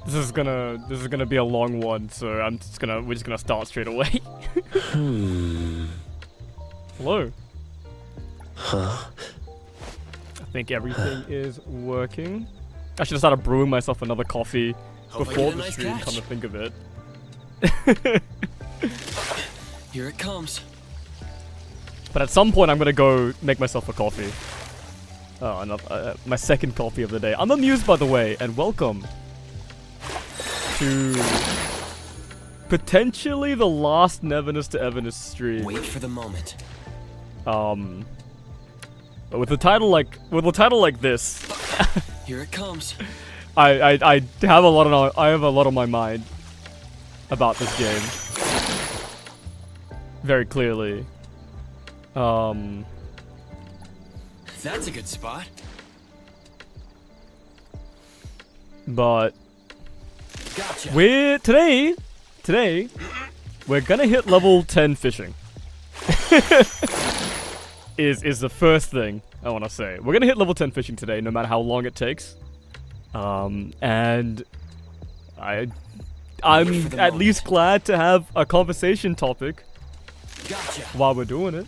This is gonna be a long one, so we're just gonna start straight away. Hello. Huh? I think everything is working. I should have started brewing myself another coffee before the stream, come to think of it. Here it comes. But at some point I'm gonna go make myself a coffee. Oh, another, my second coffee of the day. I'm amused, by the way, and welcome to potentially the last Neverness To Everness stream. Wait for the moment. But with a title like this, Here it comes. I have a lot on my mind about this game. Very clearly. That's a good spot. But Gotcha. today we're gonna hit level 10 fishing. is the first thing I want to say. We're gonna hit level 10 fishing today, no matter how long it takes. And I'm at least glad to have a conversation topic while we're doing it.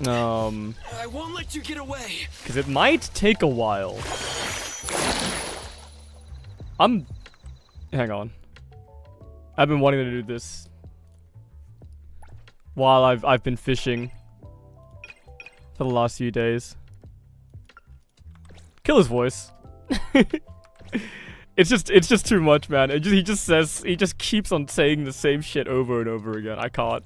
I won't let you get away. Because it might take a while. Hang on. I've been wanting to do this while I've been fishing for the last few days. Kill his voice. It's just too much, man. He just keeps on saying the same shit over and over again. I can't.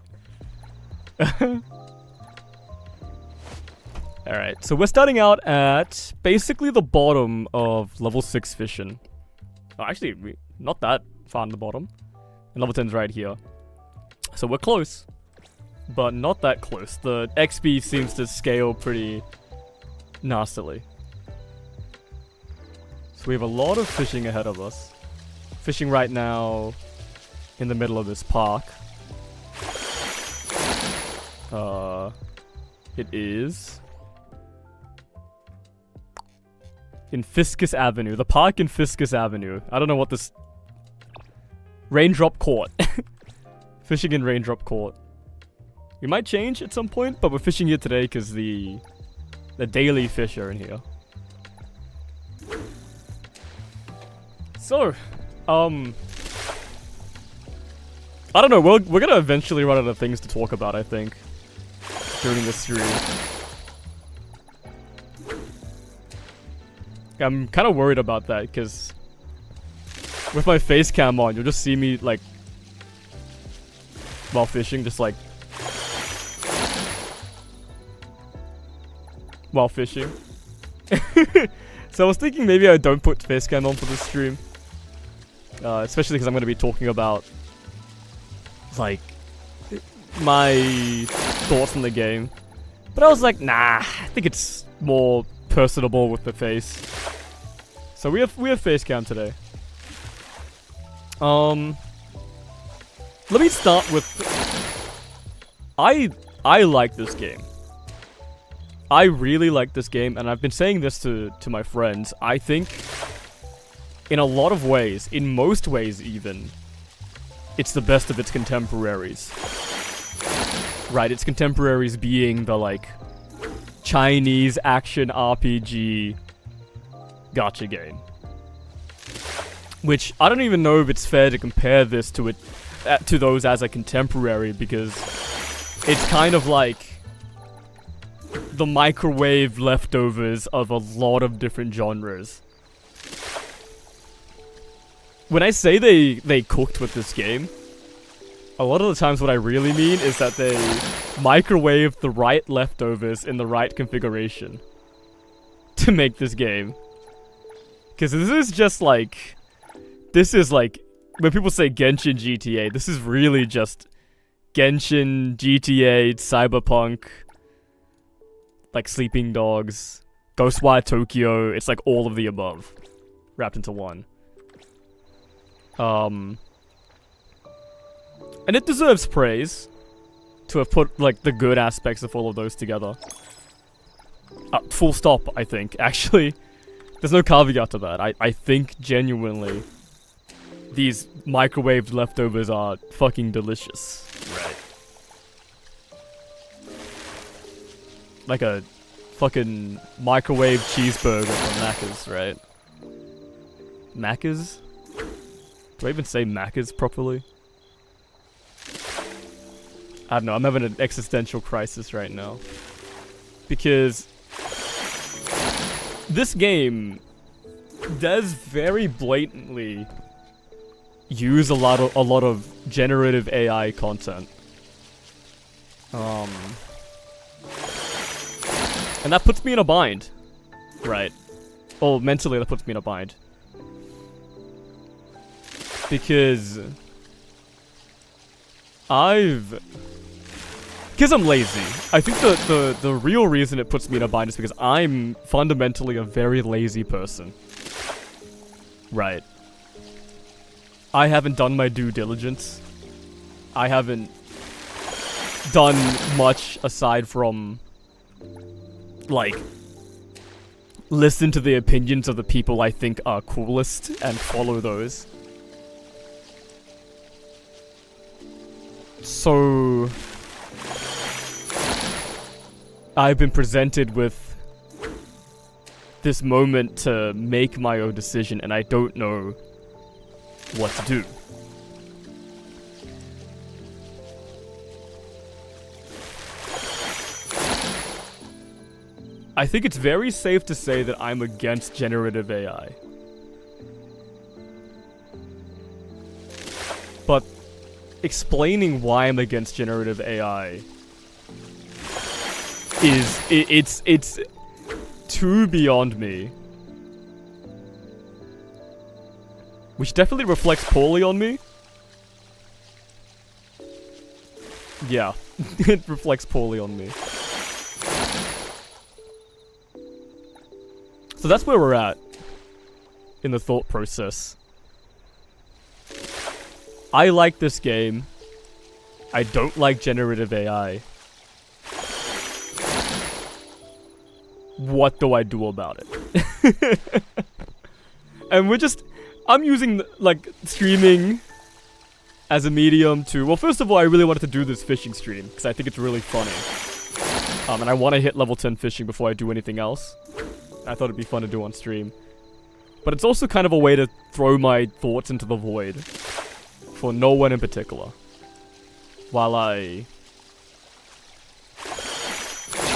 Alright, so we're starting out at basically the bottom of level 6 fishing. Oh, actually, not that far on the bottom. And level 10's right here. So we're close, but not that close. The XP seems to scale pretty nastily. So we have a lot of fishing ahead of us. Fishing right now in the middle of this park. It is in Fiscus Avenue. The park in Fiscus Avenue. I don't know what this... Raindrop Court. Fishing in Raindrop Court. We might change at some point, but we're fishing here today because the daily fish are in here. So, I don't know, we're gonna eventually run out of things to talk about, I think, during this stream. I'm kind of worried about that, because with my face cam on, you'll just see me, like, while fishing, just like, while fishing. So I was thinking maybe I don't put face cam on for this stream. Especially because I'm going to be talking about, like, my thoughts on the game. But I was like, nah, I think it's more personable with the face. So we have face cam today. Let me start with... I like this game. I really like this game, and I've been saying this to my friends. I think, in a lot of ways, in most ways even, it's the best of its contemporaries. Right, its contemporaries being the, like, Chinese action RPG gacha game. Which, I don't even know if it's fair to compare this to those as a contemporary, because it's kind of like the microwave leftovers of a lot of different genres. When I say they cooked with this game, a lot of the times what I really mean is that they microwaved the right leftovers in the right configuration to make this game. Because this is just like... This is like... When people say Genshin GTA, this is really just Genshin, GTA, Cyberpunk, like Sleeping Dogs, Ghostwire Tokyo. It's like all of the above wrapped into one. And it deserves praise to have put, like, the good aspects of all of those together. Full stop, I think, actually. There's no caveat to that. I think genuinely these microwaved leftovers are fucking delicious. Right. Like a fucking microwave cheeseburger from Macca's, right? Macca's? Do I even say Macca's properly? I don't know, I'm having an existential crisis right now. Because this game does very blatantly use a lot of generative AI content. And that puts me in a bind. Right. Oh, mentally that puts me in a bind. Because I'm lazy. I think the real reason it puts me in a bind is because I'm fundamentally a very lazy person. Right. I haven't done my due diligence. I haven't done much aside from, like, listen to the opinions of the people I think are coolest and follow those. So I've been presented with this moment to make my own decision, and I don't know what to do. I think it's very safe to say that I'm against generative AI. But explaining why I'm against generative AI it's too beyond me. Which definitely reflects poorly on me. Yeah, it reflects poorly on me. So that's where we're at in the thought process. I like this game. I don't like generative AI. What do I do about it? And I'm using, like, streaming as a medium to... Well, first of all, I really wanted to do this fishing stream, because I think it's really funny. And I want to hit level 10 fishing before I do anything else. I thought it'd be fun to do on stream. But it's also kind of a way to throw my thoughts into the void. For no one in particular. While I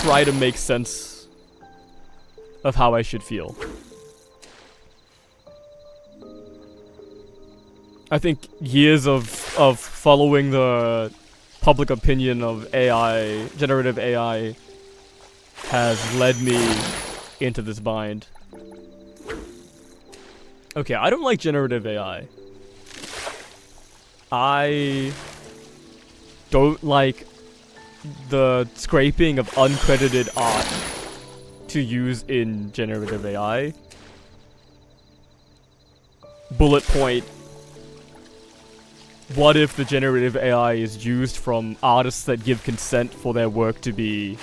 try to make sense of how I should feel. I think years of following the public opinion of AI, generative AI, has led me into this bind. Okay, I don't like generative AI. I don't like the scraping of uncredited art to use in generative AI. Bullet point. What if the generative AI is used from artists that give consent for their work to be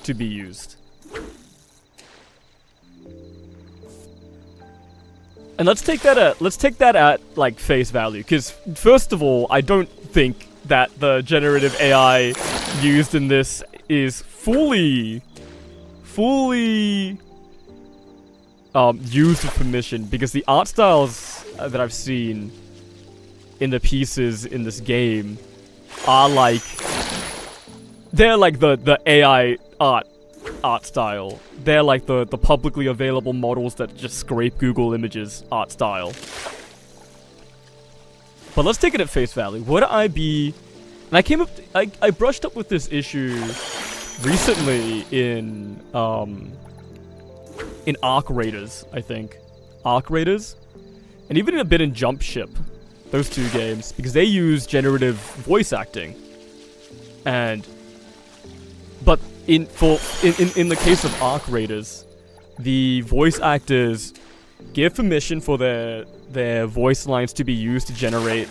used? And let's take that at like face value, because first of all, I don't think that the generative AI used in this is fully used with permission, because the art styles that I've seen in the pieces in this game are like, they're like the AI art style. They're like the publicly available models that just scrape Google Images art style. But let's take it at face value. Would I be... And I brushed up with this issue recently in Arc Raiders, I think. Arc Raiders? And even a bit in Jump Ship. Those two games. Because they use generative voice acting. But in the case of Arc Raiders, the voice actors give permission for their voice lines to be used to generate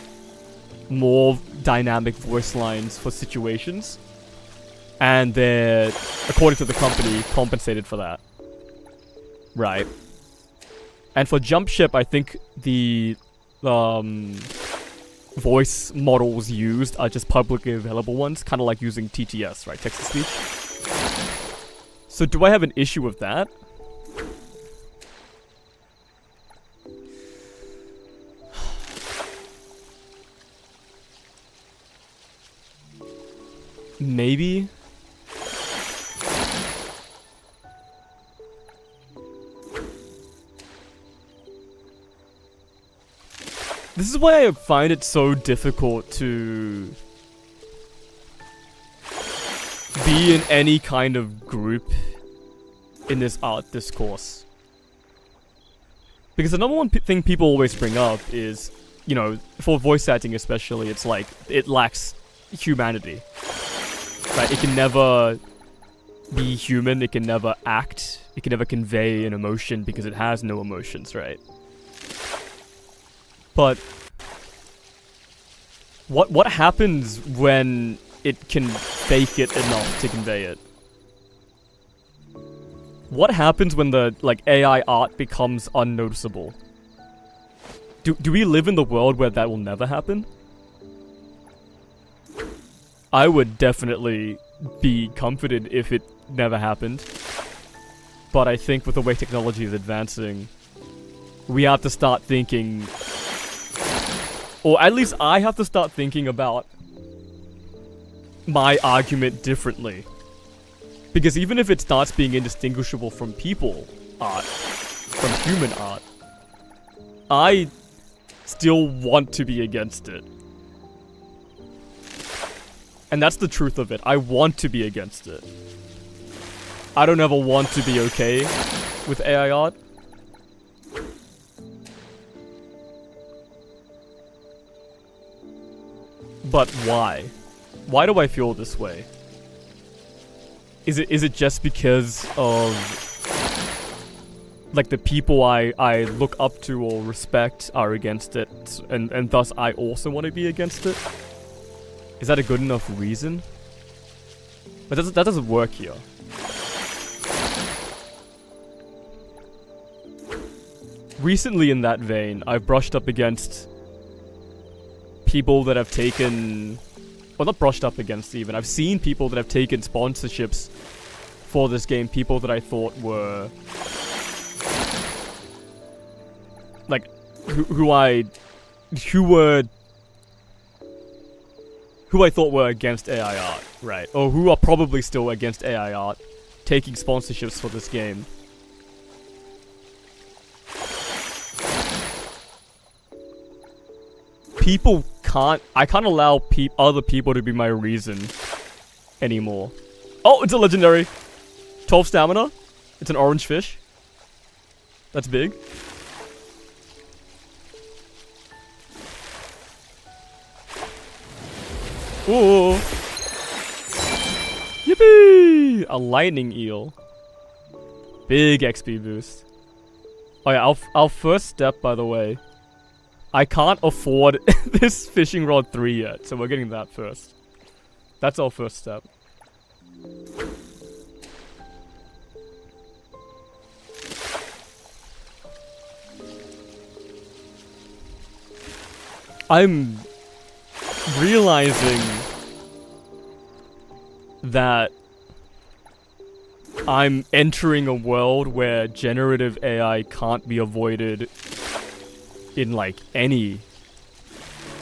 more dynamic voice lines for situations. And they're, according to the company, compensated for that. Right. And for jump ship, I think the voice models used are just publicly available ones, kind of like using TTS, right? Text to speech. So do I have an issue with that? Maybe. This is why I find it so difficult to be in any kind of group in this art discourse. Because the number one thing people always bring up is, you know, for voice acting especially, it's like, it lacks humanity. Right? It can never be human, it can never act, it can never convey an emotion because it has no emotions, right? But what happens when it can fake it enough to convey it? What happens when the, like, AI art becomes unnoticeable? Do we live in the world where that will never happen? I would definitely be comforted if it never happened. But I think with the way technology is advancing, we have to start thinking... Or at least I have to start thinking about my argument differently. Because even if it starts being indistinguishable from people art, from human art, I still want to be against it. And that's the truth of it. I want to be against it. I don't ever want to be okay with AI art. But why? Why do I feel this way? Is it just because of, like, the people I look up to or respect are against it, and thus I also want to be against it? Is that a good enough reason? But that doesn't work here. Recently in that vein, I've brushed up against people that have taken... Well, not brushed up against even. I've seen people that have taken sponsorships for this game. People that I thought were... Like, who I thought were against AI art, right? Or who are probably still against AI art, taking sponsorships for this game. People can't... I can't allow other people to be my reason anymore. Oh, it's a legendary! 12 stamina. It's an orange fish. That's big. Ooh! Yippee! A lightning eel. Big XP boost. Oh yeah, our first step, by the way. I can't afford this fishing rod 3 yet, so we're getting that first. That's our first step. I'm realizing that I'm entering a world where generative AI can't be avoided in, like, any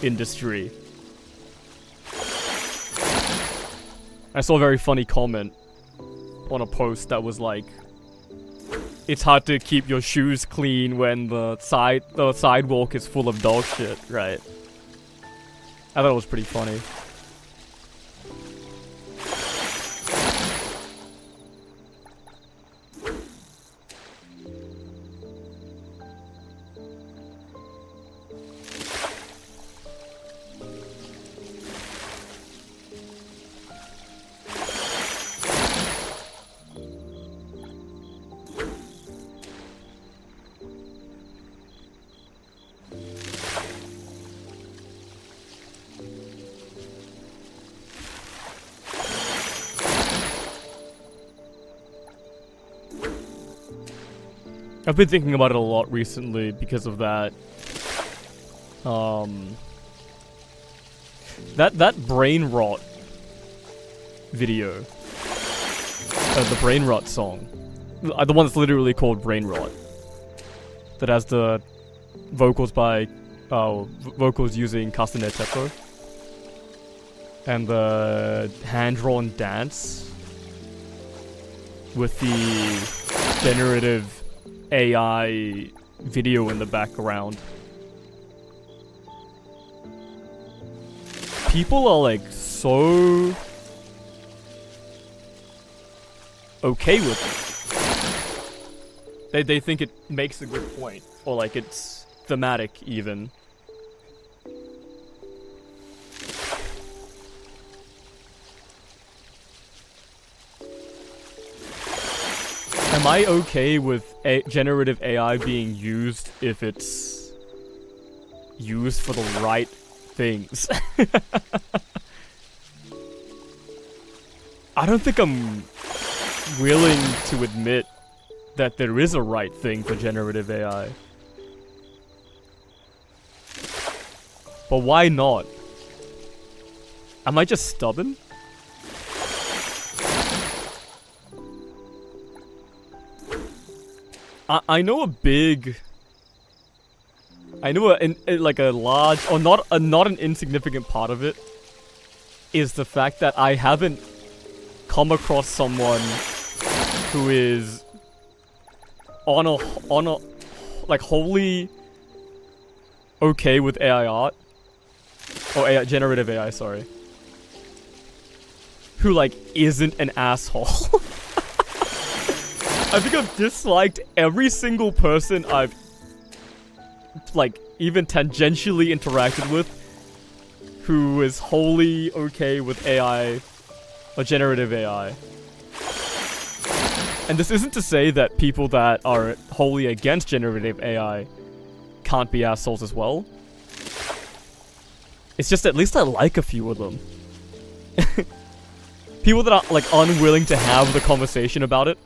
industry. I saw a very funny comment on a post that was like, it's hard to keep your shoes clean when the sidewalk is full of dog shit, right? I thought it was pretty funny. I've been thinking about it a lot recently because of that. That brain rot video. The brain rot song. The one that's literally called Brain Rot. That has the vocals by vocals using Castanet Tepo. And the hand-drawn dance with the generative AI video in the background. People are like so okay with it. They think it makes a good point, or like it's thematic even. Am I okay with generative AI being used if it's used for the right things? I don't think I'm willing to admit that there is a right thing for generative AI. But why not? Am I just stubborn? I know a big... I know like a large, or not an insignificant part of it is the fact that I haven't come across someone who is on a like wholly okay with AI art, or AI, generative AI, sorry, who like isn't an asshole. I think I've disliked every single person I've like even tangentially interacted with who is wholly okay with AI or generative AI. And this isn't to say that people that are wholly against generative AI can't be assholes as well. It's just at least I like a few of them. People that are like unwilling to have the conversation about it.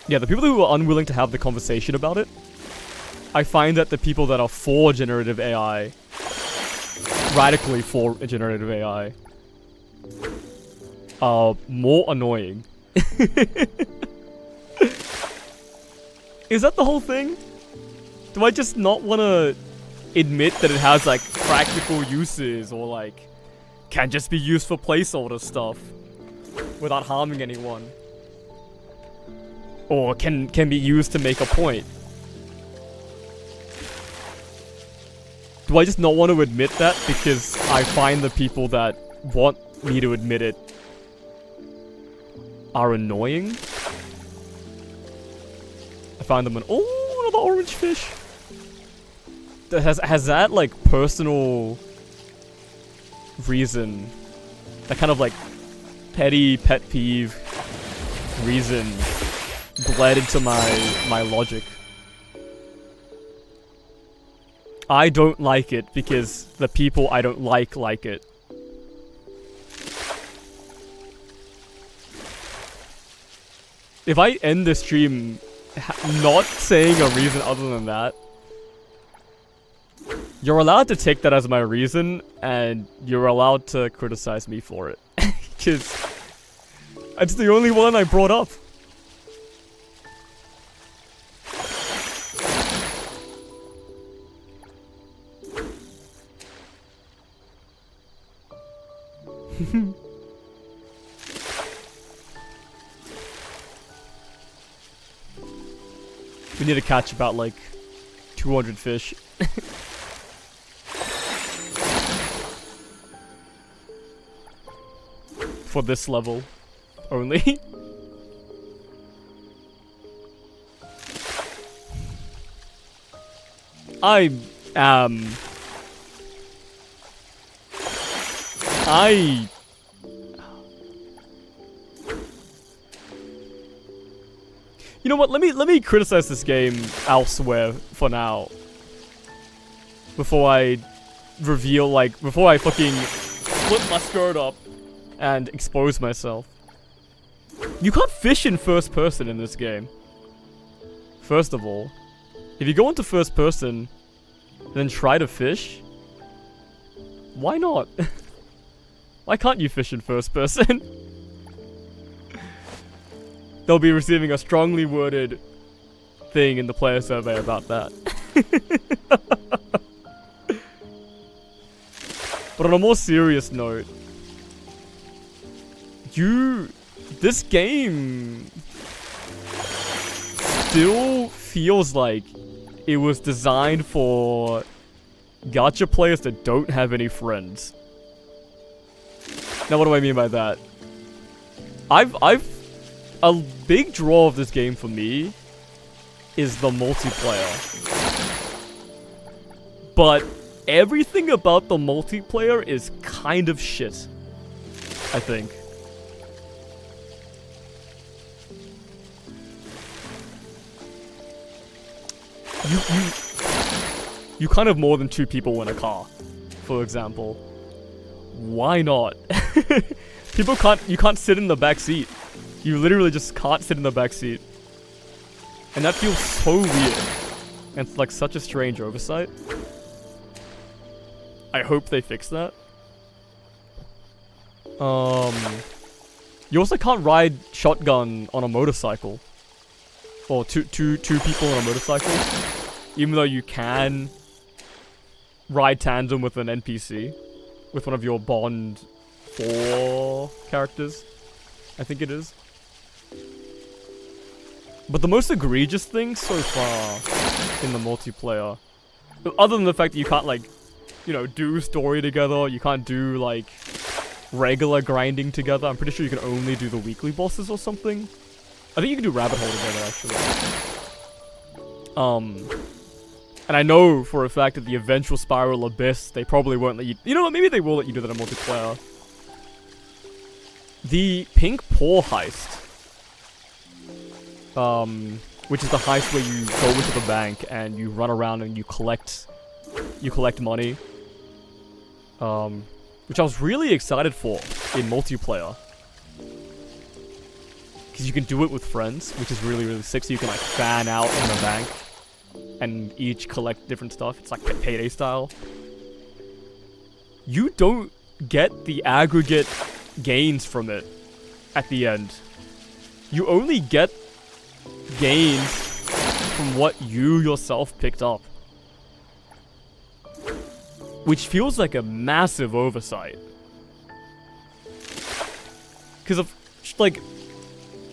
Yeah, the people who are unwilling to have the conversation about it, I find that the people that are for generative AI, radically for generative AI, are more annoying. Is that the whole thing? Do I just not want to admit that it has like practical uses, or like can just be used for placeholder stuff without harming anyone? Or can be used to make a point? Do I just not want to admit that because I find the people that want me to admit it are annoying? I find them oh, another orange fish. Has that like personal reason, that kind of like petty pet peeve reason, bled into my logic? I don't like it because the people I don't like it. If I end the stream not saying a reason other than that, you're allowed to take that as my reason, and you're allowed to criticize me for it. Because it's the only one I brought up. We need to catch about like 200 fish. For this level only. You know what? Let me criticize this game elsewhere for now. Before I reveal, like, before I fucking flip my skirt up and expose myself. You can't fish in first person in this game. First of all, if you go into first person, then try to fish, why not? Why can't you fish in first person? They'll be receiving a strongly worded thing in the player survey about that. But on a more serious note, this game still feels like it was designed for gacha players that don't have any friends. Now, what do I mean by that? A big draw of this game for me is the multiplayer. But everything about the multiplayer is kind of shit, I think. You can't have more than 2 people in a car, for example. Why not? You can't sit in the back seat. You literally just can't sit in the back seat. And that feels so weird. And it's like such a strange oversight. I hope they fix that. You also can't ride shotgun on a motorcycle. Or two people on a motorcycle. Even though you can ride tandem with an NPC. With one of your Bond 4 characters. I think it is. But the most egregious thing so far in the multiplayer, other than the fact that you can't, like, you know, do story together, you can't do, like, regular grinding together. I'm pretty sure you can only do the weekly bosses or something. I think you can do Rabbit Hole together, actually. And I know for a fact that the eventual Spiral Abyss, they probably won't let you... You know what, maybe they will let you do that in multiplayer. The Pink Paw heist. Which is the heist where you go into the bank and you run around and you collect money. Which I was really excited for in multiplayer. Because you can do it with friends, which is really, really sick. So you can, like, fan out in the bank and each collect different stuff. It's like Payday style. You don't get the aggregate gains from it at the end. You only get gains from what you yourself picked up. Which feels like a massive oversight. Because of, like,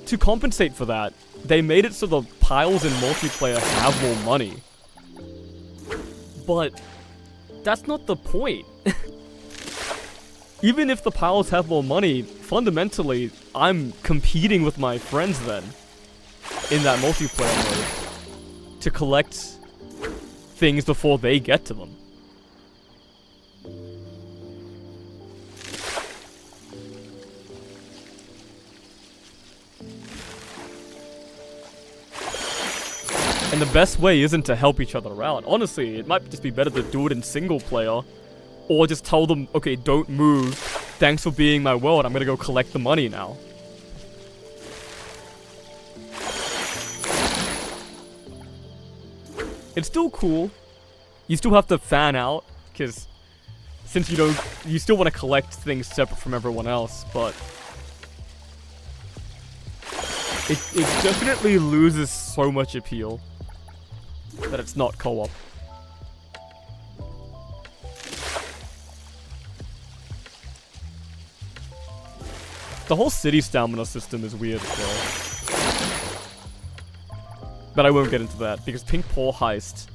to compensate for that, they made it so the piles in multiplayer have more money. But that's not the point. Even if the piles have more money, fundamentally, I'm competing with my friends then. In that multiplayer mode. To collect things before they get to them. And the best way isn't to help each other out. Honestly, it might just be better to do it in single player. Or just tell them, okay, don't move. Thanks for being my world. I'm gonna go collect the money now. It's still cool. You still have to fan out, because since you still want to collect things separate from everyone else, but it definitely loses so much appeal that it's not co-op. The whole city stamina system is weird as well. But I won't get into that, because Pink Paw Heist...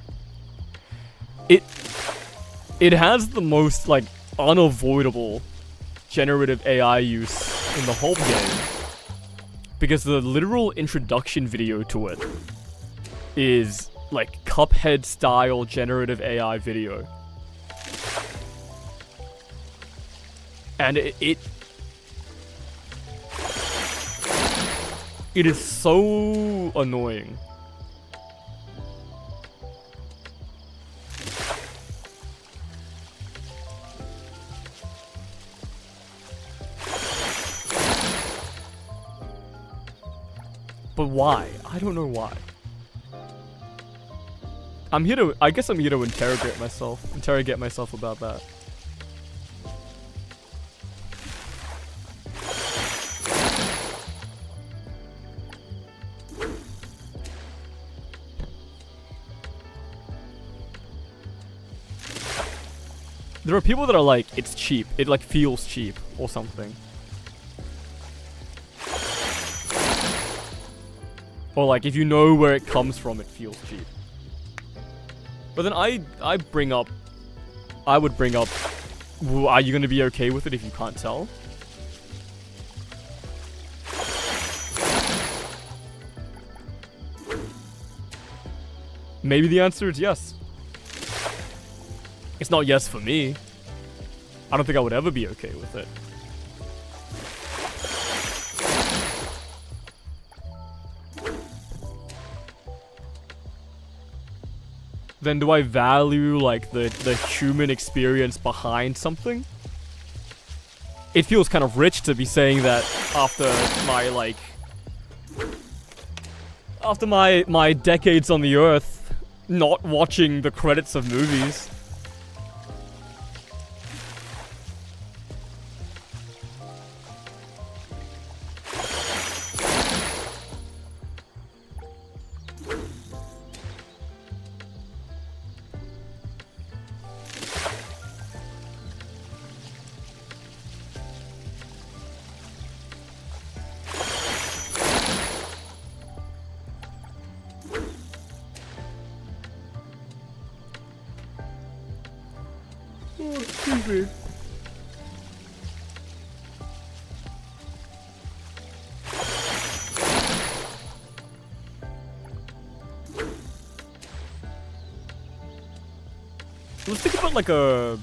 It has the most, like, unavoidable generative AI use in the whole game. Because the literal introduction video to it is, like, Cuphead-style generative AI video. And it is so annoying. But why? I don't know why. I guess I'm here to interrogate myself about that. There are people that are like, it's cheap. It like feels cheap or something. Or like, if you know where it comes from, it feels cheap. But then I would bring up, well, are you going to be okay with it if you can't tell? Maybe the answer is yes. It's not yes for me. I don't think I would ever be okay with it. Then do I value like the human experience behind something? It feels kind of rich to be saying that after my decades on the earth not watching the credits of movies. Excuse me. Let's think about like a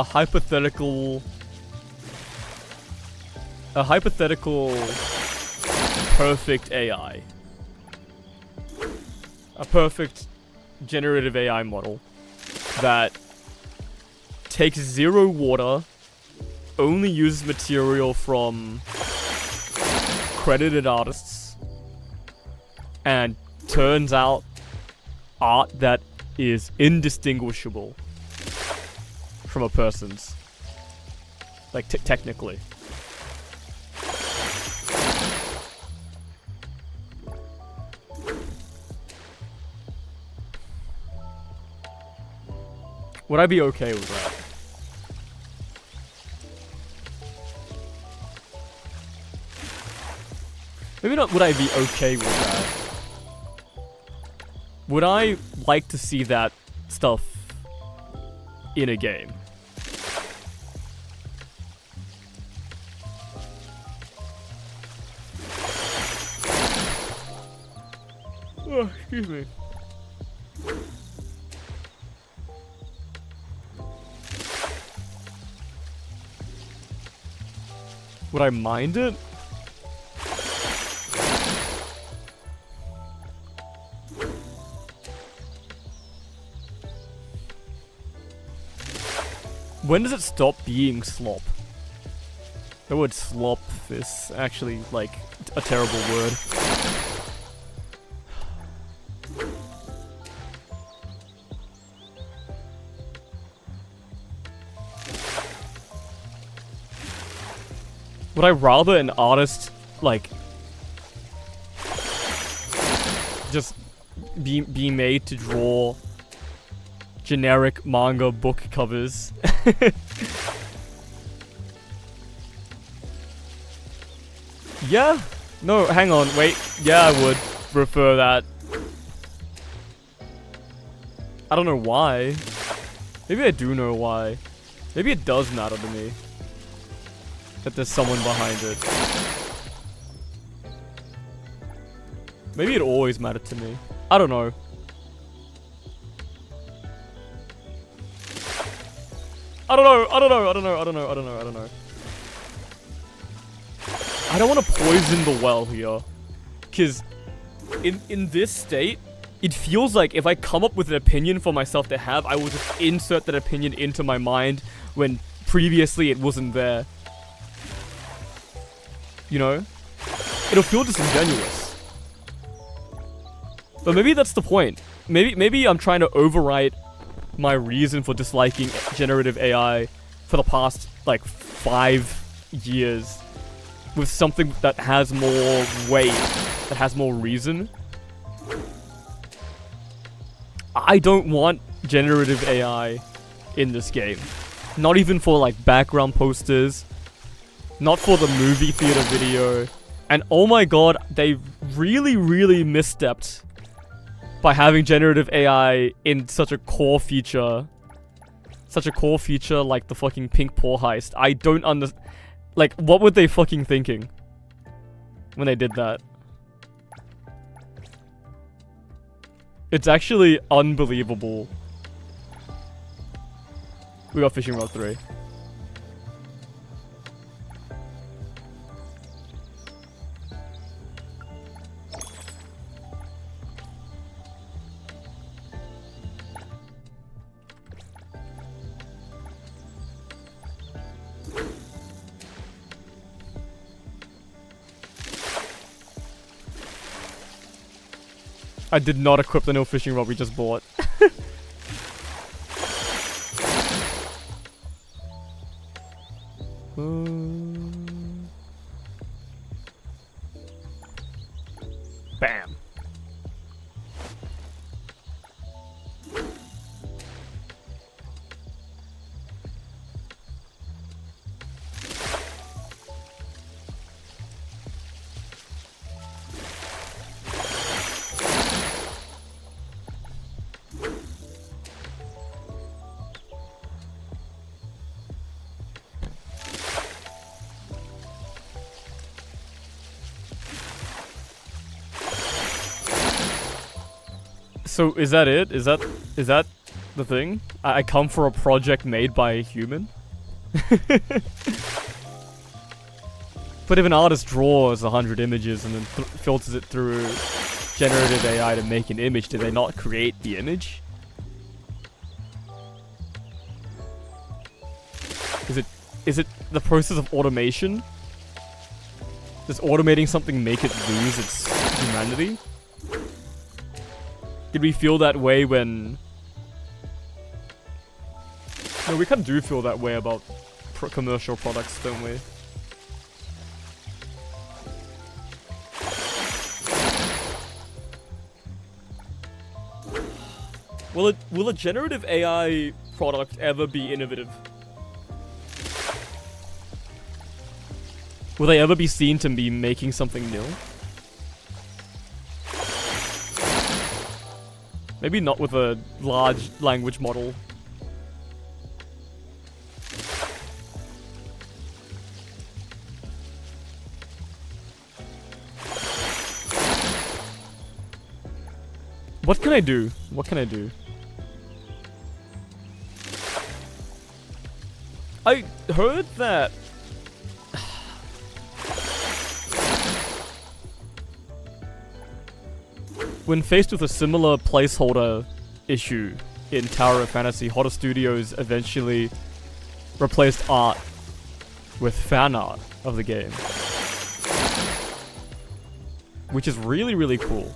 hypothetical perfect AI. A perfect generative AI model that takes zero water, only uses material from credited artists, and turns out art that is indistinguishable from a person's. Like, technically. Would I be okay with that? Maybe not would I be okay with that. Would I like to see that stuff in a game? Oh, excuse me. Would I mind it? When does it stop being slop? The word slop is actually, like, a terrible word. Would I rather an artist, like, just be made to draw generic manga book covers? Yeah? No, hang on, wait. Yeah, I would prefer that. I don't know why. Maybe I do know why. Maybe it does matter to me that there's someone behind it. Maybe it always mattered to me. I don't know. I don't know. I don't want to poison the well here. Because in this state, it feels like if I come up with an opinion for myself to have, I will just insert that opinion into my mind when previously it wasn't there. You know? It'll feel disingenuous. But maybe that's the point. Maybe I'm trying to overwrite my reason for disliking generative AI for the past, like, 5 years with something that has more weight, that has more reason. I don't want generative AI in this game. Not even for, like, background posters. Not for the movie theater video. And oh my god, they really, really misstepped by having generative AI in such a core feature. Such a core feature like the fucking pink paw heist. I don't like, what were they fucking thinking when they did that? It's actually unbelievable. We got fishing rod 3. I did not equip the new fishing rod we just bought. Bam. So is that it? Is that the thing? I come for a project made by a human? But if an artist draws 100 images and then filters it through generative AI to make an image, did they not create the image? Is it the process of automation? Does automating something make it lose its humanity? Did we feel that way when... No, we kind of do feel that way about commercial products, don't we? Will a generative AI product ever be innovative? Will they ever be seen to be making something new? Maybe not with a large language model. What can I do? What can I do? I heard that... When faced with a similar placeholder issue in Tower of Fantasy, Hotter Studios eventually replaced art with fan art of the game. Which is really, really cool.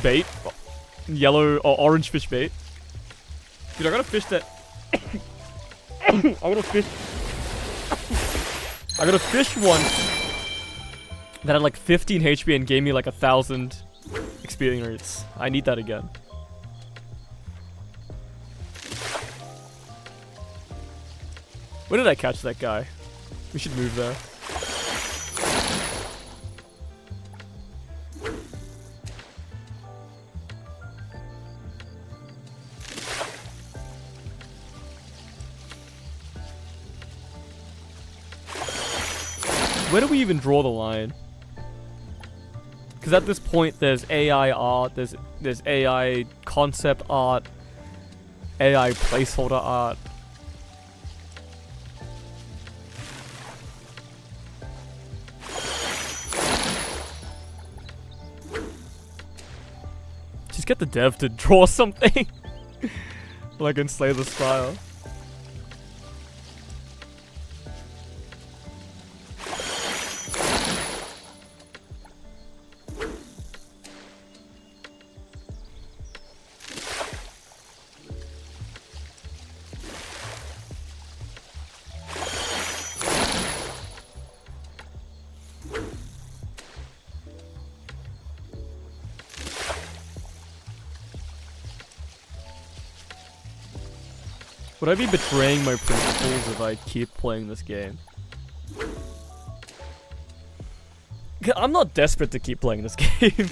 Bait? Yellow or orange fish bait. Dude, I got a fish that... I got a fish once that had like 15 HP and gave me like 1,000 experience. I need that again. Where did I catch that guy? We should move there. Where do we even draw the line? Because at this point, there's AI art, there's AI concept art, AI placeholder art. Just get the dev to draw something. Like in Slay the Spire. Would I be betraying my principles if I keep playing this game? I'm not desperate to keep playing this game.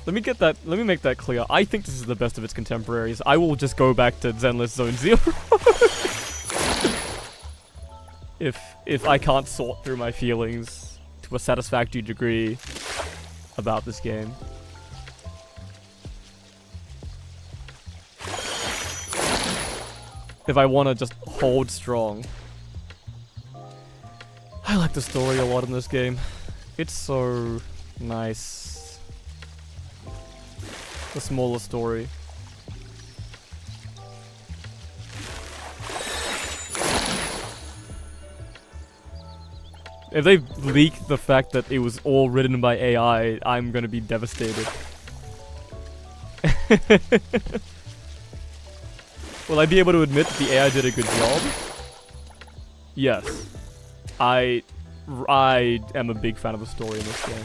Let me make that clear. I think this is the best of its contemporaries. I will just go back to Zenless Zone Zero. if I can't sort through my feelings to a satisfactory degree about this game. If I want to just hold strong. I like the story a lot in this game. It's so nice. The smaller story. If they leak the fact that it was all written by AI, I'm gonna be devastated. Will I be able to admit that the AI did a good job? Yes. I am a big fan of the story in this game.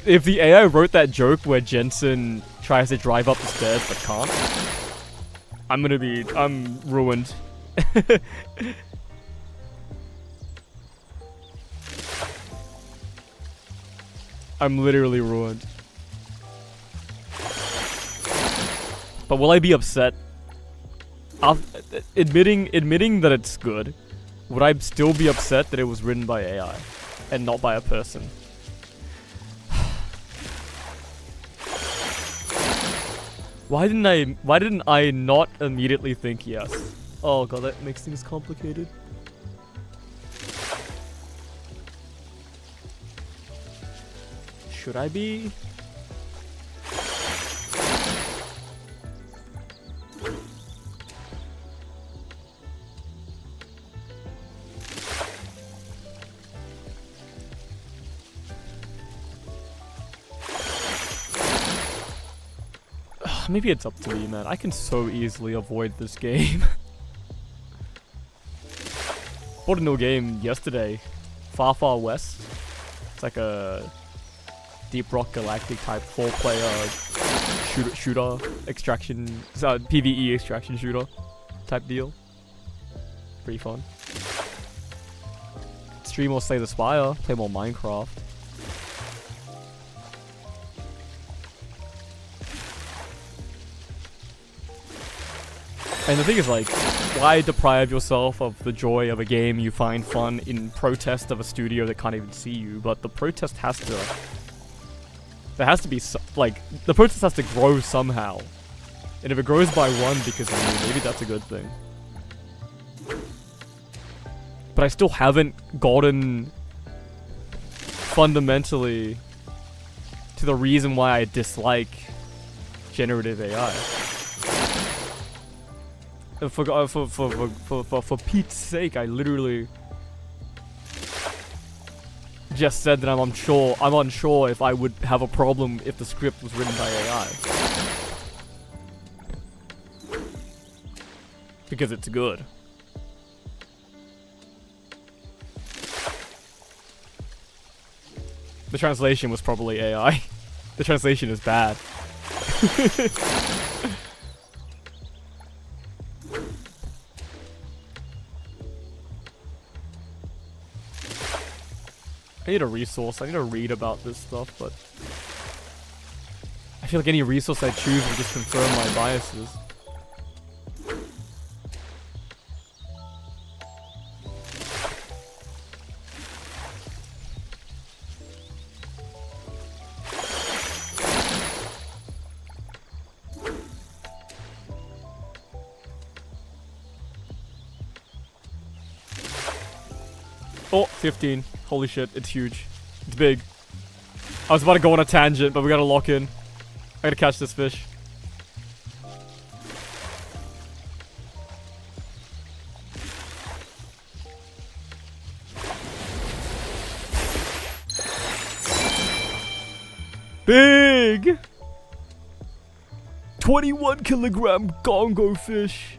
If the AI wrote that joke where Jensen tries to drive up the stairs but can't, I'm ruined. I'm literally ruined. But will I be upset? Admitting that it's good, would I still be upset that it was written by AI and not by a person? Why didn't I not immediately think yes? Oh god, that makes things complicated. Should I be? Maybe it's up to me, man. I can so easily avoid this game. Bought a new game yesterday. Far Far West. It's like a Deep Rock Galactic type 4-player shooter extraction, PvE extraction shooter type deal. Pretty fun. Stream or Slay the Spire. Play more Minecraft. And the thing is, like, why deprive yourself of the joy of a game you find fun in protest of a studio that can't even see you? But the protest has to... There has to be, like, the protest has to grow somehow. And if it grows by one because of me, maybe that's a good thing. But I still haven't gotten fundamentally to the reason why I dislike generative AI. For Pete's sake, I literally just said that I'm unsure if I would have a problem if the script was written by AI. Because it's good. The translation was probably AI. The translation is bad. I need a resource. I need to read about this stuff, but I feel like any resource I choose will just confirm my biases. Oh, 15. Holy shit, it's huge. It's big. I was about to go on a tangent, but we gotta lock in. I gotta catch this fish. Big! 21-kilogram gongo fish.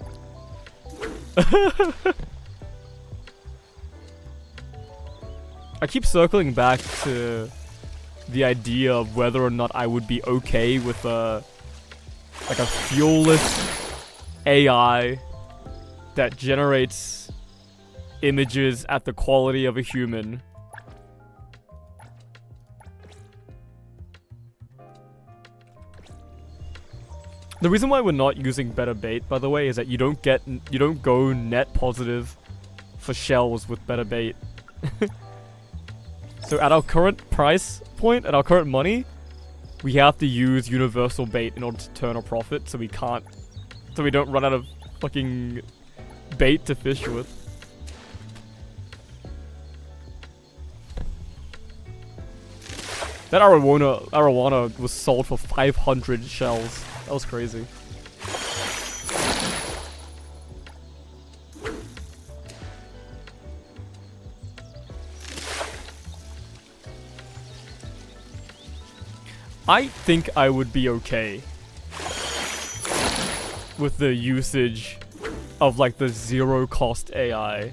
I keep circling back to the idea of whether or not I would be okay with like a fuel-less AI that generates images at the quality of a human. The reason why we're not using better bait, by the way, is that you don't go net positive for shells with better bait. So at our current price point, at our current money, we have to use universal bait in order to turn a profit, so we don't run out of fucking bait to fish with. That arowana was sold for 500 shells. That was crazy. I think I would be okay with the usage of like the zero cost AI.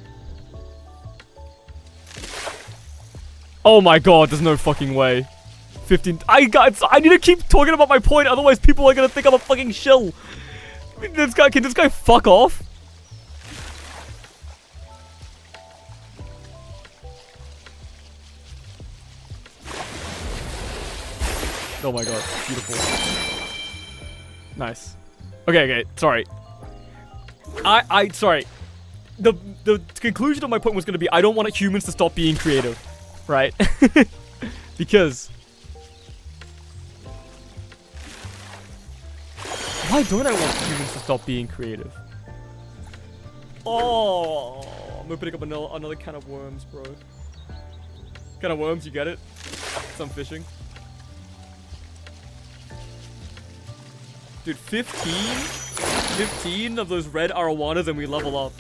Oh my god, there's no fucking way. 15. I need to keep talking about my point, otherwise people are gonna think I'm a fucking shill. Can this guy fuck off? Oh my god, beautiful. Nice. Okay, sorry. Sorry. The conclusion of my point was gonna be I don't want humans to stop being creative, right? Because why don't I want humans to stop being creative? Oh, I'm opening up another can of worms, bro. Can of worms, you get it? Some fishing. Dude, 15 of those red arowanas and we level up.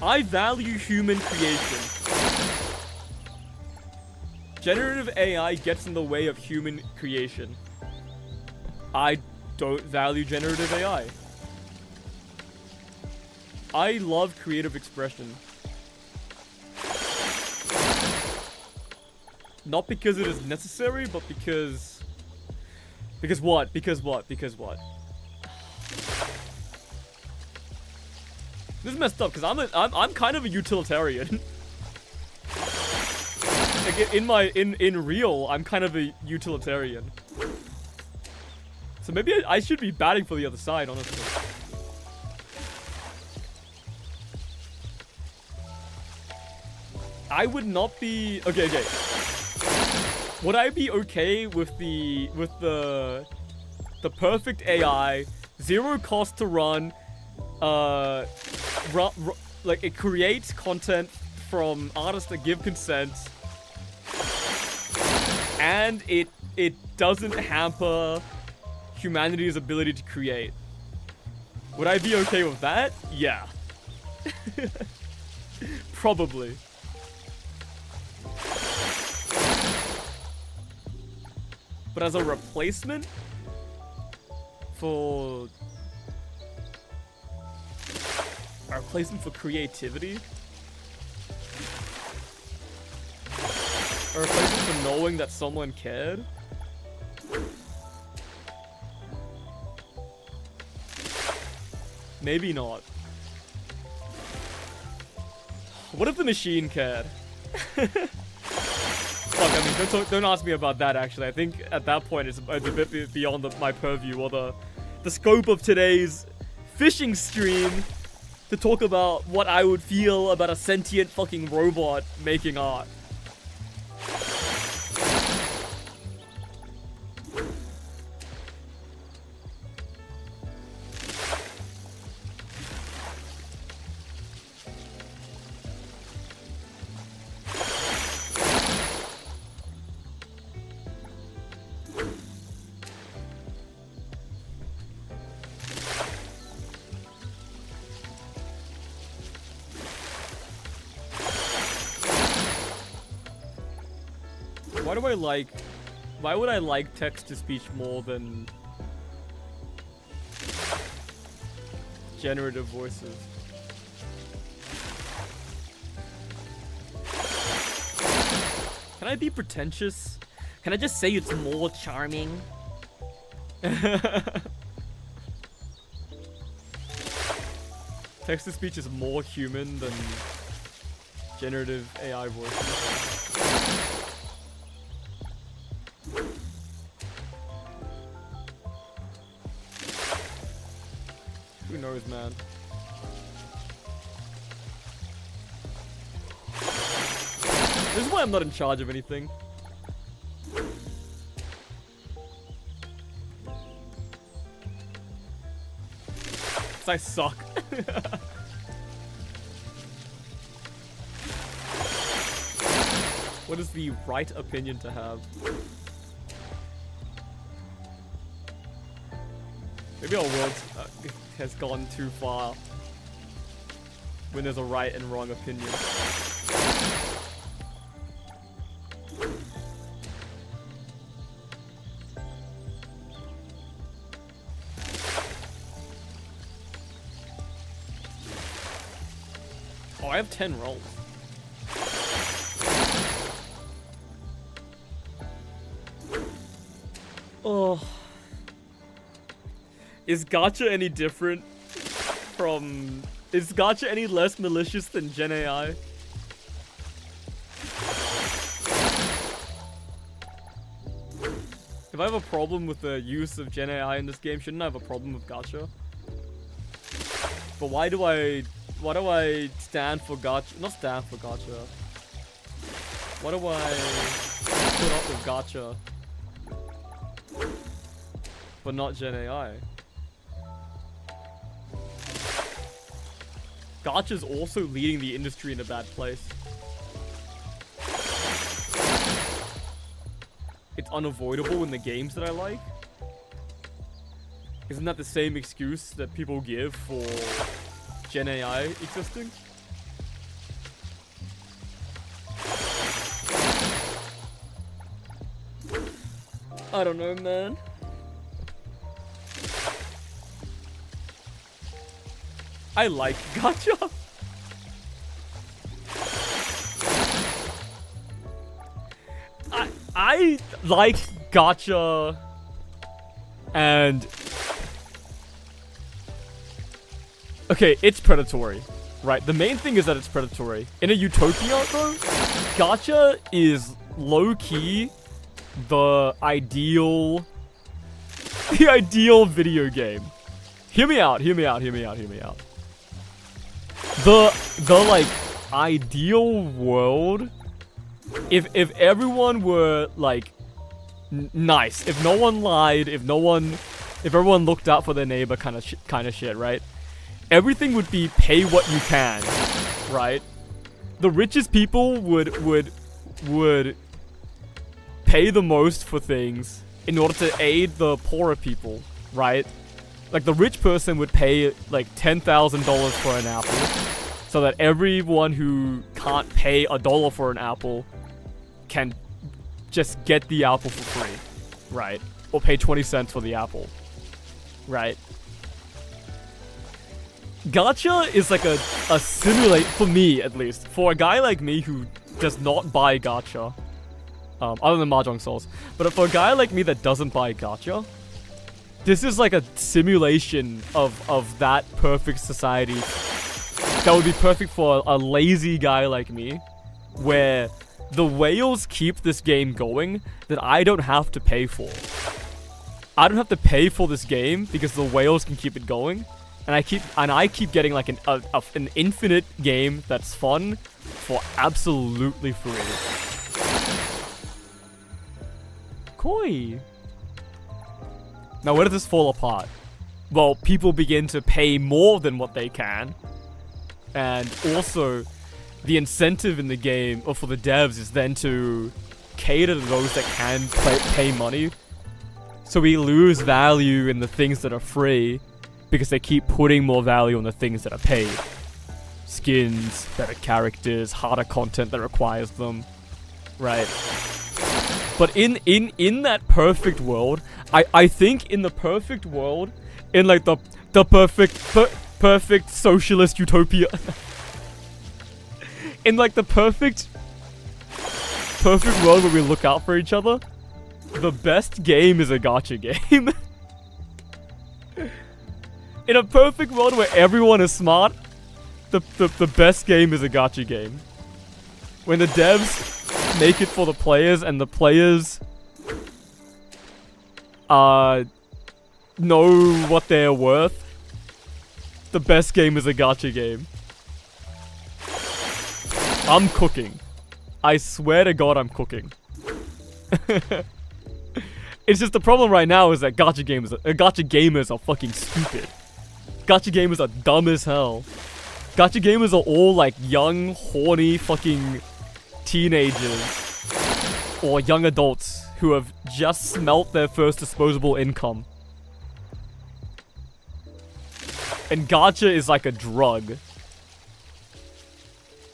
I value human creation. Generative AI gets in the way of human creation. I don't value generative AI. I love creative expression. Not because it is necessary, but because... Because what? Because what? Because what? This is messed up, because I'm kind of a utilitarian. Like in real, I'm kind of a utilitarian. So maybe I should be batting for the other side, honestly. I would not be... Okay. Would I be okay with the perfect AI, zero cost to run, like it creates content from artists that give consent, and it doesn't hamper humanity's ability to create? Would I be okay with that? Yeah. Probably. But as a replacement for creativity, a replacement for knowing that someone cared, maybe not. What if the machine cared? Fuck, I mean, don't ask me about that, actually. I think at that point, it's a bit beyond my purview or the scope of today's fishing stream to talk about what I would feel about a sentient fucking robot making art. Why would I like text-to-speech more than generative voices? Can I be pretentious? Can I just say it's more charming? Text-to-speech is more human than generative AI voices. Who knows, man? This is why I'm not in charge of anything. 'Cause I suck. What is the right opinion to have? Maybe our world has gone too far when there's a right and wrong opinion. Oh, I have 10 rolls. Oh. Is gacha any different from... Is gacha any less malicious than Gen AI? If I have a problem with the use of Gen AI in this game, shouldn't I have a problem with gacha? But why do I stand for gacha? Not stand for gacha. Why do I put up with gacha? But not Gen AI. Gacha's also leading the industry in a bad place. It's unavoidable in the games that I like. Isn't that the same excuse that people give for Gen AI existing? I don't know, man. I like gacha. I like gacha and okay, it's predatory, right? The main thing is that it's predatory. In a utopia though, gacha is low-key the ideal video game. Hear me out. The like ideal world, if everyone were like nice, if no one lied, if everyone looked out for their neighbor kind of shit, right? Everything would be pay what you can, right? The richest people would pay the most for things in order to aid the poorer people, right? Like the rich person would pay like $10,000 for an apple, so that everyone who can't pay $1 for an apple can just get the apple for free, right? Or pay 20 cents for the apple, right? Gacha is like a simulate, for me at least, for a guy like me who does not buy gacha, other than Mahjong Souls, but for a guy like me that doesn't buy gacha, this is like a simulation of that perfect society that would be perfect for a lazy guy like me, where the whales keep this game going that I don't have to pay for. I don't have to pay for this game because the whales can keep it going, and I keep getting like an infinite game that's fun for absolutely free. Koi. Now, where does this fall apart? Well, people begin to pay more than what they can. And also, the incentive in the game, or for the devs, is then to cater to those that can pay money. So we lose value in the things that are free, because they keep putting more value on the things that are paid. Skins, better characters, harder content that requires them. Right? But in that perfect world, I think in the perfect world, in like the perfect socialist utopia, in like the perfect perfect world where we look out for each other, the best game is a gacha game. In a perfect world where everyone is smart, the best game is a gacha game. When the devs make it for the players and the players know what they're worth, the best game is a gacha game. I'm cooking. I swear to God I'm cooking. It's just the problem right now is that gacha gamers are fucking stupid. Gacha gamers are dumb as hell. Gacha gamers are all like young, horny fucking teenagers or young adults who have just smelt their first disposable income. And gacha is like a drug.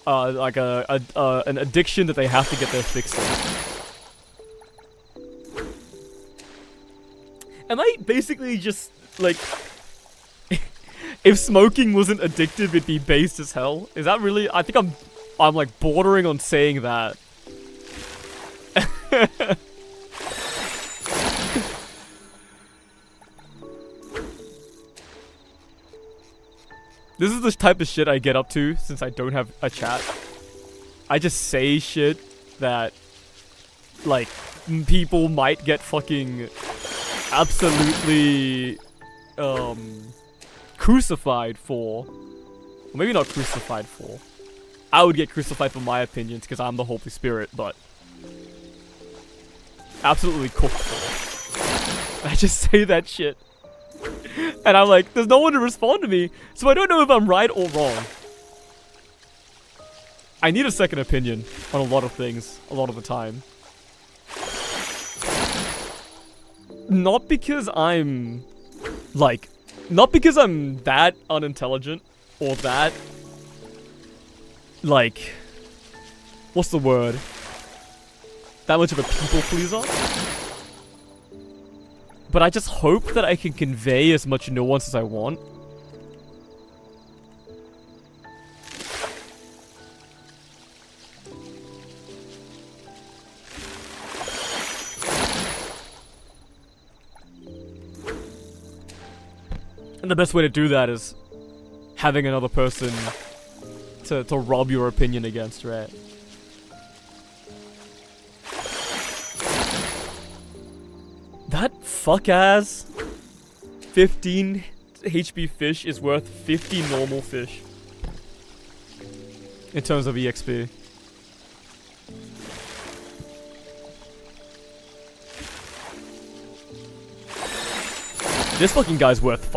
Like an addiction that they have to get their fix in. Am I basically just, like... if smoking wasn't addictive, it'd be based as hell? Is that really... I think I'm like bordering on saying that. This is the type of shit I get up to since I don't have a chat. I just say shit that, like, people might get fucking absolutely, crucified for. Or maybe not crucified for. I would get crucified for my opinions because I'm the Holy Spirit, but absolutely cooked for. I just say that shit. And I'm like, there's no one to respond to me, so I don't know if I'm right or wrong. I need a second opinion on a lot of things, a lot of the time. Not because I'm, like, not because I'm that unintelligent, or that, like, what's the word? That much of a people pleaser? But I just hope that I can convey as much nuance as I want. And the best way to do that is having another person to rub your opinion against, right? That fuck-ass 15 HP fish is worth 50 normal fish. In terms of EXP. This fucking guy's worth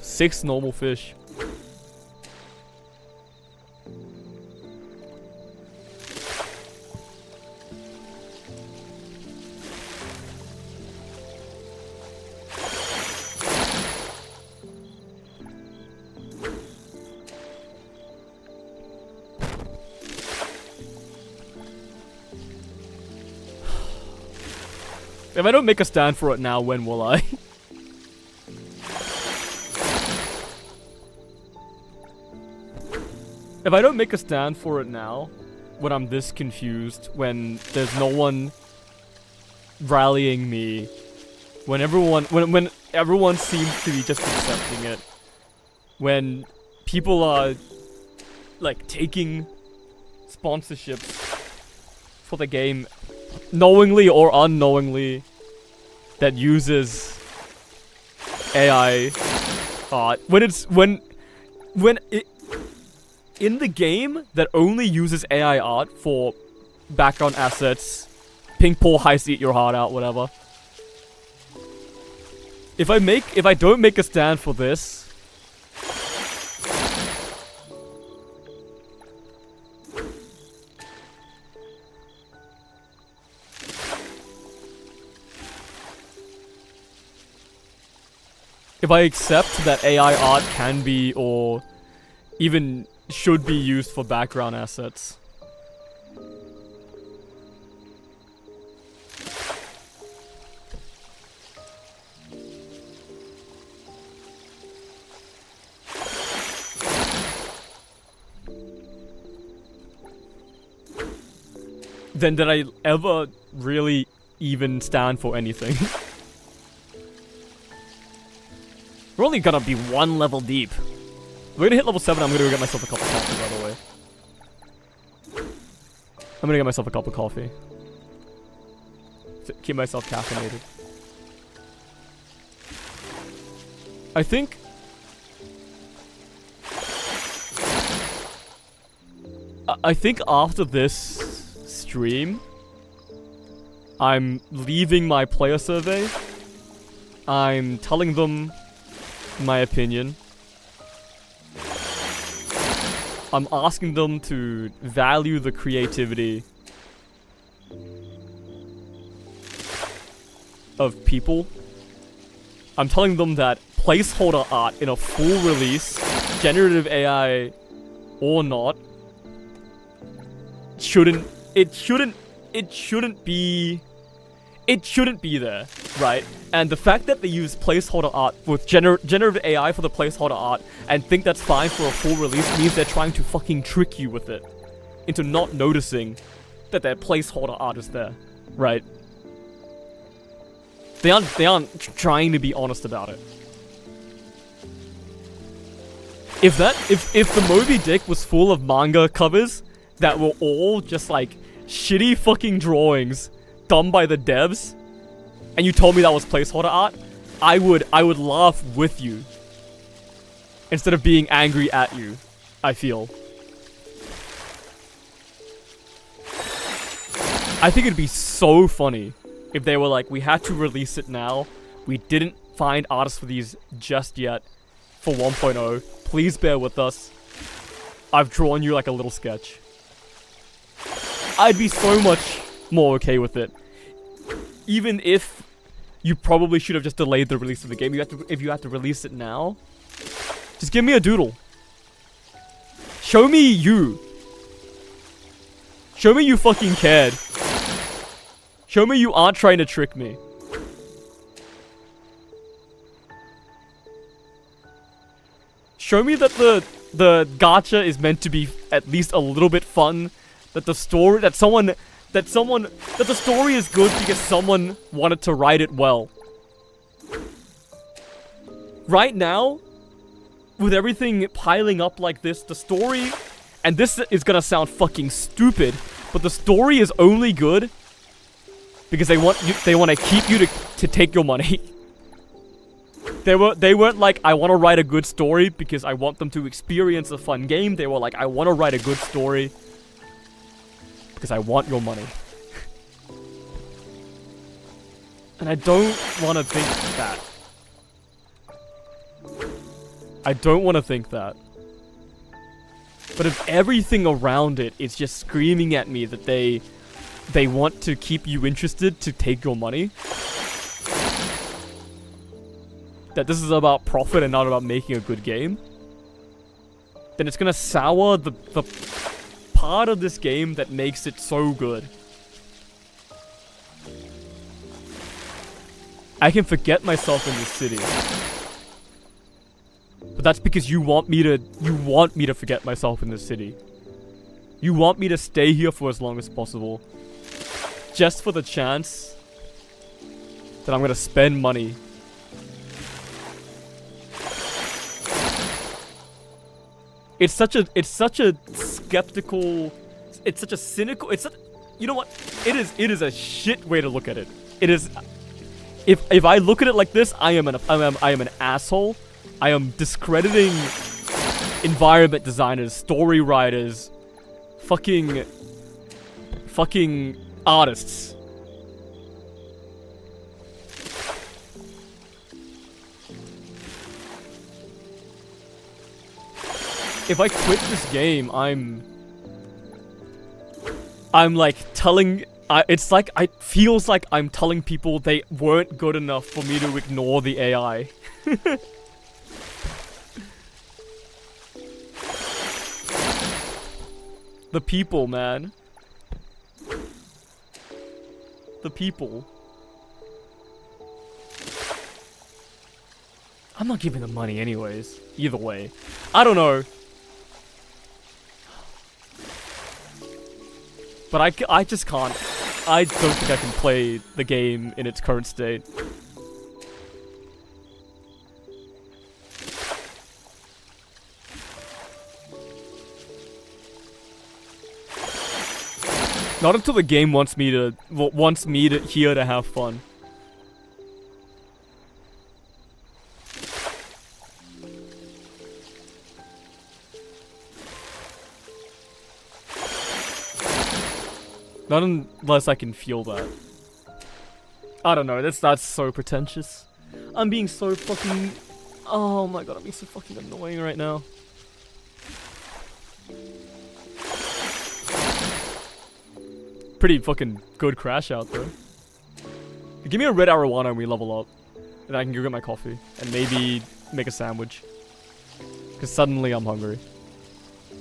6 normal fish. If I don't make a stand for it now, when will I? If I don't make a stand for it now, when I'm this confused, when there's no one rallying me, when everyone seems to be just accepting it, when people are, like, taking sponsorships for the game, knowingly or unknowingly, that uses AI art, in the game that only uses AI art for background assets, pink poor heist, eat your heart out, whatever. If I don't make a stand for this, if I accept that AI art can be, or even should be used for background assets, then did I ever really even stand for anything? We're only gonna be 1 level deep. We're gonna hit level 7, I'm gonna go get myself a cup of coffee, by the way. I'm gonna get myself a cup of coffee. To keep myself caffeinated. I think... I think after this stream, I'm leaving my player survey. I'm telling them my opinion. I'm asking them to value the creativity of people. I'm telling them that placeholder art in a full release, generative AI or not, shouldn't be there, right? And the fact that they use placeholder art with generative AI for the placeholder art and think that's fine for a full release means they're trying to fucking trick you with it into not noticing that their placeholder art is there, right? They aren't trying to be honest about it. If the Moby Dick was full of manga covers that were all just like shitty fucking drawings done by the devs, and you told me that was placeholder art, I would laugh with you instead of being angry at you, I feel. I think it'd be so funny if they were like, we had to release it now. We didn't find artists for these just yet for 1.0. Please bear with us. I've drawn you like a little sketch. I'd be so much more okay with it. Even if you probably should have just delayed the release of the game. If you had to release it now, just give me a doodle. Show me you. Show me you fucking cared. Show me you aren't trying to trick me. Show me that the gacha is meant to be at least a little bit fun. That the story, that the story is good because someone wanted to write it well. Right now, with everything piling up like this, the story, and this is gonna sound fucking stupid, but the story is only good because they want to keep you to take your money. They weren't like, I want to write a good story because I want them to experience a fun game. They were like, I want to write a good story because I want your money. And I don't want to think that. I don't want to think that. But if everything around it is just screaming at me that they want to keep you interested to take your money, that this is about profit and not about making a good game, then it's gonna sour the part of this game that makes it so good. I can forget myself in this city. But that's because you want me to forget myself in this city. You want me to stay here for as long as possible. Just for the chance that I'm gonna spend money. It's such a skeptical, it's such a cynical, you know what? It is a shit way to look at it. It is, if I look at it like this, I am an asshole. I am discrediting environment designers, story writers, fucking artists. If I quit this game, I'm like telling, it's like, it feels like I'm telling people they weren't good enough for me to ignore the AI. The people, man. The people. I'm not giving them money anyways. Either way. I don't know. But I just can't. I don't think I can play the game in its current state. Not until the game wants me to here to have fun. Not unless I can feel that. I don't know, that's so pretentious. I'm being so fucking... Oh my god, I'm being so fucking annoying right now. Pretty fucking good crash out though. Give me a red arowana and we level up. And I can go get my coffee. And maybe make a sandwich. Because suddenly I'm hungry.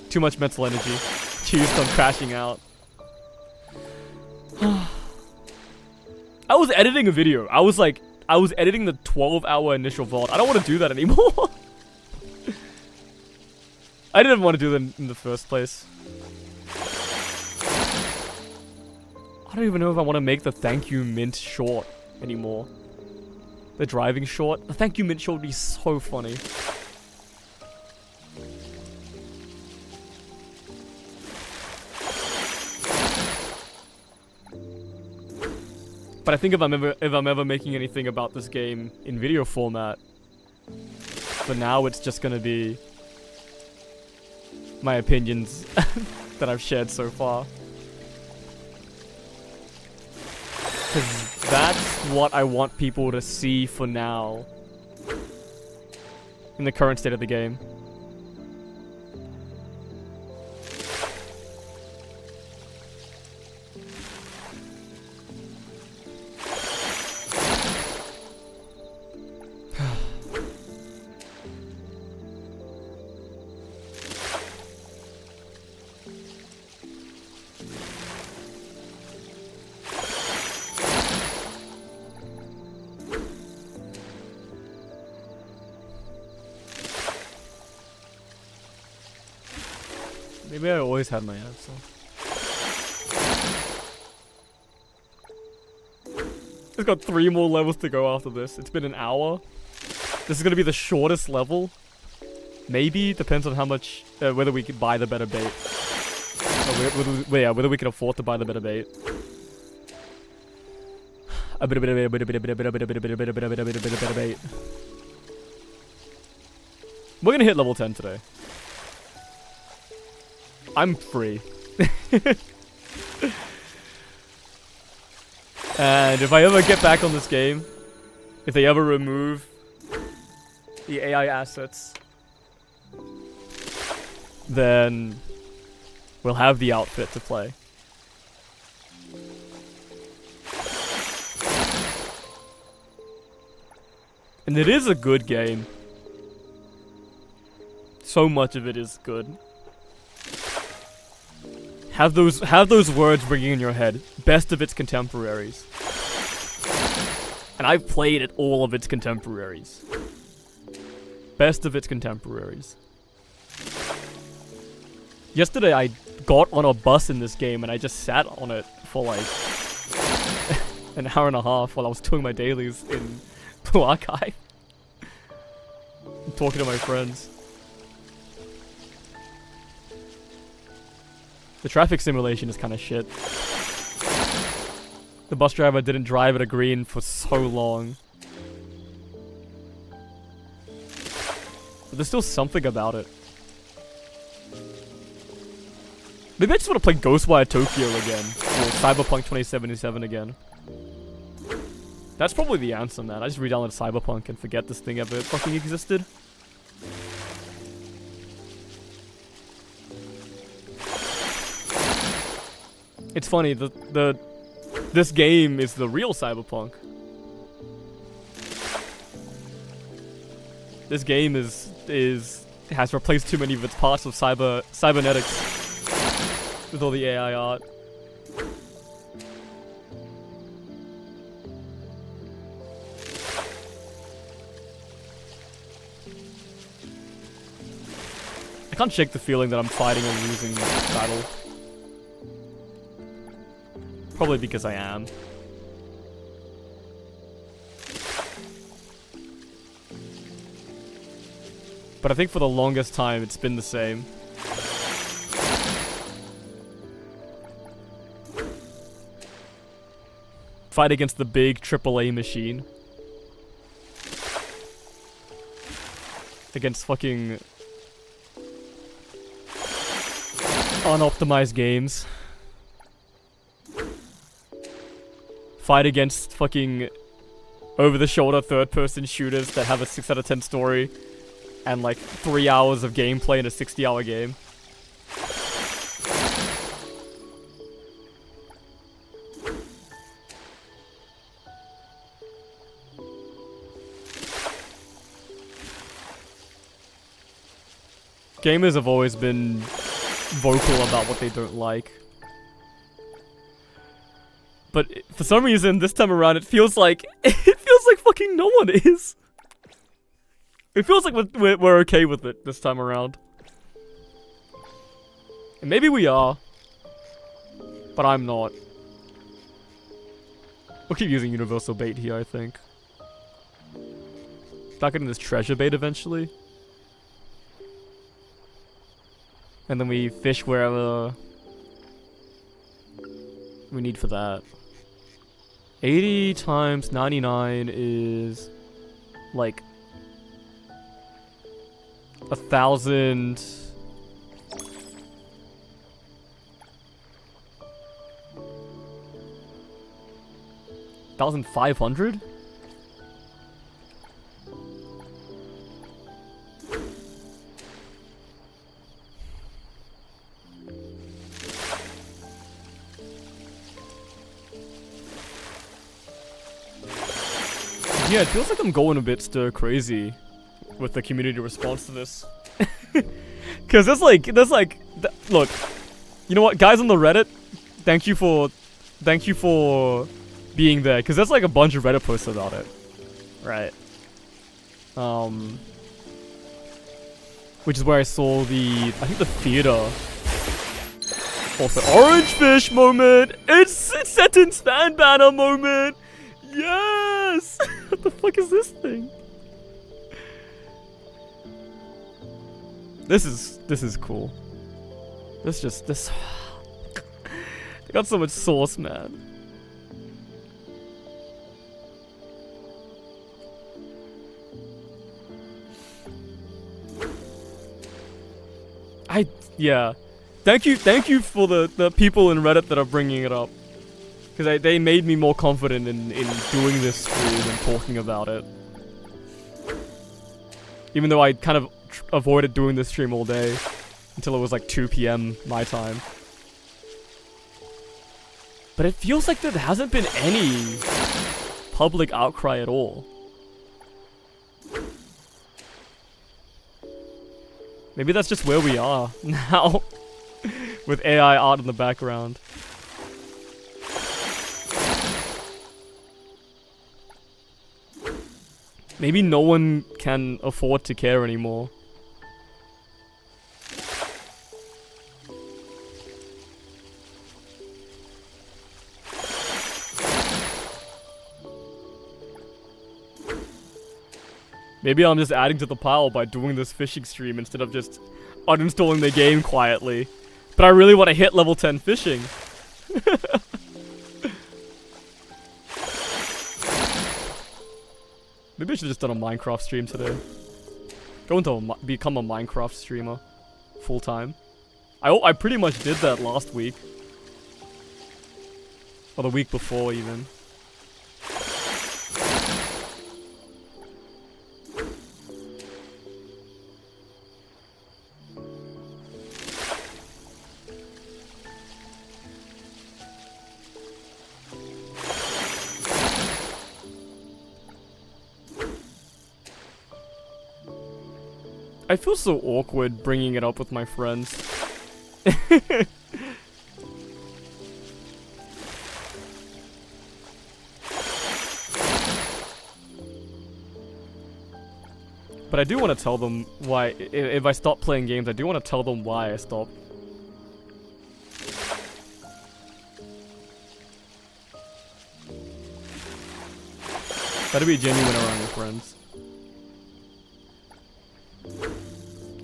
Too much mental energy. Used on crashing out. I was editing a video. I was editing the 12-hour initial VOD. I don't want to do that anymore. I didn't want to do that in the first place. I don't even know if I want to make the thank you mint short anymore. The driving short. The thank you mint short would be so funny. But I think if I'm ever making anything about this game in video format, for now it's just gonna be my opinions that I've shared so far. Because that's what I want people to see for now. In the current state of the game. Maybe I always had my abs on. It's got 3 more levels to go after this. It's been an hour. This is gonna be the shortest level. Maybe, depends on how much, whether we can buy the better bait. Or whether we can afford to buy the better bait. A bit of bait. We're gonna hit level 10 today. I'm free. And if I ever get back on this game, if they ever remove the AI assets, then we'll have the outfit to play. And it is a good game. So much of it is good. Have those words ringing in your head. Best of its contemporaries. And I've played at all of its contemporaries. Best of its contemporaries. Yesterday I got on a bus in this game and I just sat on it for like an hour and a half while I was doing my dailies in Blue Archive. Talking to my friends. The traffic simulation is kind of shit. The bus driver didn't drive at a green for so long. But there's still something about it. Maybe I just want to play Ghostwire Tokyo again. Or Cyberpunk 2077 again. That's probably the answer, man. I just re-download Cyberpunk and forget this thing ever fucking existed. It's funny, this game is the real Cyberpunk. This game has replaced too many of its parts of cybernetics with all the AI art. I can't shake the feeling that I'm fighting a losing battle. Probably because I am. But I think for the longest time, it's been the same. Fight against the big AAA machine. Against fucking unoptimized games. Fight against fucking over-the-shoulder third-person shooters that have a 6 out of 10 story and like 3 hours of gameplay in a 60-hour game. Gamers have always been vocal about what they don't like. But for some reason, this time around, it feels like fucking no one is. It feels like we're okay with it this time around. And maybe we are. But I'm not. We'll keep using universal bait here, I think. Start getting this treasure bait eventually. And then we fish wherever we need for that. 80 times 99 is like 1,000. 1,500? Yeah, it feels like I'm going a bit stir crazy with the community response to this. Cause look, you know what, guys on the Reddit, thank you for being there, cause there's like a bunch of Reddit posts about it, right? Which is where I saw the theater. Also, orange fish moment. It's sentence fan banner moment. Yes! What the fuck is this thing? This is cool. They got so much sauce, man. Yeah. Thank you for the people in Reddit that are bringing it up. Because they made me more confident in doing this stream and talking about it. Even though I kind of avoided doing this stream all day. Until it was like 2 PM my time. But it feels like there hasn't been any public outcry at all. Maybe that's just where we are now. With AI art in the background. Maybe no one can afford to care anymore. Maybe I'm just adding to the pile by doing this fishing stream instead of just uninstalling the game quietly. But I really want to hit level 10 fishing. Maybe I should have just done a Minecraft stream today. Become a Minecraft streamer. Full time. I pretty much did that last week. Or the week before even. I feel so awkward bringing it up with my friends. But I do want to tell them why, if I stop playing games, I do want to tell them why I stopped. Gotta be genuine around your friends.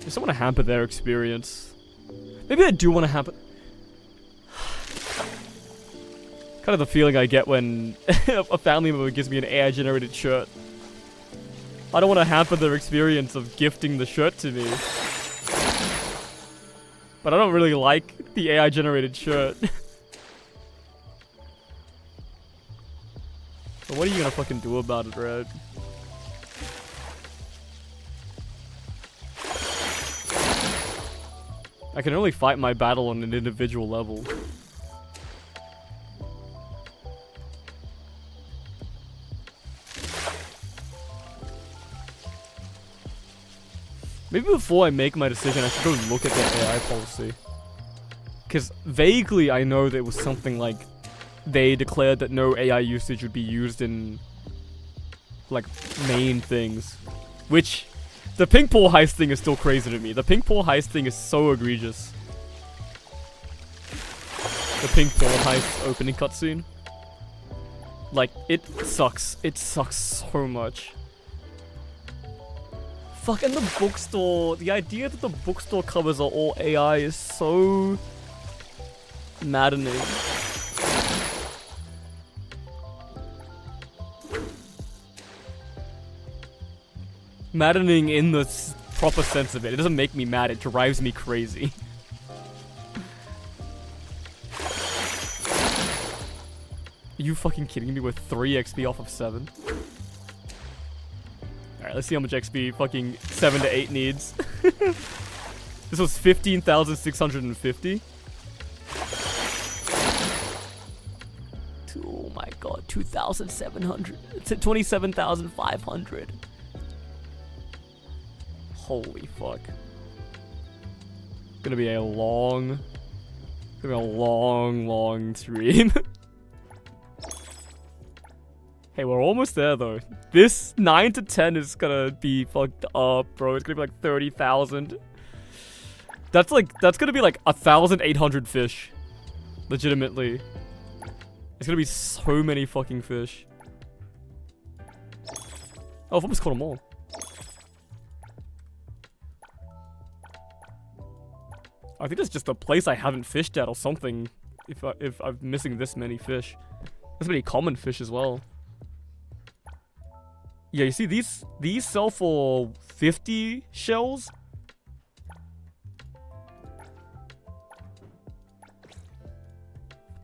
Just don't want to hamper their experience. Maybe I do want to hamper... Kind of the feeling I get when a family member gives me an AI-generated shirt. I don't want to hamper their experience of gifting the shirt to me. But I don't really like the AI-generated shirt. But what are you gonna fucking do about it, Red? I can only fight my battle on an individual level. Maybe before I make my decision, I should go look at their AI policy. Because vaguely I know that it was something like they declared that no AI usage would be used in like main things. Which the pink pool heist thing is still crazy to me. The pink pool heist thing is so egregious. The pink pool heist opening cutscene. Like, it sucks. It sucks so much. Fuck, and the bookstore, the idea that the bookstore covers are all AI is so maddening. Maddening in the proper sense of it. It doesn't make me mad, it drives me crazy. Are you fucking kidding me with 3 XP off of 7? Alright, let's see how much XP fucking 7 to 8 needs. This was 15,650. Oh my god, 2,700. It's at 27,500. Holy fuck. Gonna be a long stream. Hey, we're almost there though. This 9 to 10 is gonna be fucked up, bro. It's gonna be like 30,000. That's gonna be like 1,800 fish. Legitimately. It's gonna be so many fucking fish. Oh, I've almost caught them all. I think it's just a place I haven't fished at or something. If I'm missing this many fish. This many common fish as well. Yeah, you see these sell for 50 shells.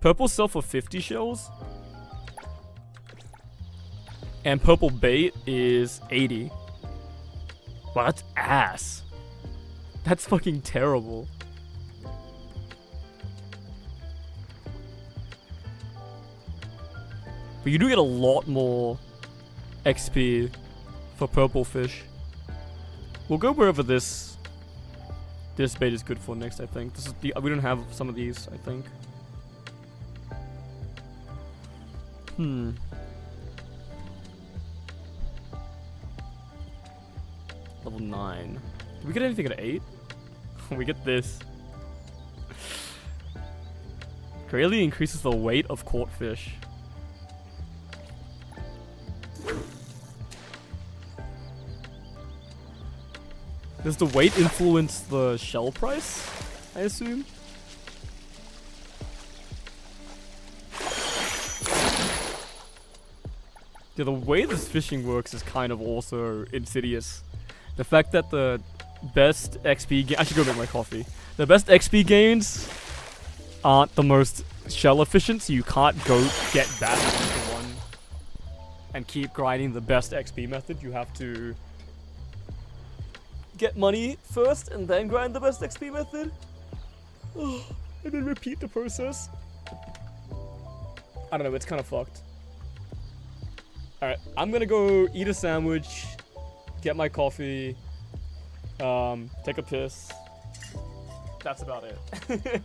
Purple sell for 50 shells. And purple bait is 80. Wow, that's ass. That's fucking terrible. But you do get a lot more XP for purple fish. We'll go wherever this bait is good for next, I think. This is we don't have some of these, I think. Level 9. Did we get anything at 8? We get this. Greatly increases the weight of caught fish. Does the weight influence the shell price, I assume? Yeah, the way this fishing works is kind of also insidious. The fact that the best XP I should go make my coffee. The best XP gains aren't the most shell efficient, so you can't go get that 1-to-1 and keep grinding the best XP method. You have to get money first and then grind the best XP method. And then repeat the process. I don't know, it's kind of fucked. Alright, I'm gonna go eat a sandwich, get my coffee, take a piss. That's about it.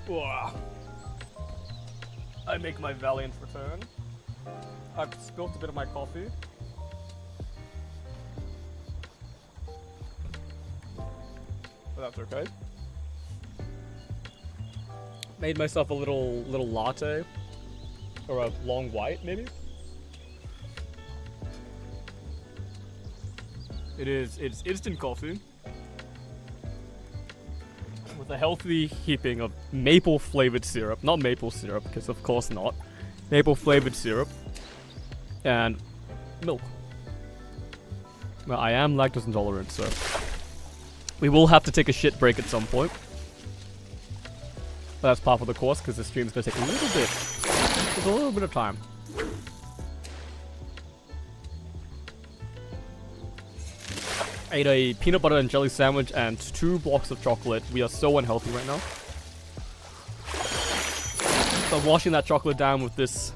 Whoa. I make my valiant return. I've spilt a bit of my coffee. But that's okay. Made myself a little latte. Or a long white, maybe? It's instant coffee. With a healthy heaping of maple flavored syrup. Not maple syrup, because of course not. Maple flavored syrup. And milk. Well, I am lactose intolerant, so we will have to take a shit break at some point. But that's part of the course, because the stream's gonna take a little bit. Just a little bit of time. Ate a peanut butter and jelly sandwich and 2 blocks of chocolate. We are so unhealthy right now. So washing that chocolate down with this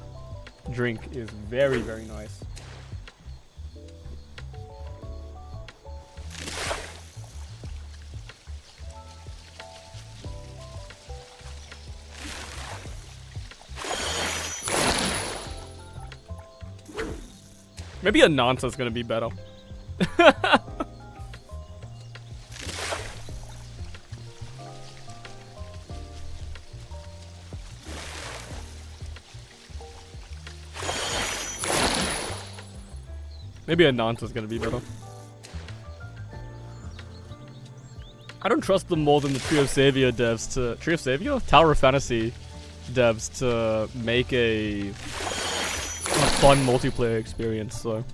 drink is very, very nice. Maybe a Nanta's gonna be better. Maybe a Nanta's gonna be better. I don't trust them more than the Tree of Savior devs to... Tree of Savior? Tower of Fantasy devs to make a fun multiplayer experience, so...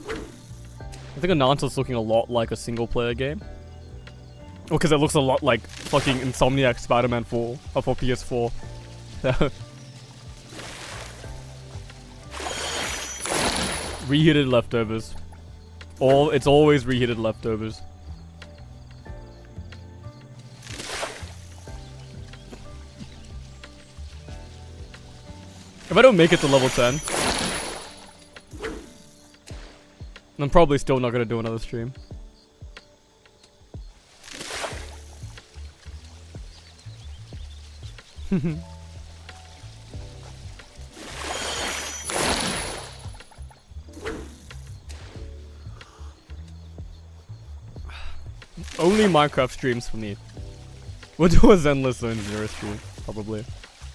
I think Ananta's looking a lot like a single player game. Well, because it looks a lot like fucking Insomniac Spider-Man 4, or for PS4. Reheated leftovers. It's always reheated leftovers. If I don't make it to level 10, I'm probably still not gonna do another stream. Only Minecraft streams for me. We'll do a Zenless Zone Zero stream, probably.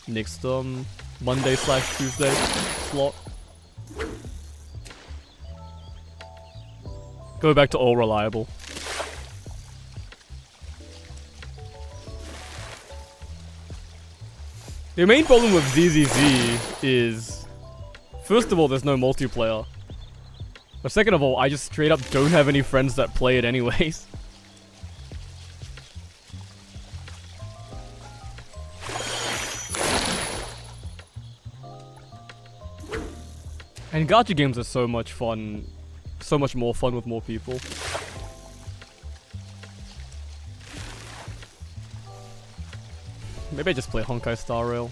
Next, Monday/Tuesday slot. Go back to all reliable. The main problem with ZZZ is, first of all, there's no multiplayer. But second of all, I just straight up don't have any friends that play it anyways. And gacha games are so much fun. So much more fun with more people. Maybe I just play Honkai Star Rail.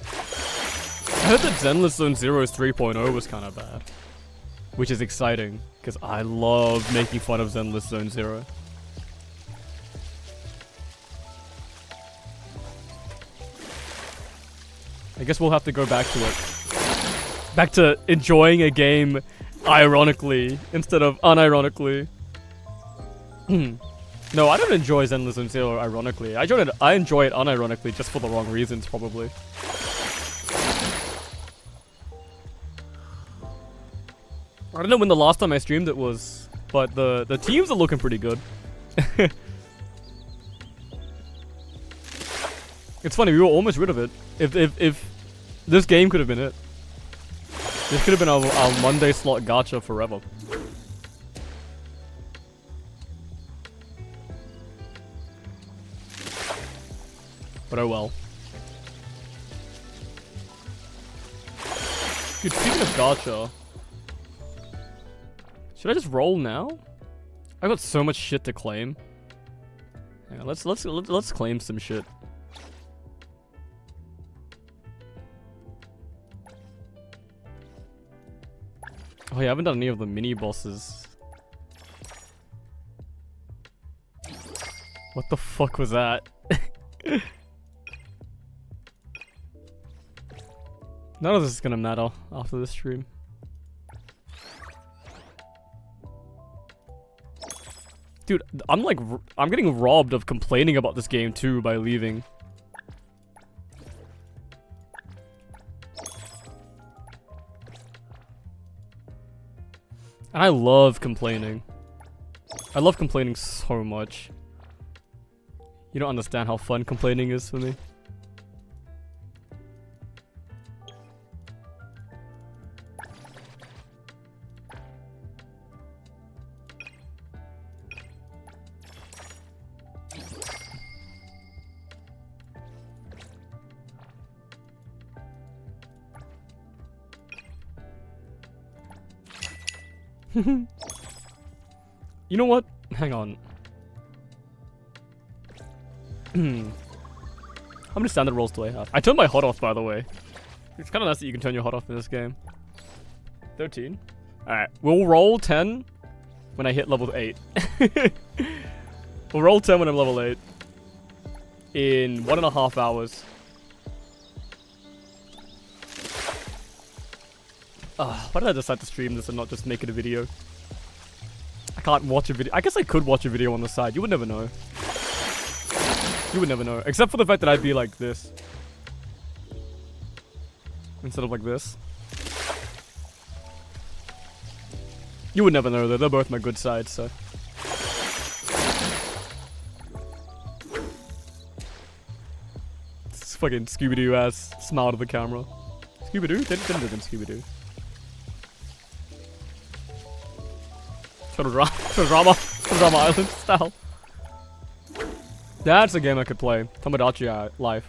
I heard that Zenless Zone Zero's 3.0 was kind of bad. Which is exciting, because I love making fun of Zenless Zone Zero. I guess we'll have to go back to it. Back to enjoying a game ironically instead of unironically. No, I don't enjoy Zenless Zone Zero ironically. I enjoy it unironically just for the wrong reasons, probably. I don't know when the last time I streamed it was, but the teams are looking pretty good. It's funny, we were almost rid of it. If this game could have been it. This could have been our Monday slot gacha forever. But oh well. Dude, speaking of gacha, should I just roll now? I got so much shit to claim. Hang on, let's claim some shit. Oh yeah, I haven't done any of the mini bosses. What the fuck was that? None of this is gonna matter after this stream. Dude, I'm like, I'm getting robbed of complaining about this game too by leaving. And I love complaining. I love complaining so much. You don't understand how fun complaining is for me. You know what? Hang on. How many standard rolls do I have? I turned my HUD off, by the way. It's kind of nice that you can turn your HUD off in this game. 13. Alright, we'll roll 10 when I hit level 8. We'll roll 10 when I'm level 8. In 1.5 hours. Why did I decide to stream this and not just make it a video? I can't watch a video. I guess I could watch a video on the side. You would never know. You would never know. Except for the fact that I'd be like this. Instead of like this. You would never know though. They're both my good sides, so. This fucking Scooby-Doo ass smile to the camera. Scooby-Doo? Didn't Scooby-Doo. Total Drama Island style. That's a game I could play. Tomodachi Life.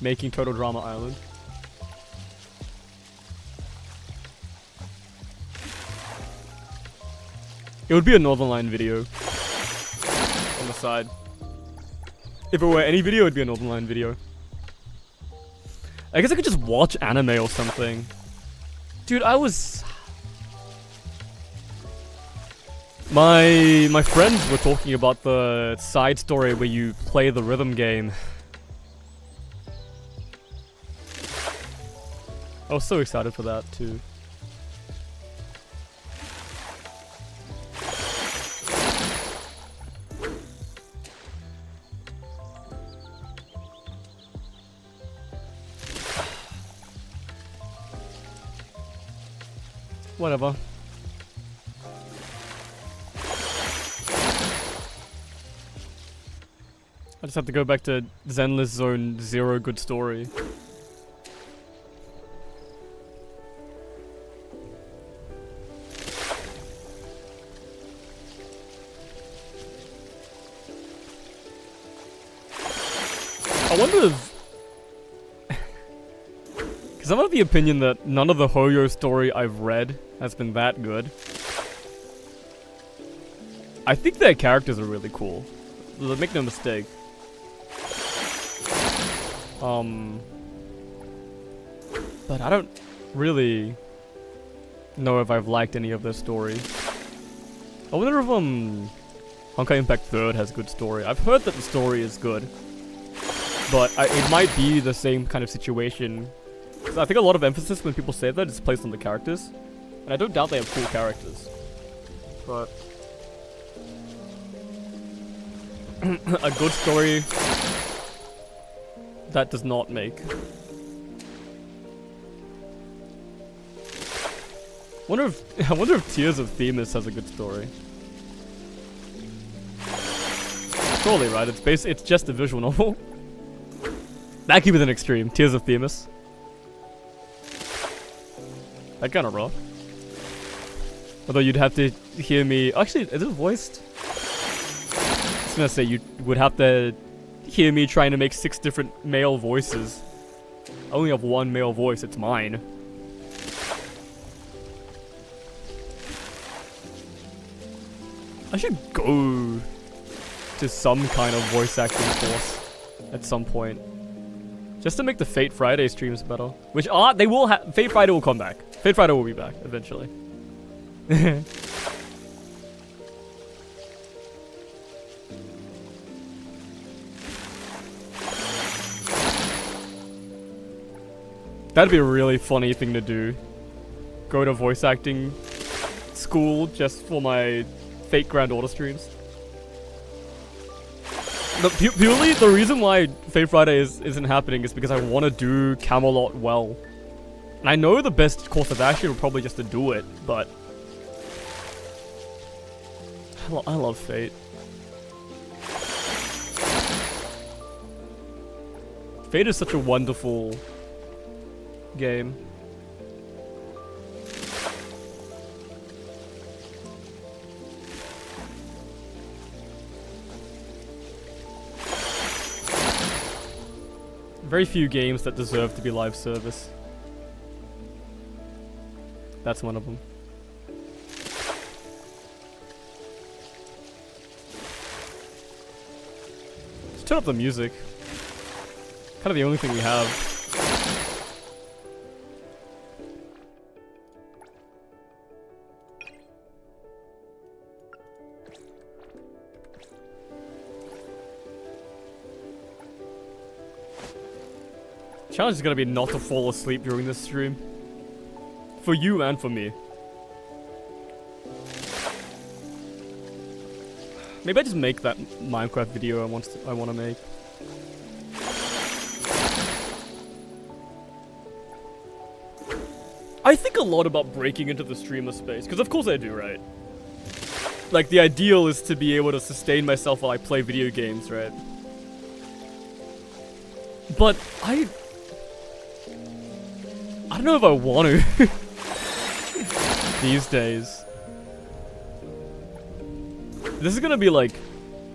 Making Total Drama Island. It would be a Northern Line video. On the side. If it were any video, it would be a Northern Line video. I guess I could just watch anime or something. Dude, I was... My friends were talking about the side story where you play the rhythm game. I was so excited for that too. Whatever. I just have to go back to Zenless Zone 0 good story. I wonder if... Because I'm of the opinion that none of the Hoyo story I've read has been that good. I think their characters are really cool. Make no mistake. But I don't really know if I've liked any of their story. I wonder if Honkai Impact 3rd has good story. I've heard that the story is good, but it might be the same kind of situation. So I think a lot of emphasis when people say that is placed on the characters, and I don't doubt they have cool characters, but a good story that does not make. I wonder if Tears of Themis has a good story. Surely, right? It's just a visual novel. That could be an extreme. Tears of Themis. That kind of rough. Although you'd have to hear me. Actually, is it voiced? I was gonna say you would have to hear me trying to make 6 different male voices. I only have one male voice. It's mine. I should go to some kind of voice acting course at some point, just to make the Fate Friday streams better. Which they will have. Fate Friday will come back. Fate Friday will be back eventually. That'd be a really funny thing to do. Go to voice acting school just for my fake Grand Order streams. Purely, the reason why Fate Friday isn't happening is because I want to do Camelot well. And I know the best course of action would probably just to do it, but... I love Fate. Fate is such a wonderful game. Very few games that deserve to be live service. That's one of them. Let's turn up the music. Kind of the only thing we have. Challenge is gonna be not to fall asleep during this stream. For you and for me. Maybe I just make that Minecraft video I want to make. I think a lot about breaking into the streamer space, because of course I do, right? Like, the ideal is to be able to sustain myself while I play video games, right? But I don't know if I want to. These days. This is gonna be like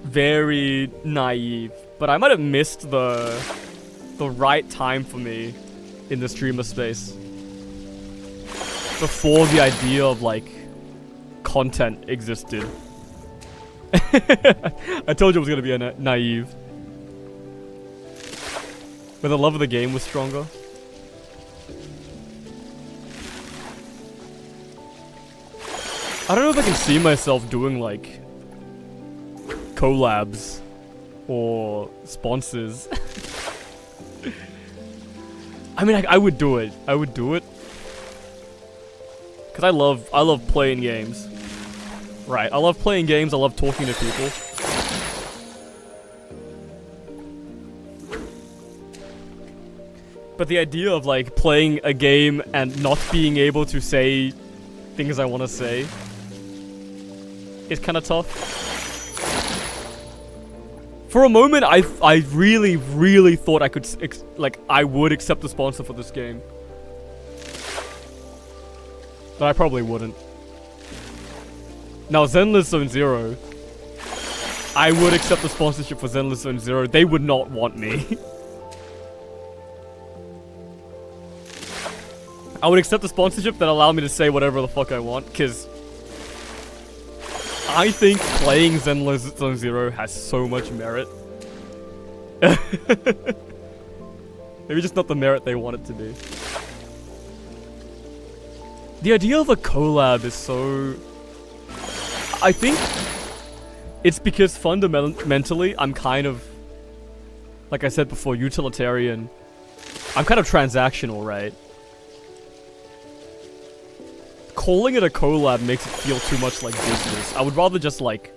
very naive, but I might have missed the right time for me in the streamer space. Before the idea of like content existed. I told you it was gonna be a naive. But the love of the game was stronger. I don't know if I can see myself doing like collabs or sponsors. I mean, I would do it. I would do it. Cause I love playing games. Right, I love playing games, I love talking to people. But the idea of like playing a game and not being able to say things I want to say is kind of tough. For a moment, I really thought I could I would accept the sponsor for this game, but I probably wouldn't. Now, Zenless Zone Zero, I would accept the sponsorship for Zenless Zone Zero. They would not want me. I would accept the sponsorship that allow me to say whatever the fuck I want, because I think playing Zenless Zone Zero has so much merit. Maybe just not the merit they want it to be. The idea of a collab is so... I think it's because fundamentally I'm kind of, like I said before, utilitarian. I'm kind of transactional, right? Calling it a collab makes it feel too much like business. I would rather just like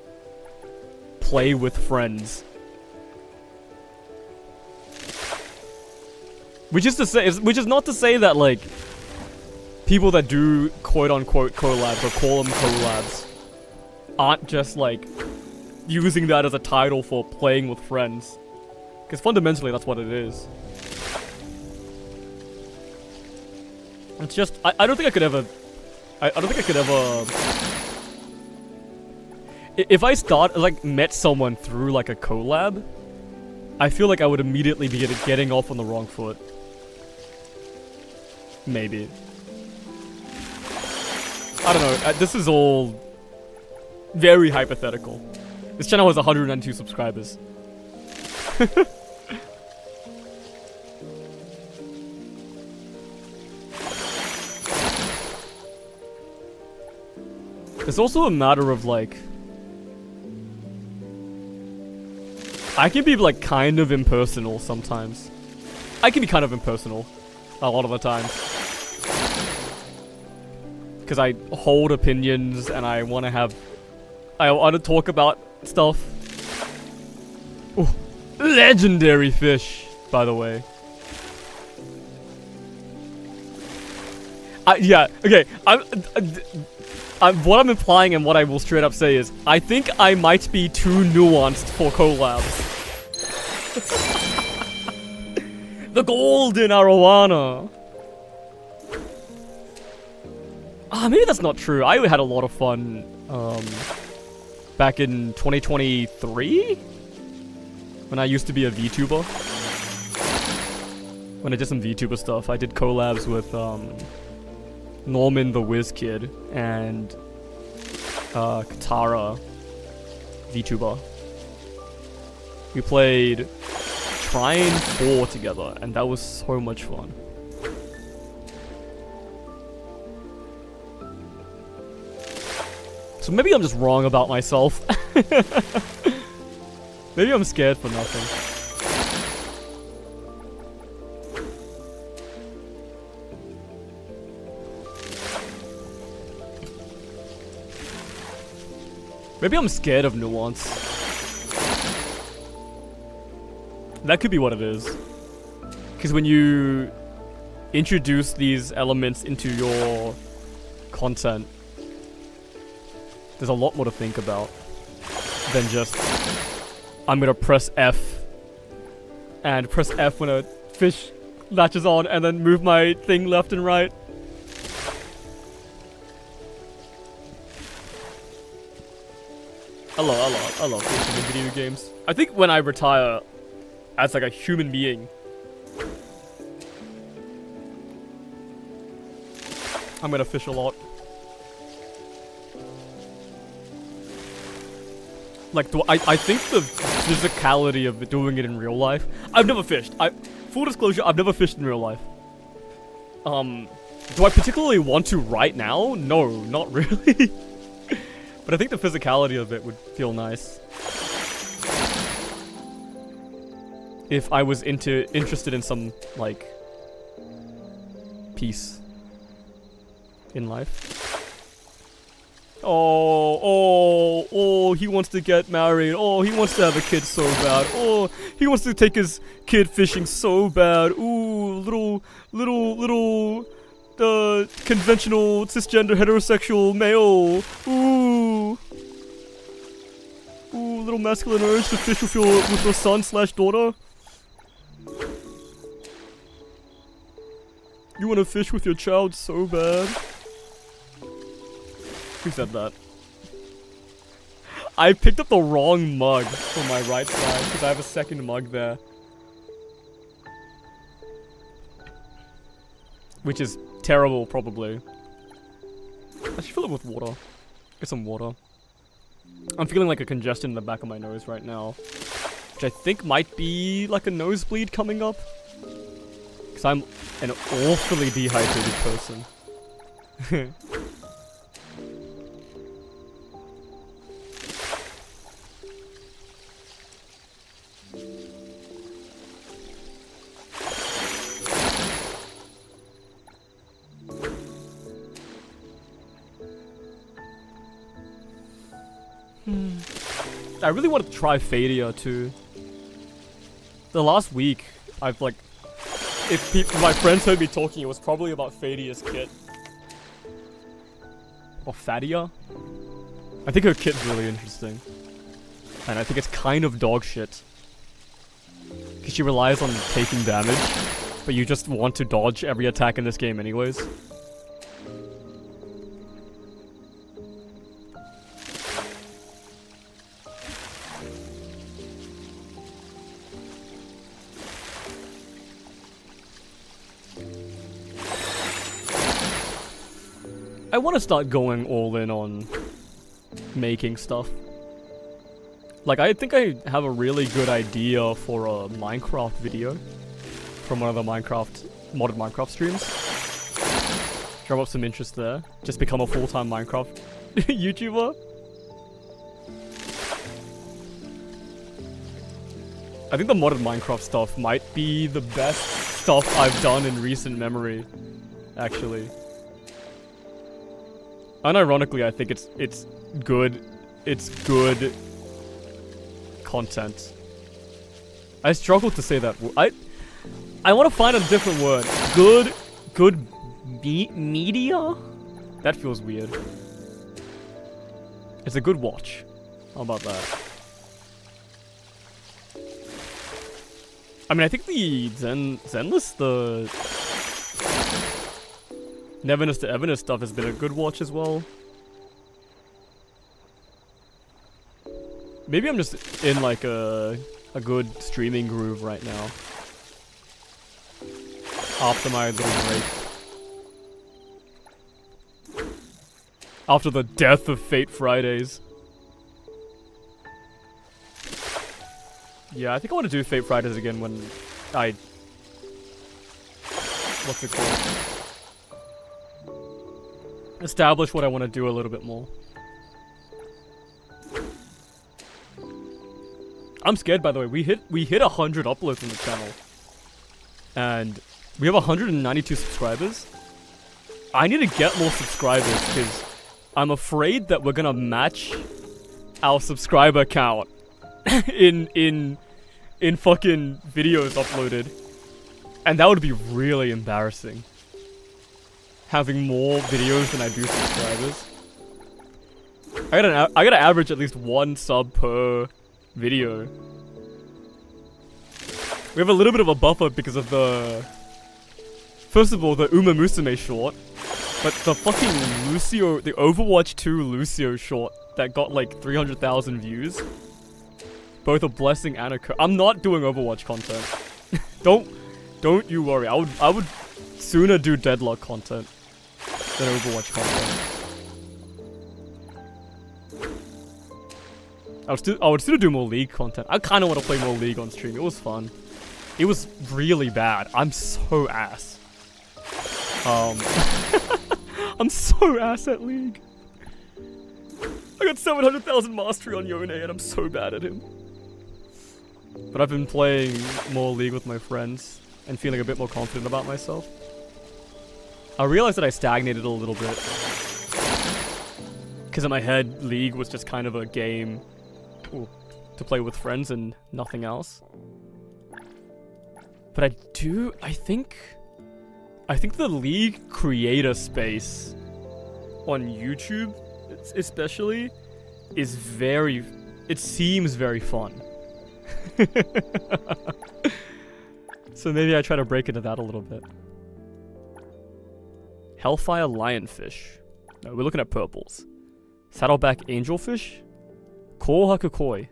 play with friends. Which is not to say that like people that do quote unquote collabs or call them collabs aren't just like using that as a title for playing with friends. Because fundamentally that's what it is. It's just I don't think I could ever if I met someone through like a collab, I feel like I would immediately be getting off on the wrong foot. Maybe. I don't know, this is all very hypothetical. This channel has 192 subscribers. It's also a matter of like... I can be like kind of impersonal sometimes. I can be kind of impersonal. a lot of the time. Because I hold opinions and I want to talk about stuff. Ooh, legendary fish, by the way. Yeah, okay, what I'm implying and what I will straight up say is, I think I might be too nuanced for collabs. The golden arowana. Maybe that's not true. I had a lot of fun, back in 2023? When I used to be a VTuber. When I did some VTuber stuff, I did collabs with, Norman the Wiz Kid and Katara VTuber. We played Trine 4 together, and that was so much fun. So maybe I'm just wrong about myself. Maybe I'm scared for nothing. Maybe I'm scared of nuance. That could be what it is. Because when you introduce these elements into your content, there's a lot more to think about than just, I'm gonna press F and press F when a fish latches on and then move my thing left and right. I love fishing in video games. I think when I retire as like a human being, I'm gonna fish a lot. Like, I think the physicality of doing it in real life. I've never fished. Full disclosure, I've never fished in real life. Do I particularly want to right now? No, not really. But I think the physicality of it would feel nice. If I was interested in some, like, peace in life. Oh, he wants to get married. Oh, he wants to have a kid so bad. Oh, he wants to take his kid fishing so bad. Ooh, little, conventional cisgender heterosexual male. Ooh, little masculine urge to fish with your son/daughter. You want to fish with your child so bad. Who said that? I picked up the wrong mug for my right side because I have a second mug there. Which is terrible, probably. I should fill it with water. Get some water. I'm feeling like a congestion in the back of my nose right now. Which I think might be like a nosebleed coming up. Because I'm an awfully dehydrated person. I really wanted to try Fadia too. The last week, I've like, if my friends heard me talking, it was probably about Fadia's kit. Or Fadia? I think her kit's really interesting. And I think it's kind of dog shit. Because she relies on taking damage, but you just want to dodge every attack in this game anyways. I want to start going all in on making stuff. Like, I think I have a really good idea for a Minecraft video from one of the modded Minecraft streams. Drum up some interest there. Just become a full-time Minecraft YouTuber. I think the modded Minecraft stuff might be the best stuff I've done in recent memory, actually. Unironically, I think it's good. It's good content. I struggle to say that word. I want to find a different word. Good media? That feels weird. It's a good watch. How about that? I mean, I think the Zenless, the Neverness To Everness stuff has been a good watch as well. Maybe I'm just in like a good streaming groove right now. After my little break. After the death of Fate Fridays. Yeah, I think I want to do Fate Fridays again when I... What's it called? Establish what I want to do a little bit more. I'm scared, by the way. We hit 100 uploads on the channel. And we have 192 subscribers. I need to get more subscribers because I'm afraid that we're gonna match our subscriber count in fucking videos uploaded. And that would be really embarrassing. Having more videos than I do subscribers. I gotta average at least 1 sub per video. We have a little bit of a buffer because of the... First of all, the Uma Musume short. But the fucking Lucio... The Overwatch 2 Lucio short that got like 300,000 views. Both a blessing and a curse. I'm not doing Overwatch content. Don't you worry. I would sooner do Deadlock content than Overwatch content. I would still do more League content. I kind of want to play more League on stream. It was fun. It was really bad. I'm so ass. I'm so ass at League. I got 700,000 mastery on Yone and I'm so bad at him. But I've been playing more League with my friends and feeling a bit more confident about myself. I realized that I stagnated a little bit. Because in my head, League was just kind of a game to play with friends and nothing else. But I think the League creator space on YouTube, especially, is it seems very fun. So maybe I try to break into that a little bit. Hellfire Lionfish. No, we're looking at purples. Saddleback Angelfish. Kohaku Koi.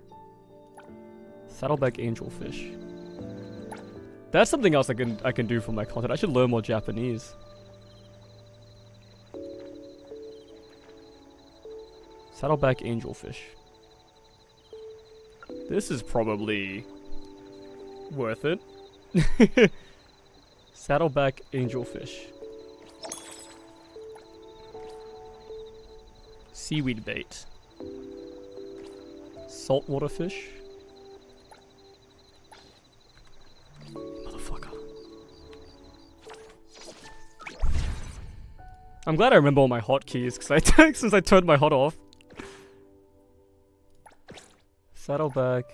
Saddleback Angelfish. That's something else I can do for my content. I should learn more Japanese. Saddleback Angelfish. This is probably worth it. Saddleback Angelfish. Seaweed bait. Saltwater fish. Motherfucker. I'm glad I remember all my hotkeys since I turned my hot off. Saddleback.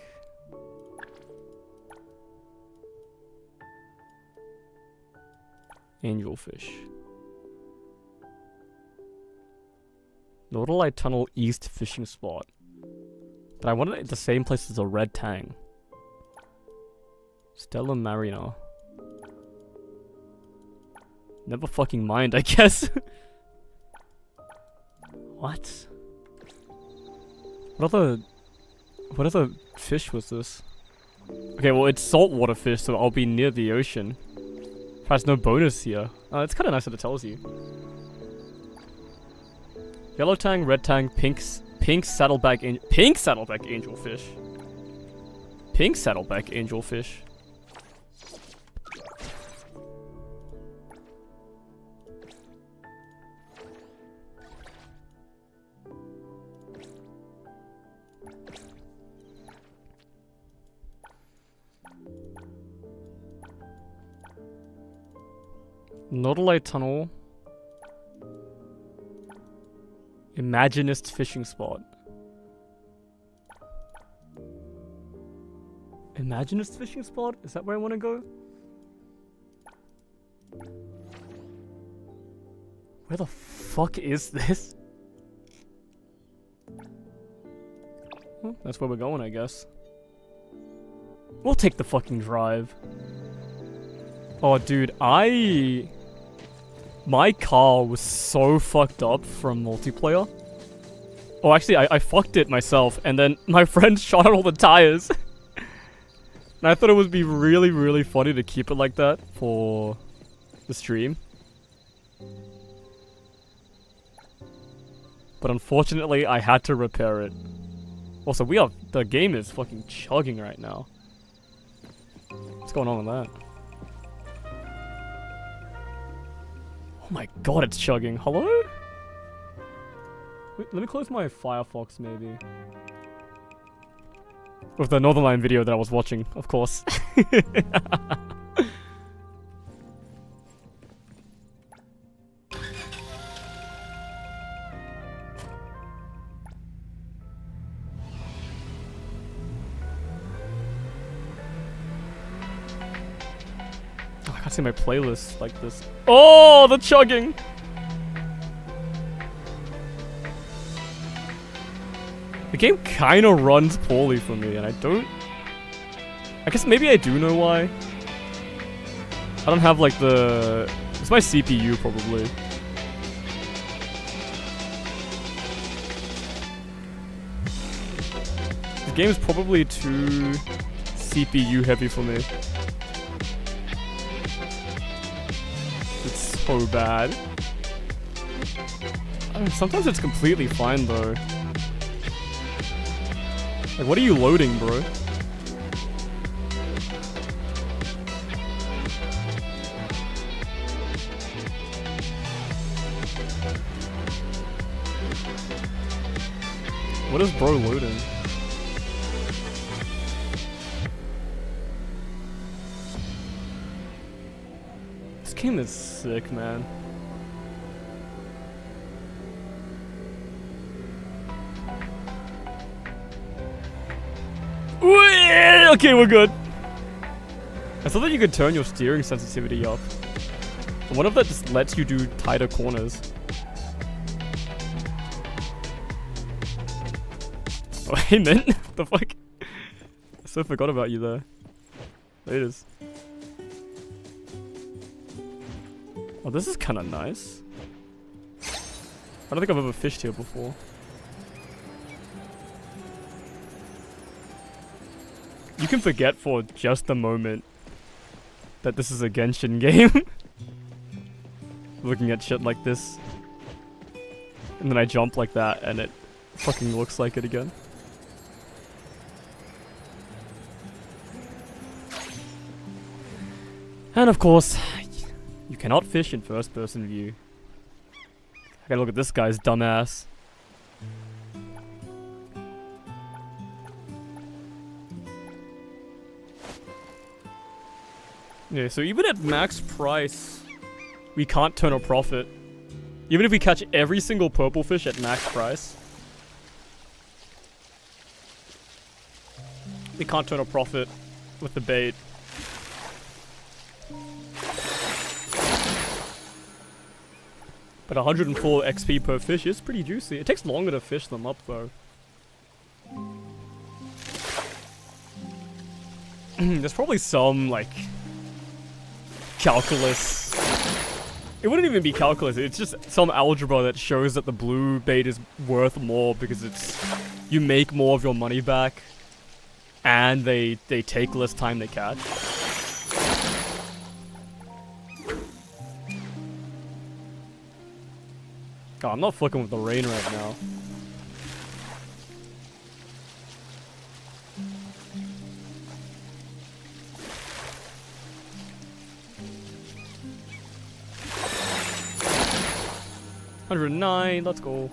Angelfish. Nordelite Tunnel East fishing spot. But I want it at the same place as a red tang. Stella Marina. Never fucking mind, I guess. What? What other fish was this? Okay, well it's saltwater fish, so I'll be near the ocean. There's no bonus here. It's kind of nice that it tells you. Yellow tang, red tang, pink saddleback angelfish. Pink saddleback angelfish. Nodalite Tunnel. Imaginist fishing spot. Imaginist fishing spot? Is that where I want to go? Where the fuck is this? Well, that's where we're going, I guess. We'll take the fucking drive. Oh, dude, my car was so fucked up from multiplayer. Oh, actually, I fucked it myself, and then my friend shot out all the tires. And I thought it would be really, really funny to keep it like that for the stream. But unfortunately, I had to repair it. Also, the game is fucking chugging right now. What's going on with that? Oh my god, it's chugging. Hello? Wait, let me close my Firefox, maybe. With the Northernline video that I was watching, of course. I can't see my playlist like this. Oh, the chugging! The game kinda runs poorly for me, and I guess maybe I do know why. I don't have like it's my CPU probably. The game is probably too CPU heavy for me. It's so bad. I mean, sometimes it's completely fine though. Like, what are you loading, bro? What is bro loading? This game is sick, man. Okay, we're good. I thought that you could turn your steering sensitivity up. What if that just lets you do tighter corners? Oh, hey, Mint. What the fuck? I so forgot about you there. There it is. Oh, this is kind of nice. I don't think I've ever fished here before. You can forget for just a moment that this is a Genshin game. Looking at shit like this. And then I jump like that and it fucking looks like it again. And of course, you cannot fish in first person view. I gotta look at this guy's dumbass. Yeah, so even at max price, we can't turn a profit. Even if we catch every single purple fish at max price, we can't turn a profit with the bait. But 104 XP per fish is pretty juicy. It takes longer to fish them up though. There's probably some, like, calculus. It wouldn't even be calculus, it's just some algebra that shows that the blue bait is worth more because you make more of your money back and they take less time to catch. Oh, I'm not fucking with the rain right now. $109, let's go.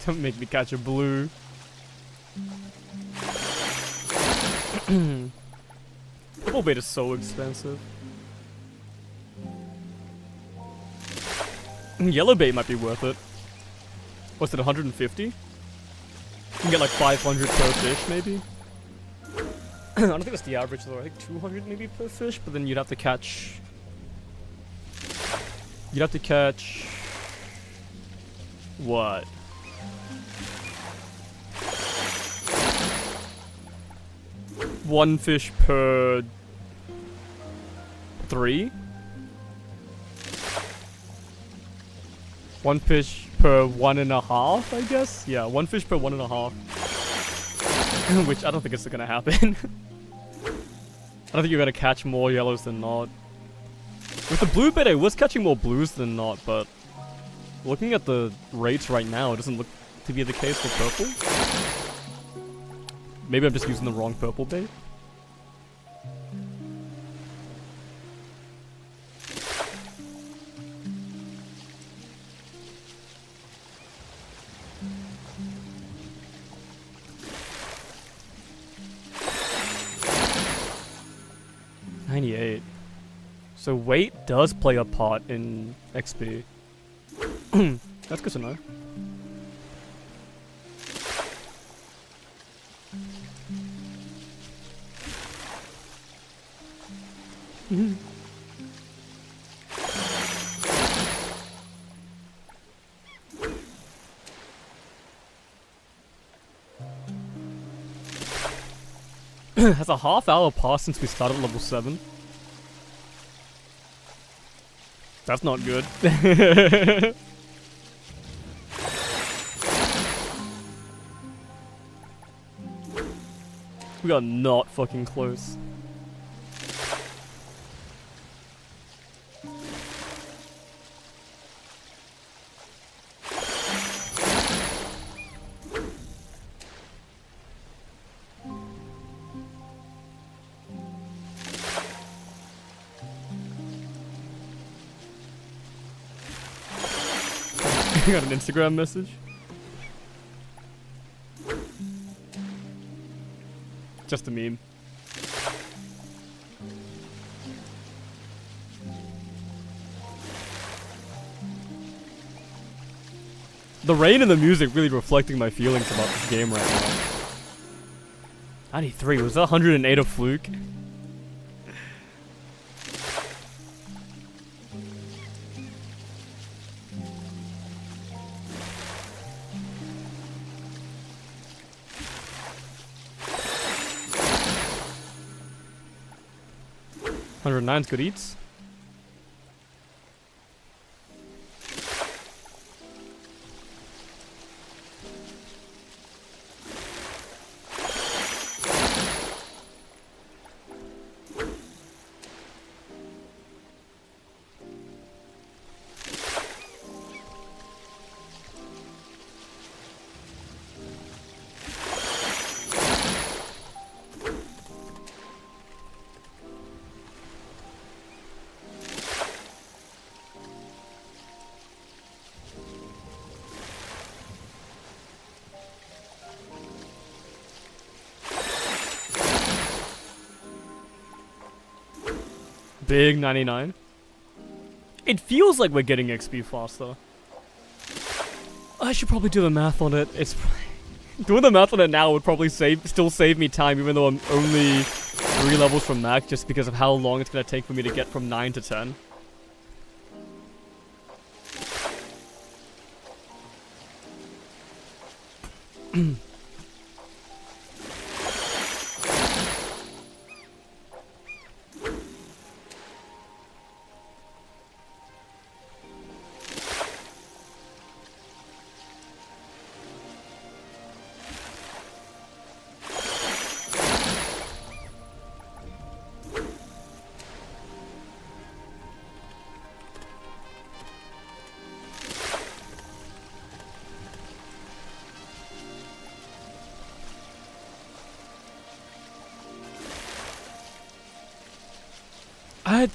Don't make me catch a blue. Purple bait is so expensive. Yellow bait might be worth it. What's it, 150? You can get like 500 per fish, maybe? I don't think that's the average though. I think 200 maybe per fish, but then you'd have to catch... What? One fish per... 3? One fish per 1.5, I guess? Yeah, one fish per 1.5. Which I don't think it's gonna happen. I don't think you're gonna catch more yellows than not. With the blue bait, I was catching more blues than not, but looking at the rates right now, it doesn't look to be the case for purple. Maybe I'm just using the wrong purple bait. So weight does play a part in XP. That's good to know. Has a half hour passed since we started level 7? That's not good. We are not fucking close. You got an Instagram message? Just a meme. The rain and the music really reflecting my feelings about this game right now. 93, was that 108 a fluke? $109's good eats. Big 99. It feels like we're getting XP faster. I should probably do the math on it. It's doing the math on it now would probably still save me time, even though I'm only 3 levels from max, just because of how long it's gonna take for me to get from 9 to 10.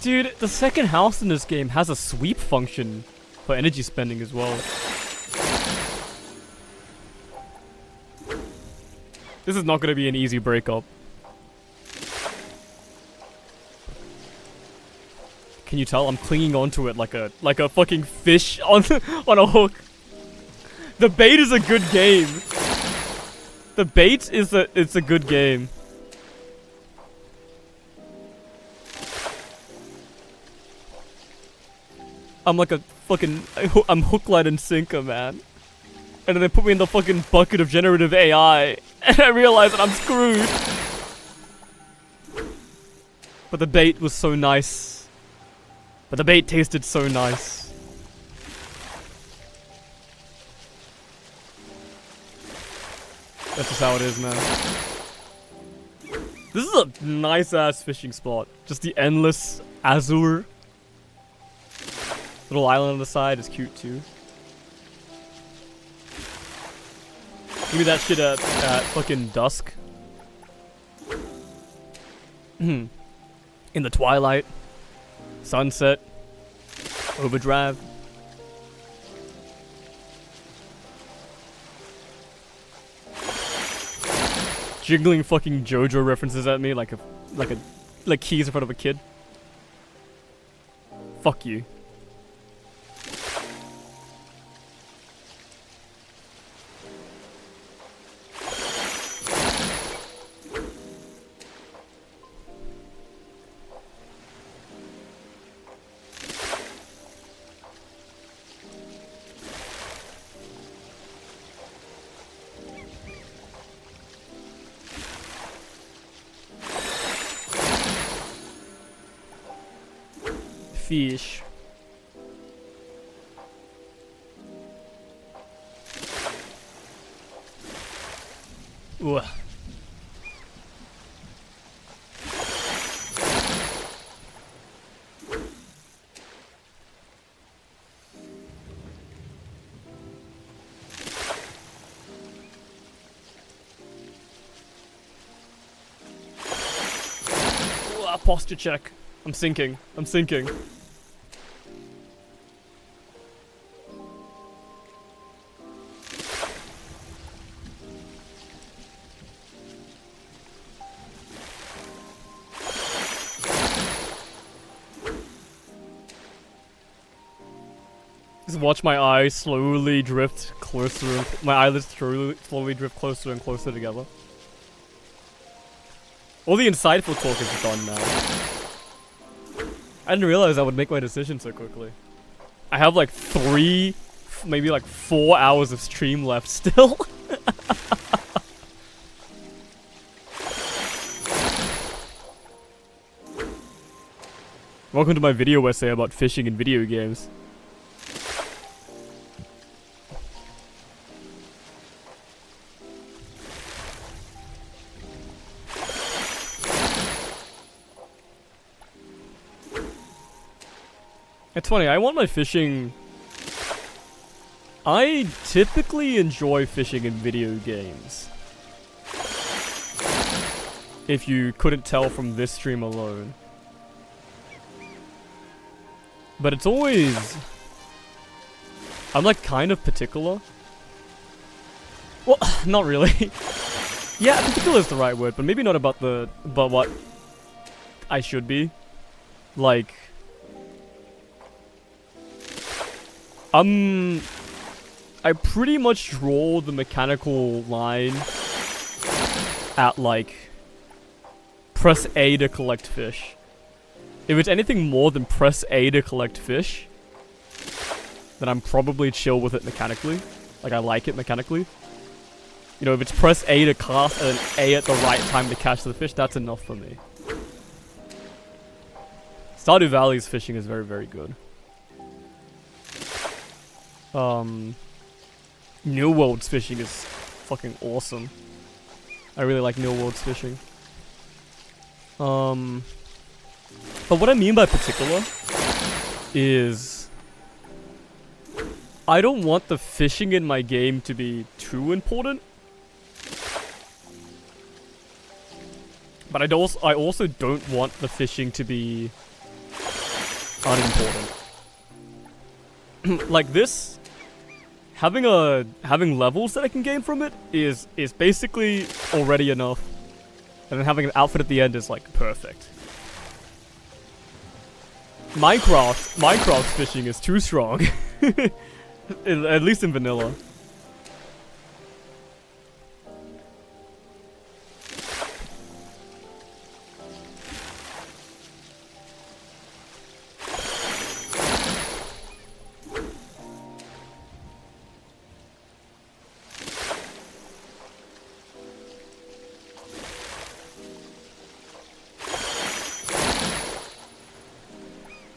Dude, the second house in this game has a sweep function for energy spending as well. This is not gonna be an easy breakup. Can you tell? I'm clinging onto it like a fucking fish on on a hook. The bait is a good game. The bait is it's a good game. I'm like a fucking I'm hook, line, and sinker, man. And then they put me in the fucking bucket of generative AI, and I realize that I'm screwed. But the bait was so nice. But the bait tasted so nice. That's just how it is, man. This is a nice-ass fishing spot. Just the endless azure. Little island on the side is cute, too. Give me that shit at fucking dusk. In the twilight. Sunset. Overdrive. Jiggling fucking JoJo references at me like keys in front of a kid. Fuck you. Fish. Ooh. Ooh, posture check. I'm sinking. I'm sinking. Just watch my eyes slowly drift closer, and my eyelids slowly drift closer and closer together. All the insightful talk is done now. I didn't realize I would make my decision so quickly. I have like 3, maybe like 4 hours of stream left still. Welcome to my video essay about fishing in video games. It's funny, I want my fishing... I typically enjoy fishing in video games. If you couldn't tell from this stream alone. But it's always... I'm like kind of particular. Well, not really. Yeah, particular is the right word, but maybe not about what I should be. Like... I pretty much draw the mechanical line at like press A to collect fish. If it's anything more than press A to collect fish, then I'm probably chill with it mechanically. Like I like it mechanically. You know, if it's press A to cast and then A at the right time to catch the fish, that's enough for me. Stardew Valley's fishing is very, very good. New World's fishing is fucking awesome. I really like New World's fishing. But what I mean by particular is I don't want the fishing in my game to be too important. But I also don't want the fishing to be unimportant. Like this having levels that I can gain from it is basically already enough. And then having an outfit at the end is like perfect. Minecraft's fishing is too strong. At least in vanilla.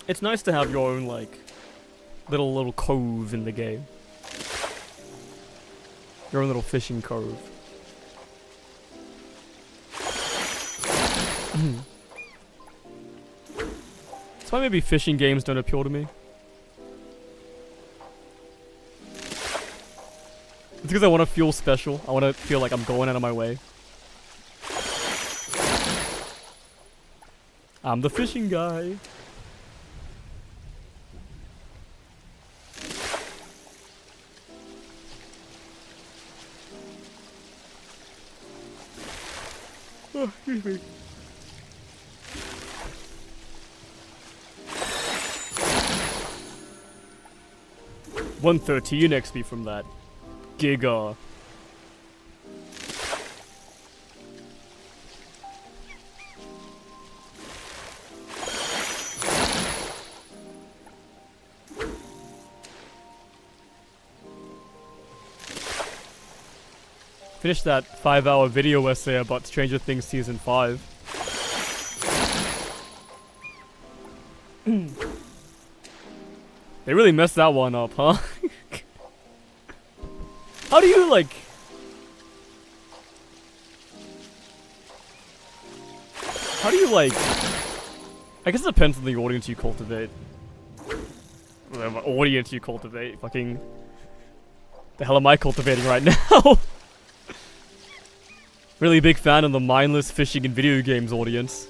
It's nice to have your own, like, little cove in the game. Your own little fishing cove. That's why maybe fishing games don't appeal to me. It's because I want to feel special. I want to feel like I'm going out of my way. I'm the fishing guy. Oh, excuse me. $113 XP from that. Giga. Finished that 5-hour video essay about Stranger Things Season 5. They really messed that one up, huh? How do you, like... How do you, like... I guess it depends on the audience you cultivate. Whatever audience you cultivate. Fucking... The hell am I cultivating right now? Really big fan of the mindless fishing and video games audience.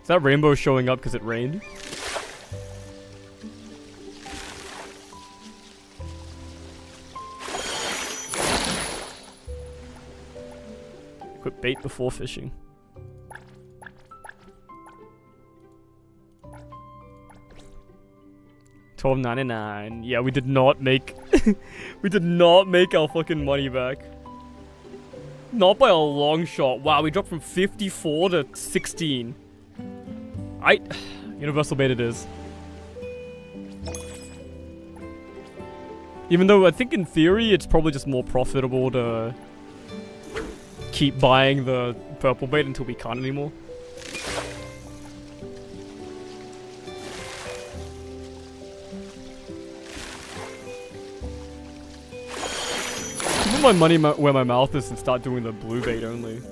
Is that rainbow showing up because it rained? Equip bait before fishing. $12.99. Yeah, we did not make we did not make our fucking money back. Not by a long shot. Wow, we dropped from 54 to 16. Universal bait it is. Even though I think in theory it's probably just more profitable to keep buying the purple bait until we can't anymore. Put my money where my mouth is and start doing the blue bait only.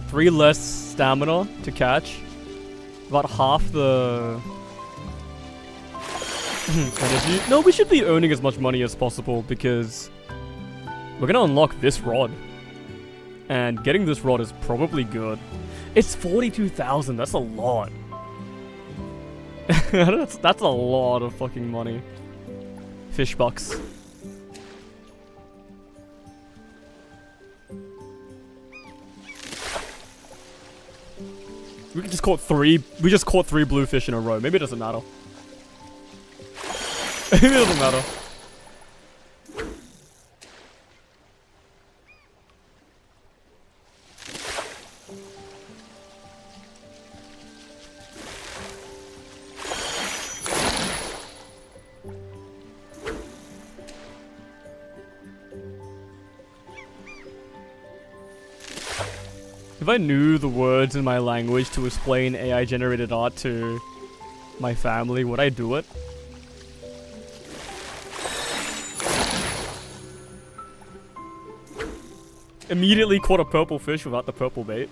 Three less stamina to catch. About half the energy. No, we should be earning as much money as possible because we're gonna unlock this rod. And getting this rod is probably good. It's 42,000, that's a lot. that's a lot of fucking money. Fish bucks. We just caught three bluefish in a row. Maybe it doesn't matter. Maybe it doesn't matter. If I knew the words in my language to explain AI-generated art to my family, would I do it? Immediately caught a purple fish without the purple bait.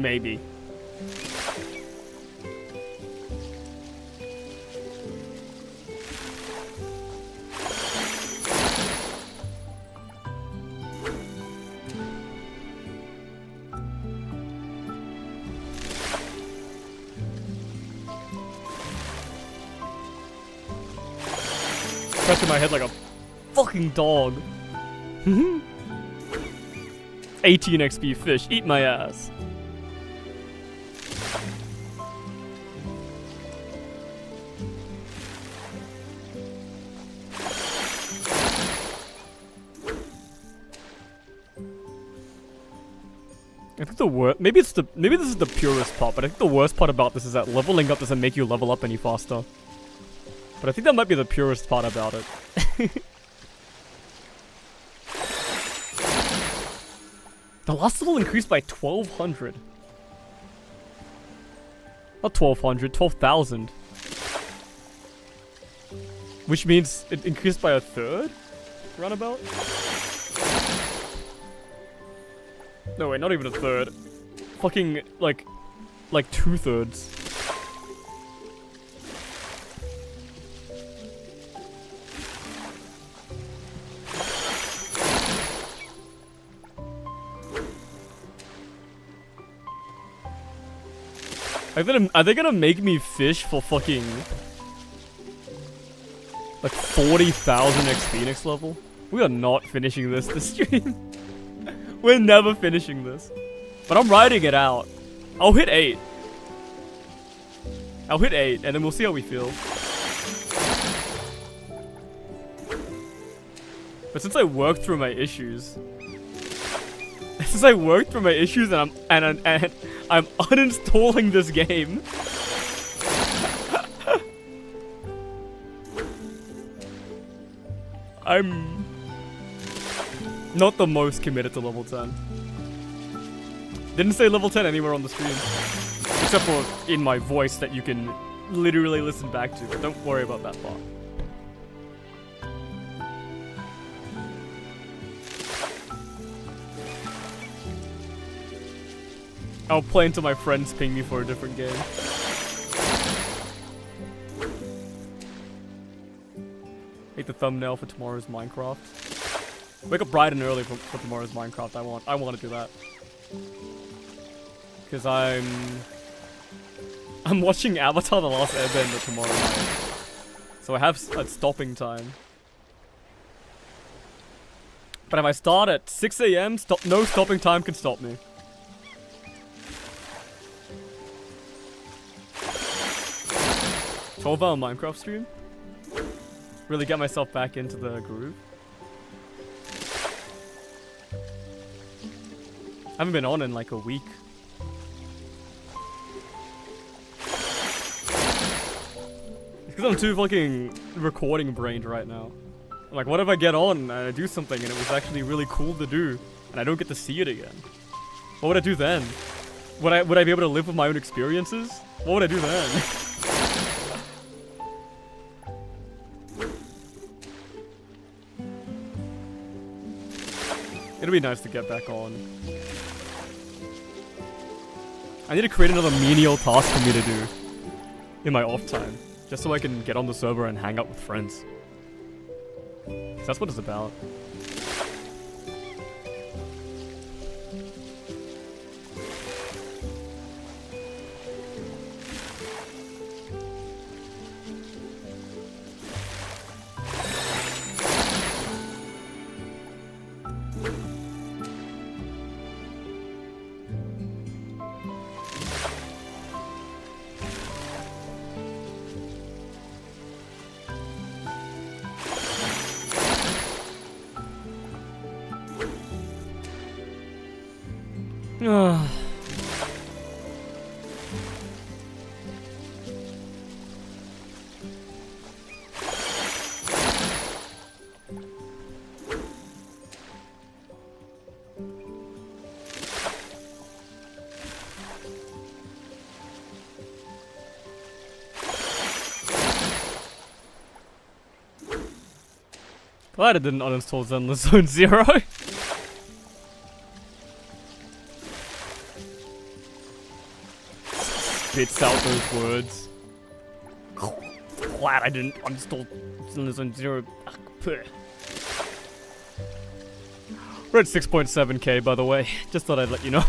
Maybe. Scratching my head like a fucking dog. 18 XP fish, eat my ass. I think the worst, maybe this is the purest part, but I think the worst part about this is that leveling up doesn't make you level up any faster. But I think that might be the purest part about it. The last level increased by 1,200. Not 1,200, 12,000. Which means it increased by a third? Roundabout? No, wait, not even a third. Fucking, like 2/3. Are they gonna make me fish for fucking like 40,000 XP next level? We are not finishing this stream. We're never finishing this. But I'm riding it out. I'll hit 8. I'll hit 8 and then we'll see how we feel. But since I worked through my issues, and I'm uninstalling this game. I'm not the most committed to level 10. Didn't say level 10 anywhere on the stream. Except for in my voice that you can literally listen back to, but don't worry about that part. I'll play until my friends ping me for a different game. Make the thumbnail for tomorrow's Minecraft. Wake up bright and early for tomorrow's Minecraft. I want to do that. Cause I'm watching Avatar: The Last Airbender tomorrow night. So I have a stopping time. But if I start at 6 AM, no stopping time can stop me. 12-hour Minecraft stream? Really get myself back into the groove. I haven't been on in like a week. It's because I'm too fucking recording brained right now. I'm like, what if I get on and I do something and it was actually really cool to do and I don't get to see it again? What would I do then? Would I be able to live with my own experiences? What would I do then? It'll be nice to get back on. I need to create another menial task for me to do in my off time, just so I can get on the server and hang out with friends. 'Cause that's what it's about. Glad I didn't uninstall Zenless Zone 0. spits out those words. Glad I didn't uninstall zero. We're at 6.7k, by the way. Just thought I'd let you know.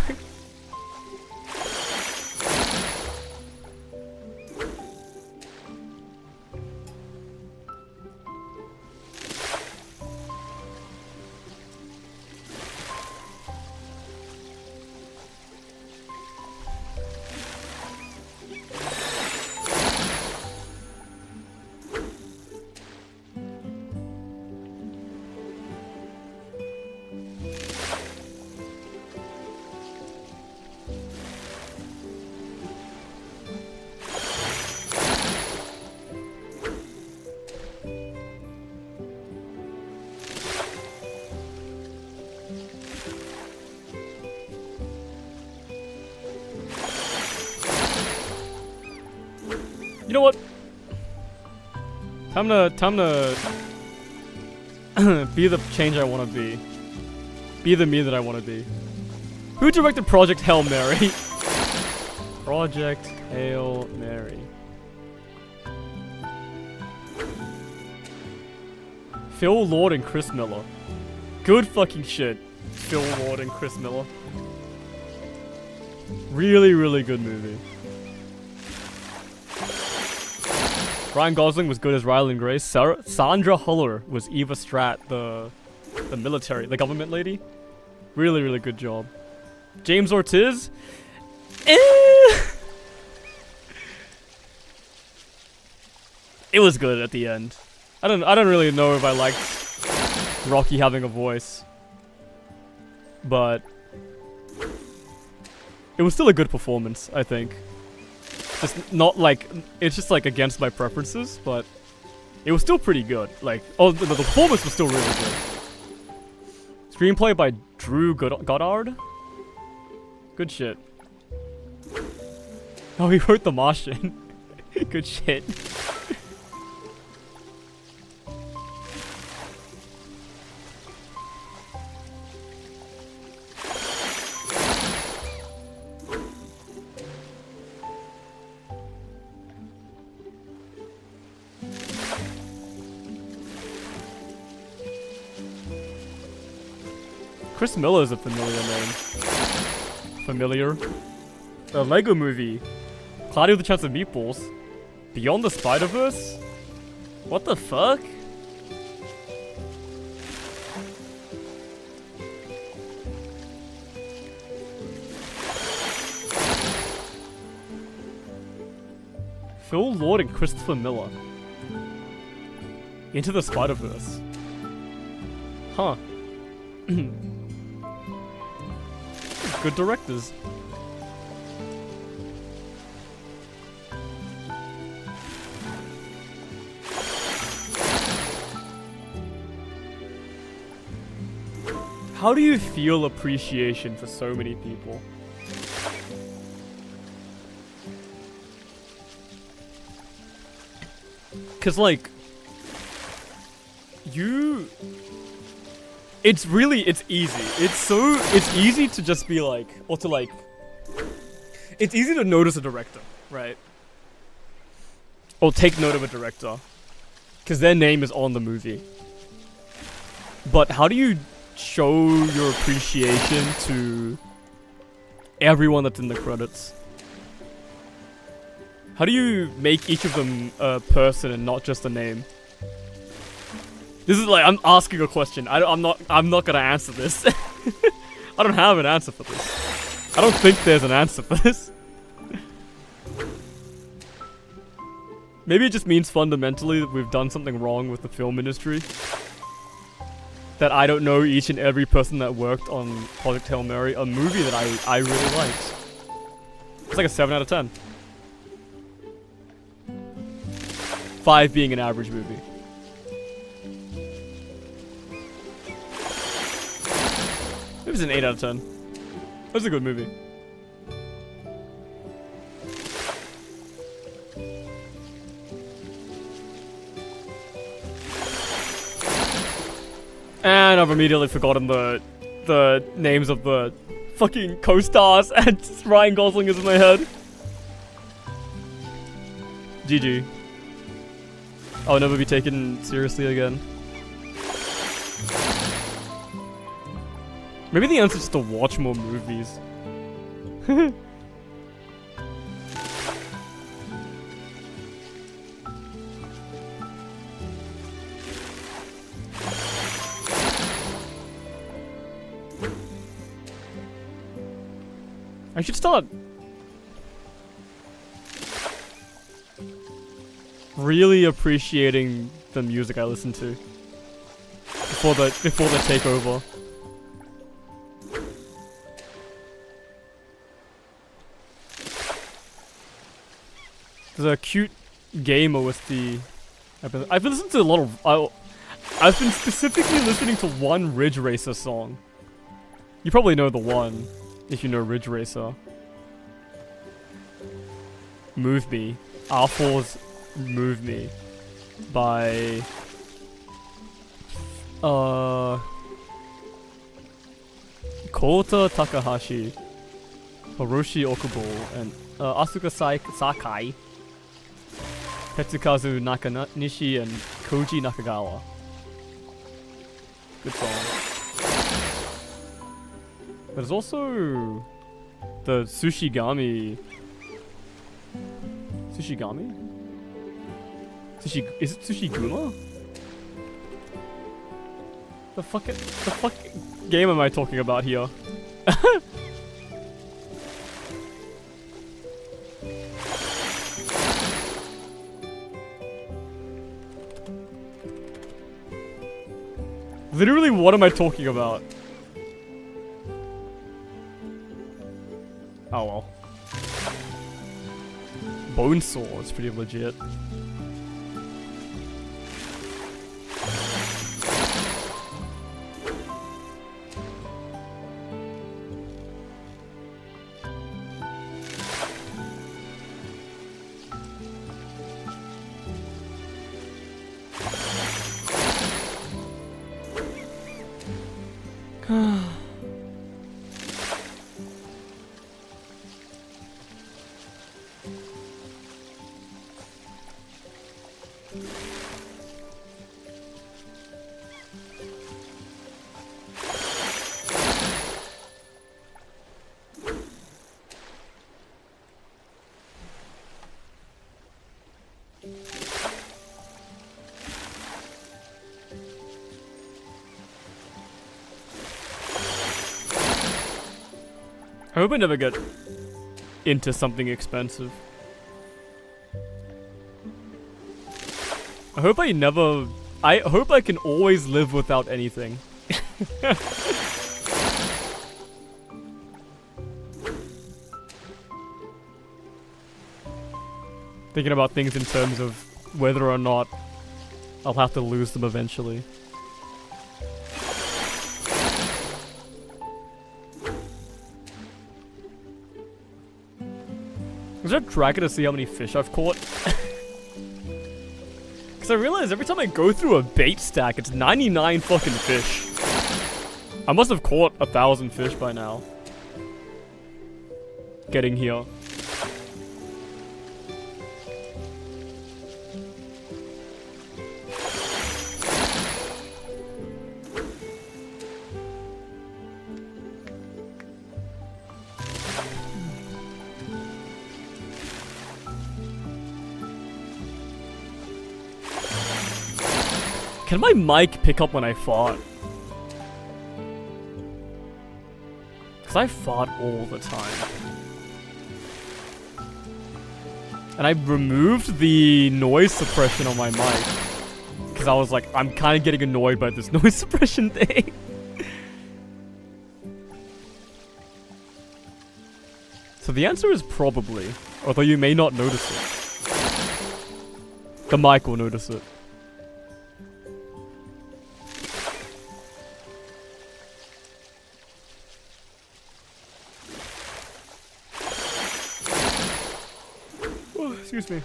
You know what? Time to be the change I want to be. Be the me that I want to be. Who directed Project Hail Mary? Project Hail Mary. Phil Lord and Chris Miller. Good fucking shit. Phil Lord and Chris Miller. Really, really good movie. Ryan Gosling was good as Ryland Grace. Sandra Huller was Eva Strat, the military, the government lady. Really, really good job. James Ortiz? It was good at the end. I don't really know if I liked Rocky having a voice, but it was still a good performance, I think. Just not like, it's just like against my preferences, but it was still pretty good. Like, oh, the performance was still really good. Screenplay by Drew Goddard? Good shit. Oh, he wrote The Martian. Good shit. Chris Miller is a familiar name. Familiar. A Lego Movie. Cloudy with a Chance of Meatballs. Beyond the Spider-Verse? What the fuck? Phil Lord and Christopher Miller. Into the Spider-Verse. Huh. Good directors. How do you feel appreciation for so many people? Cause like, it's easy. It's easy to just be like, or to like, it's easy to notice a director, right? Or take note of a director. Cause their name is on the movie. But how do you show your appreciation to everyone that's in the credits? How do you make each of them a person and not just a name? This is like, I'm asking a question. I'm not gonna answer this. I don't have an answer for this. I don't think there's an answer for this. Maybe it just means fundamentally that we've done something wrong with the film industry. That I don't know each and every person that worked on Project Hail Mary, a movie that I really liked. It's like a 7 out of 10. 5 being an average movie. It was an 8 out of 10. That was a good movie. And I've immediately forgotten the names of the fucking co-stars, and Ryan Gosling is in my head. GG. I'll never be taken seriously again. Maybe the answer is just to watch more movies. I should start really appreciating the music I listen to before the takeover. There's a cute gamer with the. I've been listening to a lot of. I've been specifically listening to one Ridge Racer song. You probably know the one, if you know Ridge Racer. Move Me. R4's Move Me. By... Kota Takahashi. Hiroshi Okubo. And Asuka Sakai. Tetsukazu Nakanishi and Koji Nakagawa. Good song. There's also the Sushigami. Sushigami? Is it Sushiguma? The fuck game am I talking about here? Literally, what am I talking about? Oh well. Bonesaw is pretty legit. I hope I never get into something expensive. I hope I can always live without anything. Thinking about things in terms of whether or not I'll have to lose them eventually. Is there a tracker to see how many fish I've caught? Because I realize every time I go through a bait stack, it's 99 fucking fish. I must have caught 1,000 fish by now. Getting here. Can my mic pick up when I fart? Because I fart all the time. And I removed the noise suppression on my mic. Because I was like, I'm kind of getting annoyed by this noise suppression thing. So the answer is probably, although you may not notice it. The mic will notice it. Excuse me.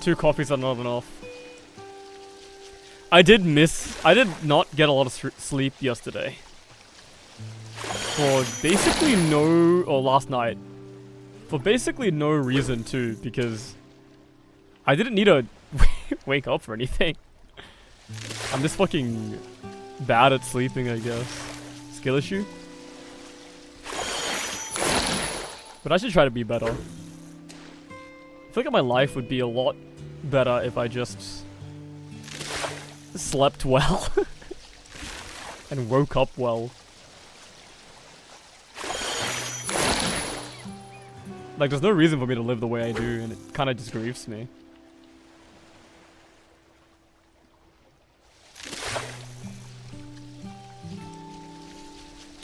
2 coffees are not enough. I did not get a lot of sleep yesterday. For basically last night. For basically no reason too, because I didn't need to wake up or anything. I'm just fucking bad at sleeping, I guess. Skill issue? But I should try to be better. I feel like my life would be a lot better if I just slept well and woke up well. Like, there's no reason for me to live the way I do, and it kind of just grieves me.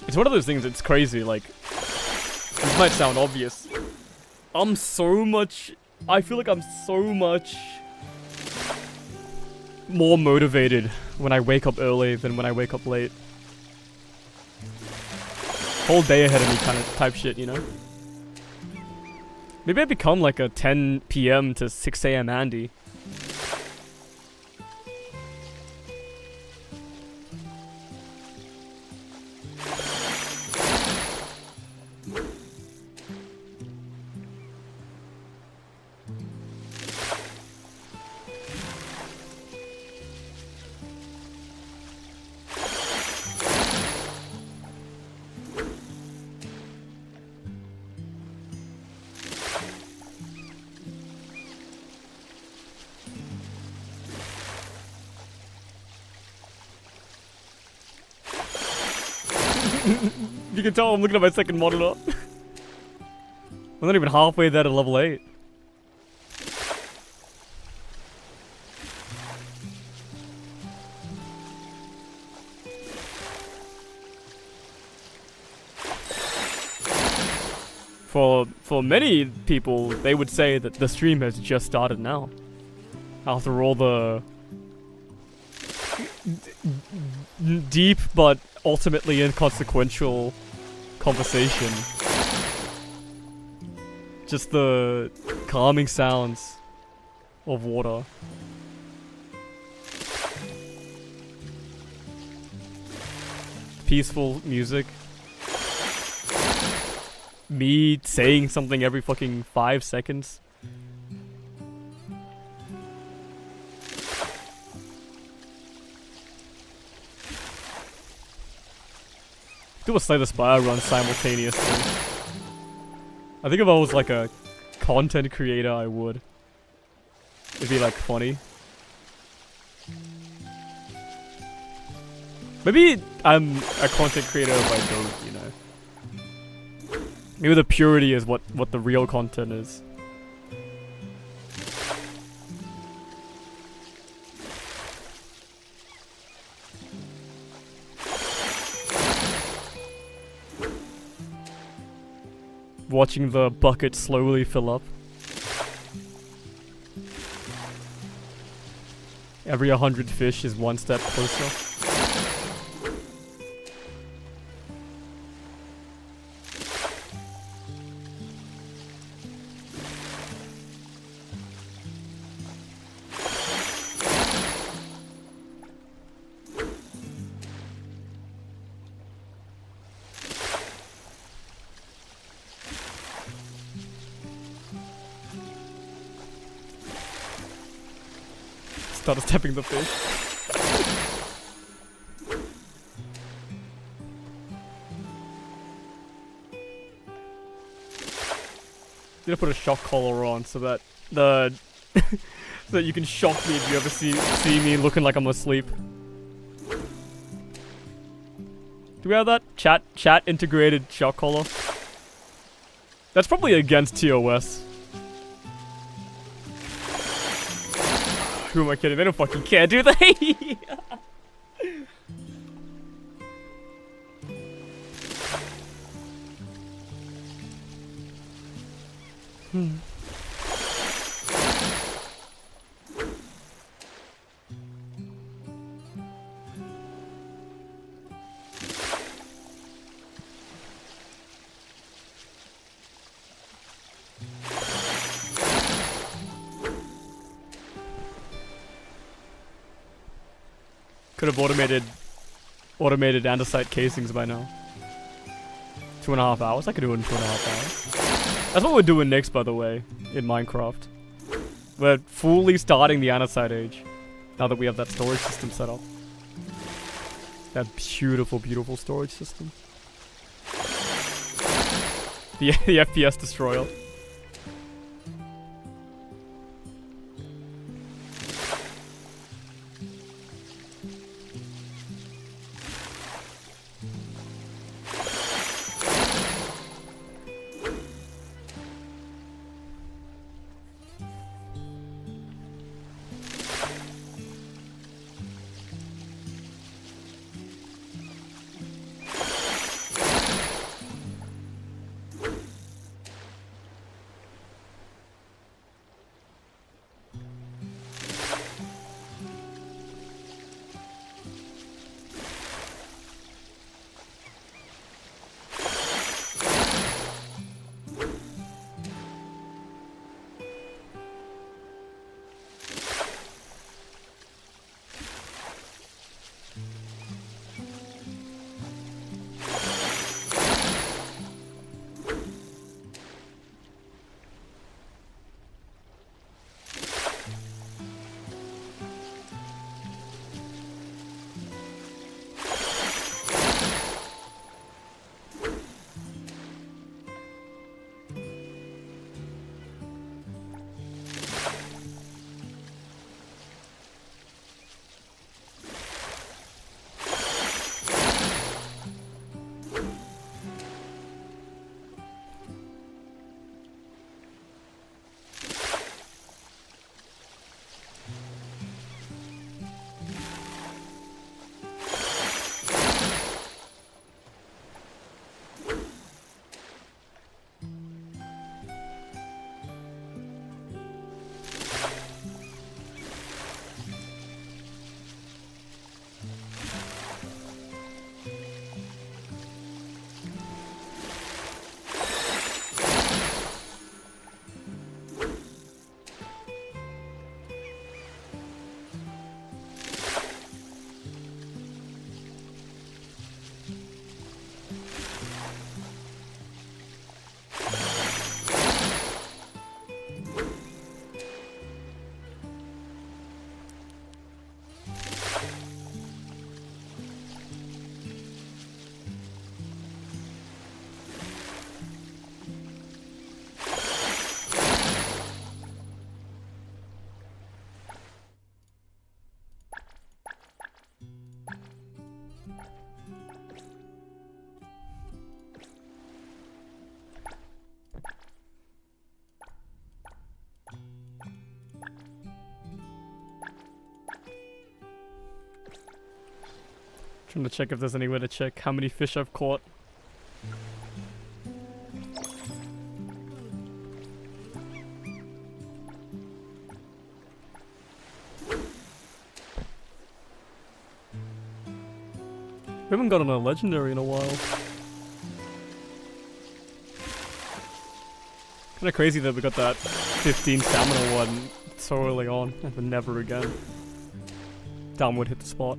It's one of those things that's crazy, like, this might sound obvious. I feel like I'm so much more motivated when I wake up early than when I wake up late. Whole day ahead of me kind of type shit, you know? Maybe I become like a 10 PM to 6 AM Andy. You can tell I'm looking at my second monitor. I'm not even halfway there to level 8. For many people, they would say that the stream has just started now. After all the deep but ultimately inconsequential conversation. Just the calming sounds of water. Peaceful music. Me saying something every fucking 5 seconds. Do a Slay the Spire run simultaneously. I think if I was like a content creator, I would. It'd be like funny. Maybe I'm a content creator if I don't, you know. Maybe the purity is what the real content is. Watching the bucket slowly fill up. Every 100 fish is one step closer. Started stepping the fish. Need to put a shock collar on so that so that you can shock me if you ever see me looking like I'm asleep. Do we have that chat integrated shock collar? That's probably against TOS. Who am I kidding? They don't fucking care, do they? Could have automated andesite casings by now. 2.5 hours? I could do it in 2.5 hours. That's what we're doing next, by the way, in Minecraft. We're fully starting the andesite age. Now that we have that storage system set up. That beautiful, beautiful storage system. The FPS destroyer. Trying to check if there's any way to check how many fish I've caught. We haven't gotten a legendary in a while. Kinda crazy that we got that 15 stamina one so early on, and then never again. Downward hit the spot.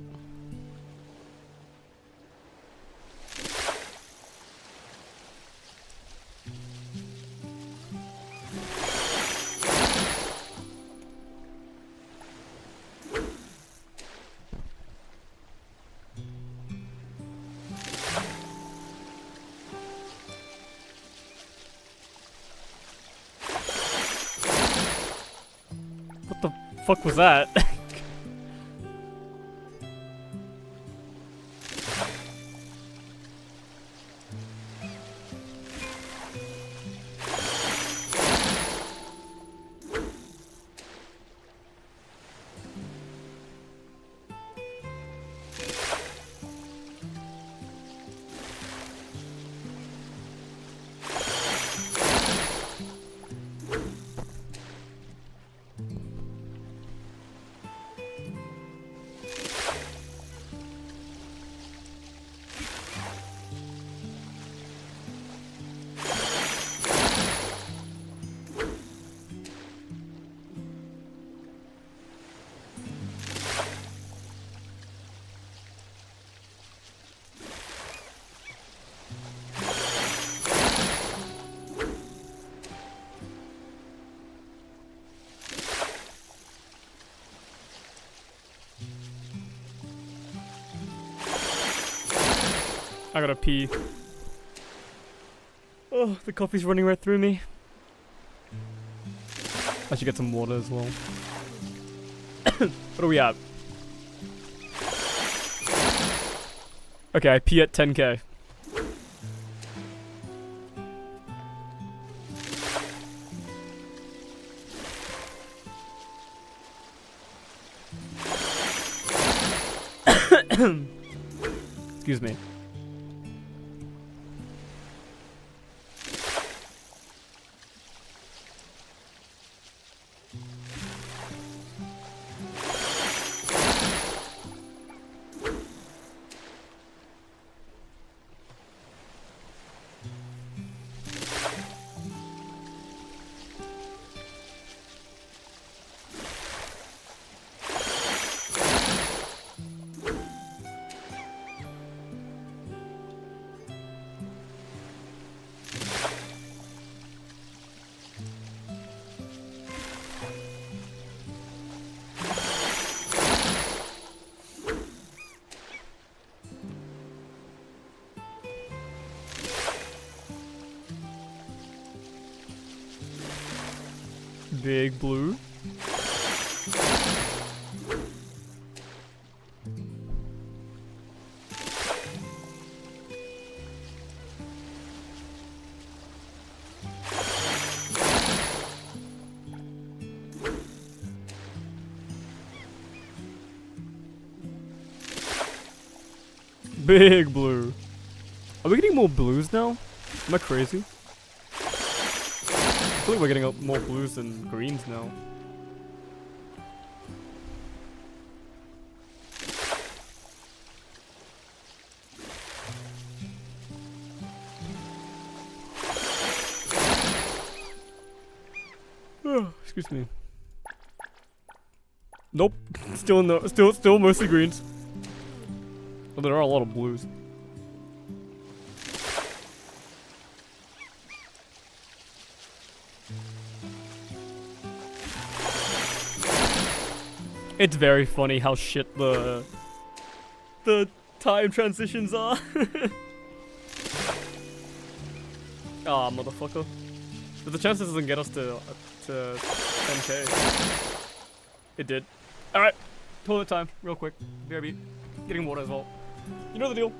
What the fuck was that? I gotta pee. Oh, the coffee's running right through me. I should get some water as well. What are we at? Okay, I pee at 10k. Excuse me. Big blue. Big blue. Are we getting more blues now? Am I crazy? I feel like we're getting more blues than greens now. Excuse me. Nope. Still no. Still mostly greens. But there are a lot of blues. It's very funny how shit the time transitions are. Ah, motherfucker. There's a chance this doesn't get us to 10k. It did. Alright. Toilet time, real quick. BRB. Getting water as well. You know the deal.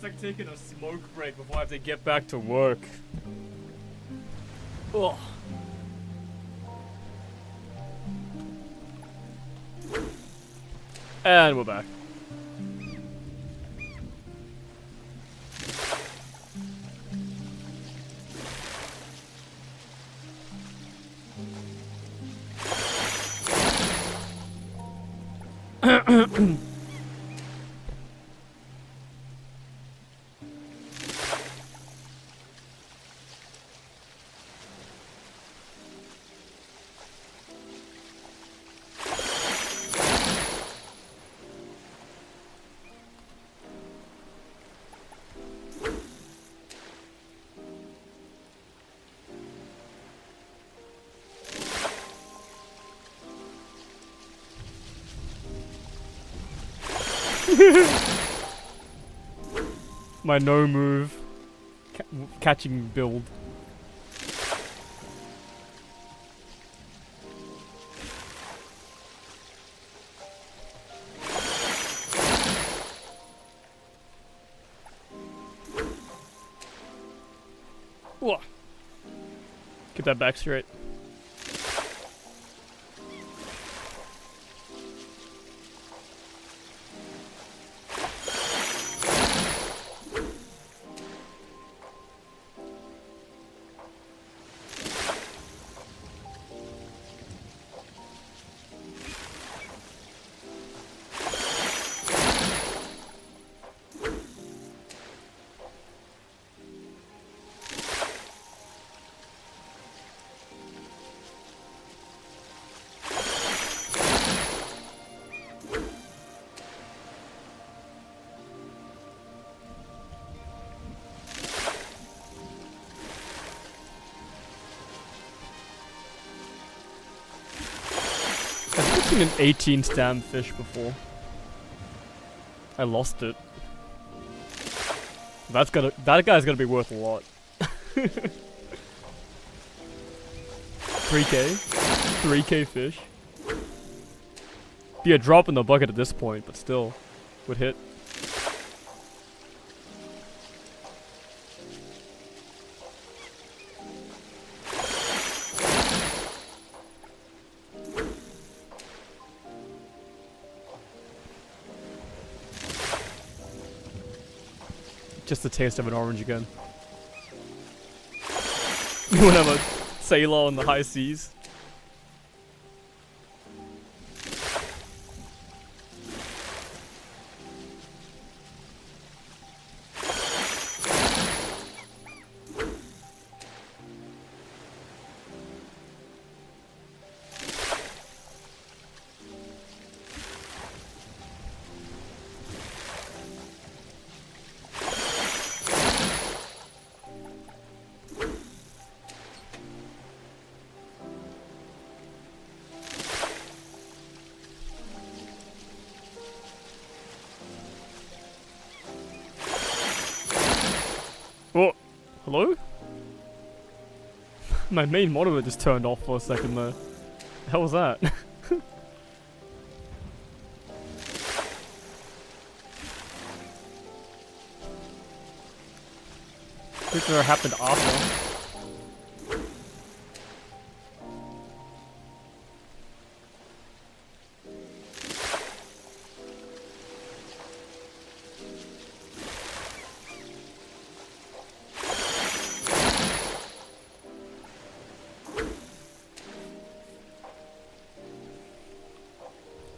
like taking a smoke break before I have to get back to work. Ugh. And we're back. My no move catching build. Whoa. Get that back straight. I've seen an 18 stam fish before. I lost it. That guy's gonna be worth a lot. 3k? 3k fish? Be a drop in the bucket at this point, but still, would hit. Just the taste of an orange again. You wanna have a sailor on the high seas? Oh, hello? My main monitor just turned off for a second though. The hell was that? This happened after.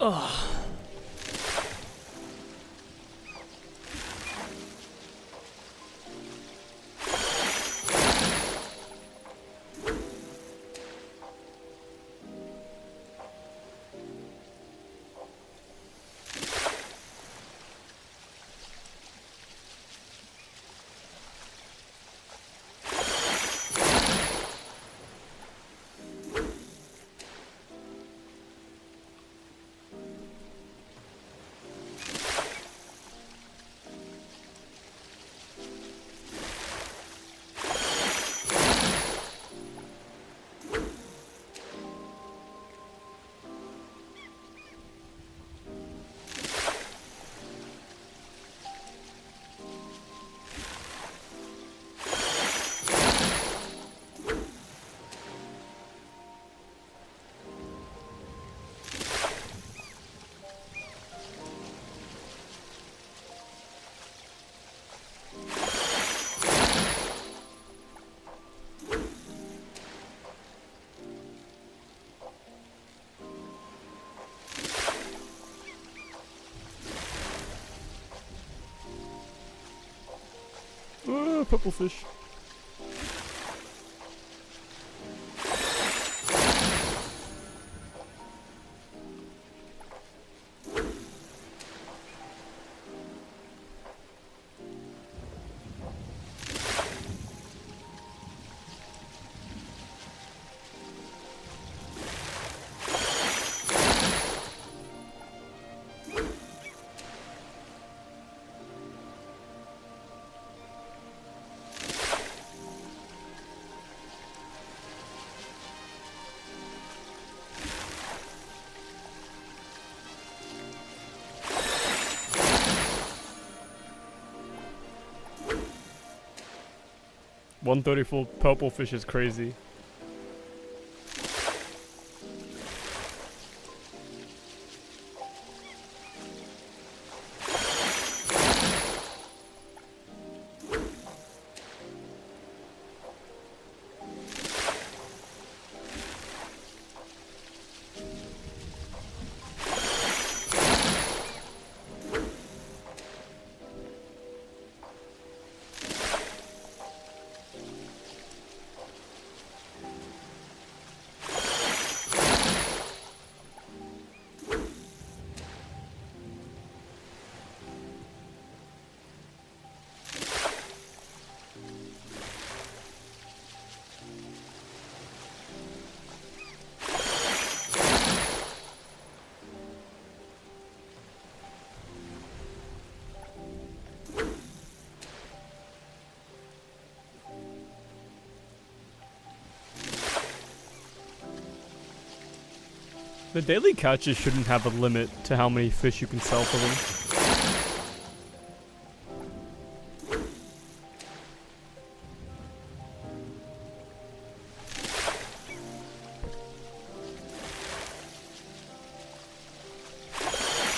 Ugh. purple fish. $134 purple fish is crazy. The daily catches shouldn't have a limit to how many fish you can sell for them.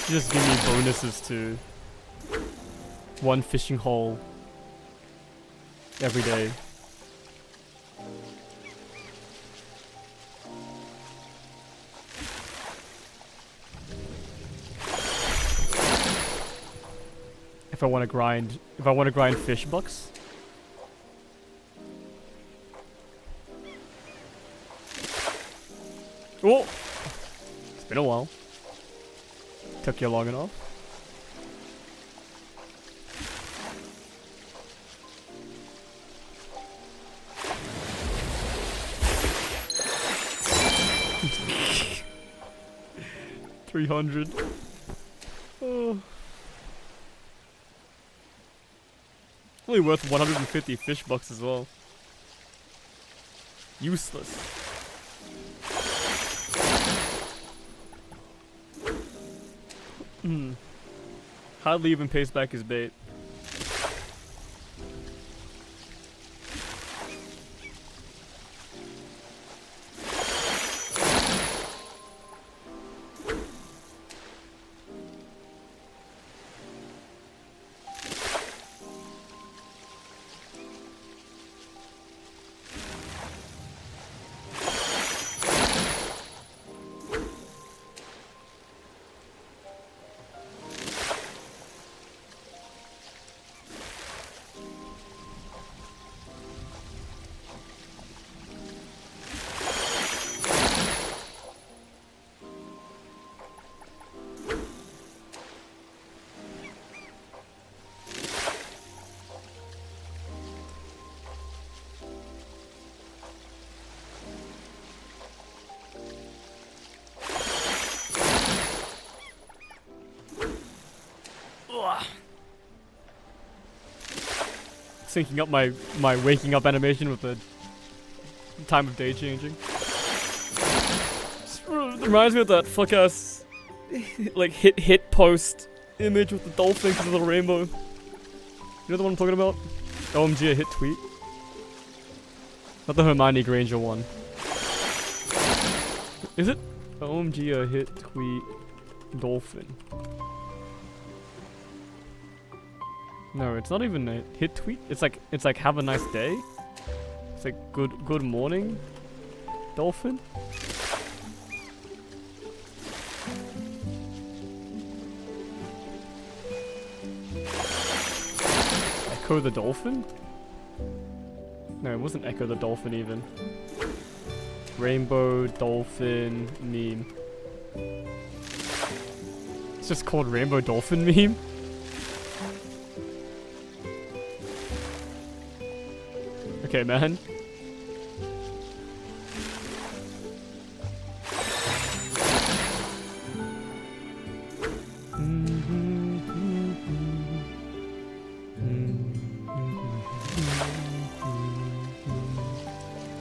Just give me bonuses to one fishing hole every day. If I want to grind fish bucks. Oh, it's been a while. Took you long enough. $300. Oh. Only worth 150 fish bucks as well. Useless. Hardly even pays back his bait. Syncing up my waking up animation with the time of day changing. Just reminds me of that fuck ass like hit post image with the dolphin because of the rainbow. You know the one I'm talking about? OMG a hit tweet. Not the Hermione Granger one. Is it? OMG a hit tweet dolphin. No, it's not even a hit tweet. It's like have a nice day. It's like good morning, dolphin. Echo the dolphin. No, it wasn't Echo the Dolphin even. Rainbow Dolphin meme. It's just called Rainbow Dolphin meme? Okay, man.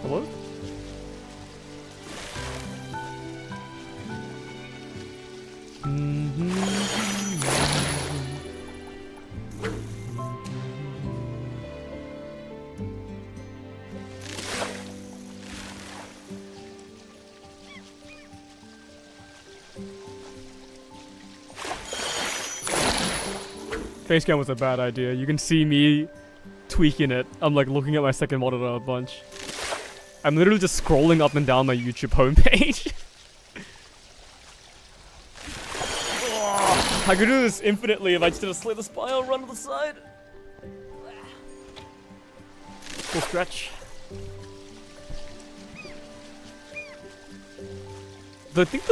Hello? Facecam was a bad idea. You can see me tweaking it. I'm like looking at my second monitor a bunch. I'm literally just scrolling up and down my YouTube homepage. I could do this infinitely if I just did a slay the spire run to the side. Full stretch. I think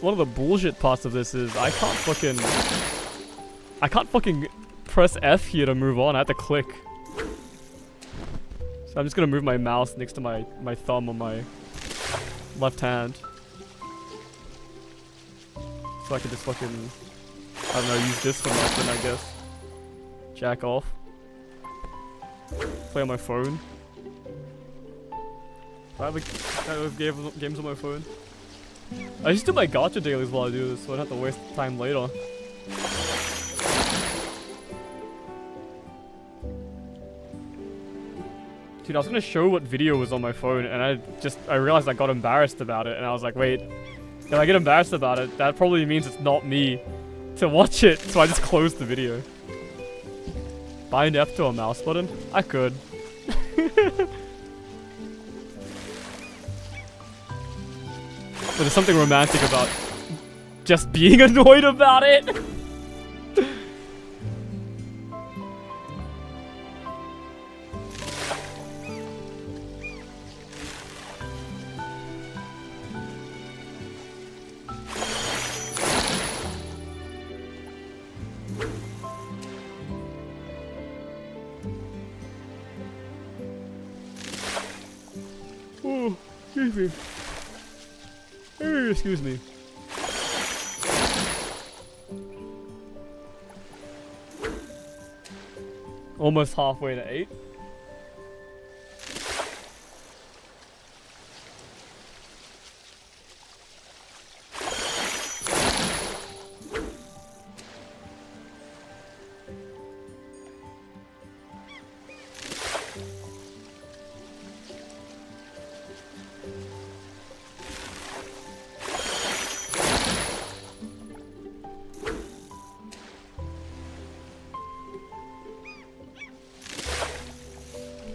one of the bullshit parts of this is I can't fucking press F here to move on. I have to click. So I'm just gonna move my mouse next to my thumb on my left hand. So I can just fucking, I don't know, use this for nothing, I guess. Jack off. Play on my phone. I have games on my phone. I just do my gacha dailies while I do this, so I don't have to waste time later. Dude, I was gonna show what video was on my phone, and I realized I got embarrassed about it, and I was like, wait, if I get embarrassed about it, that probably means it's not me to watch it, so I just closed the video. Bind F to a mouse button? I could. But there's something romantic about just being annoyed about it. Oh, excuse me. Excuse me. Almost halfway to 8.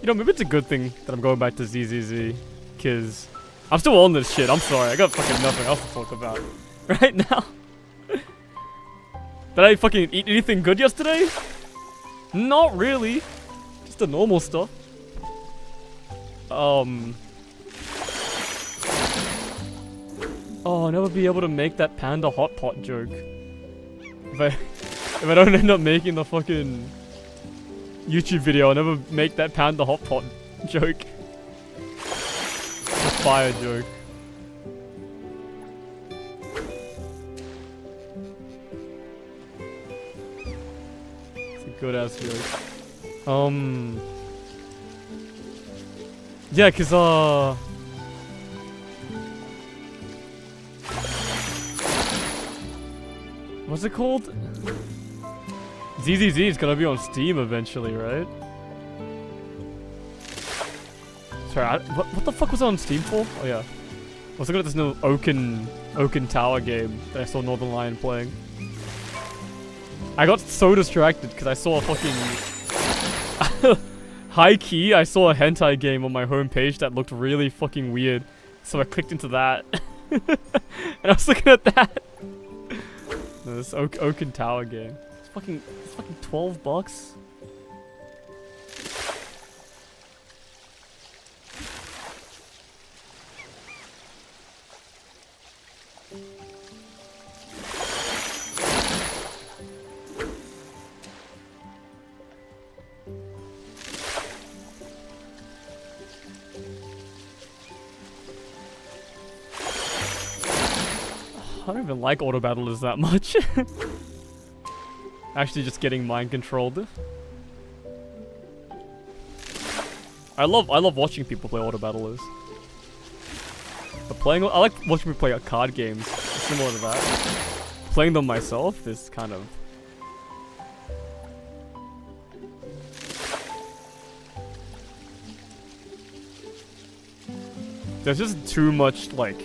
You know, maybe it's a good thing that I'm going back to ZZZ, because I'm still on this shit. I'm sorry, I got fucking nothing else to talk about right now. Did I fucking eat anything good yesterday? Not really. Just the normal stuff. Oh, I'll never be able to make that panda hot pot joke. If I don't end up making the fucking YouTube video, I'll never make that panda hot pot joke. The fire joke. It's a good ass joke. Yeah, cause what's it called? ZZZ is gonna be on Steam eventually, right? Sorry, what the fuck was it on Steam for? Oh yeah. I was looking at this new Oaken Tower game that I saw Northern Lion playing. I got so distracted because I saw a fucking... High key, I saw a hentai game on my homepage that looked really fucking weird. So I clicked into that. And I was looking at that. No, this Oaken Tower game. It's fucking $12. I don't even like auto battlers that much. Actually, just getting mind controlled. I love watching people play auto battlers. But I like watching people play card games similar to that. Playing them myself is kind of. There's just too much like,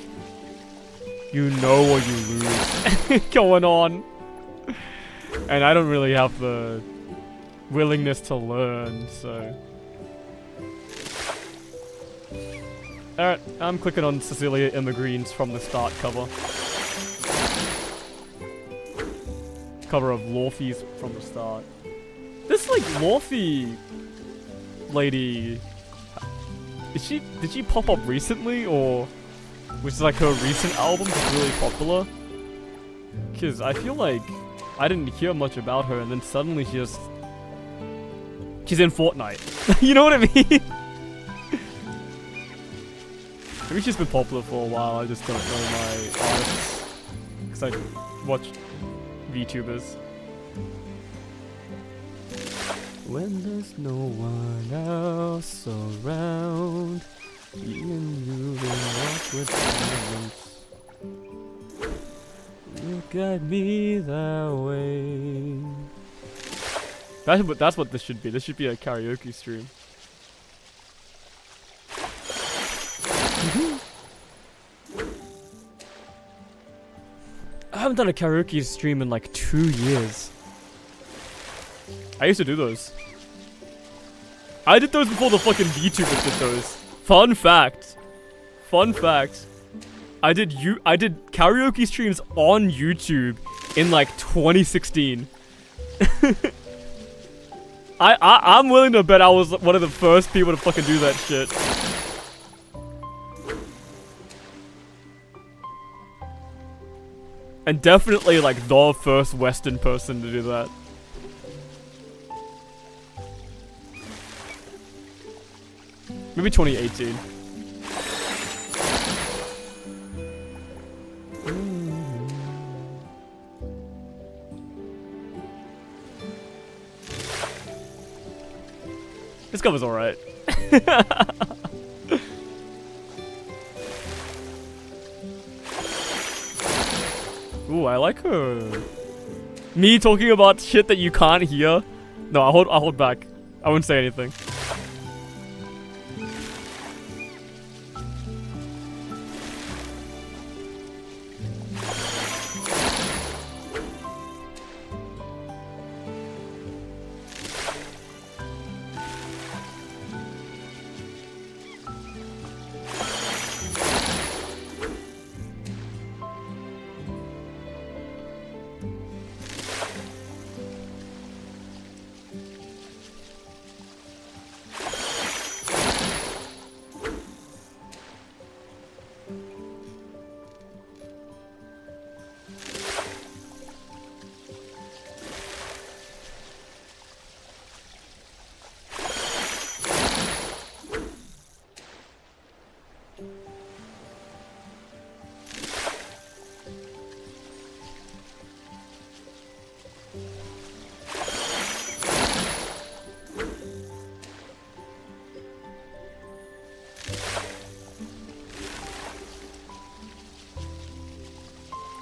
you know or you lose going on. And I don't really have the willingness to learn, so. Alright, I'm clicking on Cecilia Immergreen's From the Start cover. Cover of Lorthy's From the Start. This like Lorthy lady, did she pop up recently, or was like her recent album just really popular? Cause I feel like I didn't hear much about her, and then suddenly she's in Fortnite. You know what I mean? Maybe she's been popular for a while, I just don't know my artists. Cause I watch VTubers. When there's no one else around, me and you in awkward silence. Look at me that way. That's what this should be. This should be a karaoke stream. I haven't done a karaoke stream in like 2 years. I used to do those. I did those before the fucking VTubers did those. Fun fact. Fun fact. I did karaoke streams on YouTube in like 2016. I'm willing to bet I was one of the first people to fucking do that shit. And definitely like the first Western person to do that. Maybe 2018. This cover's alright. Ooh, I like her. Me talking about shit that you can't hear? No, I'll hold back. I won't say anything.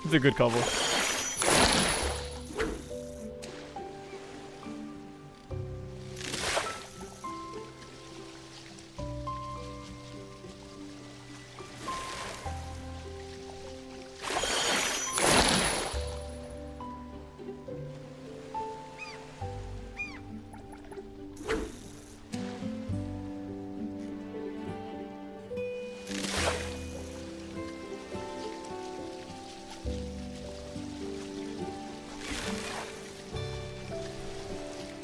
It's a good cover.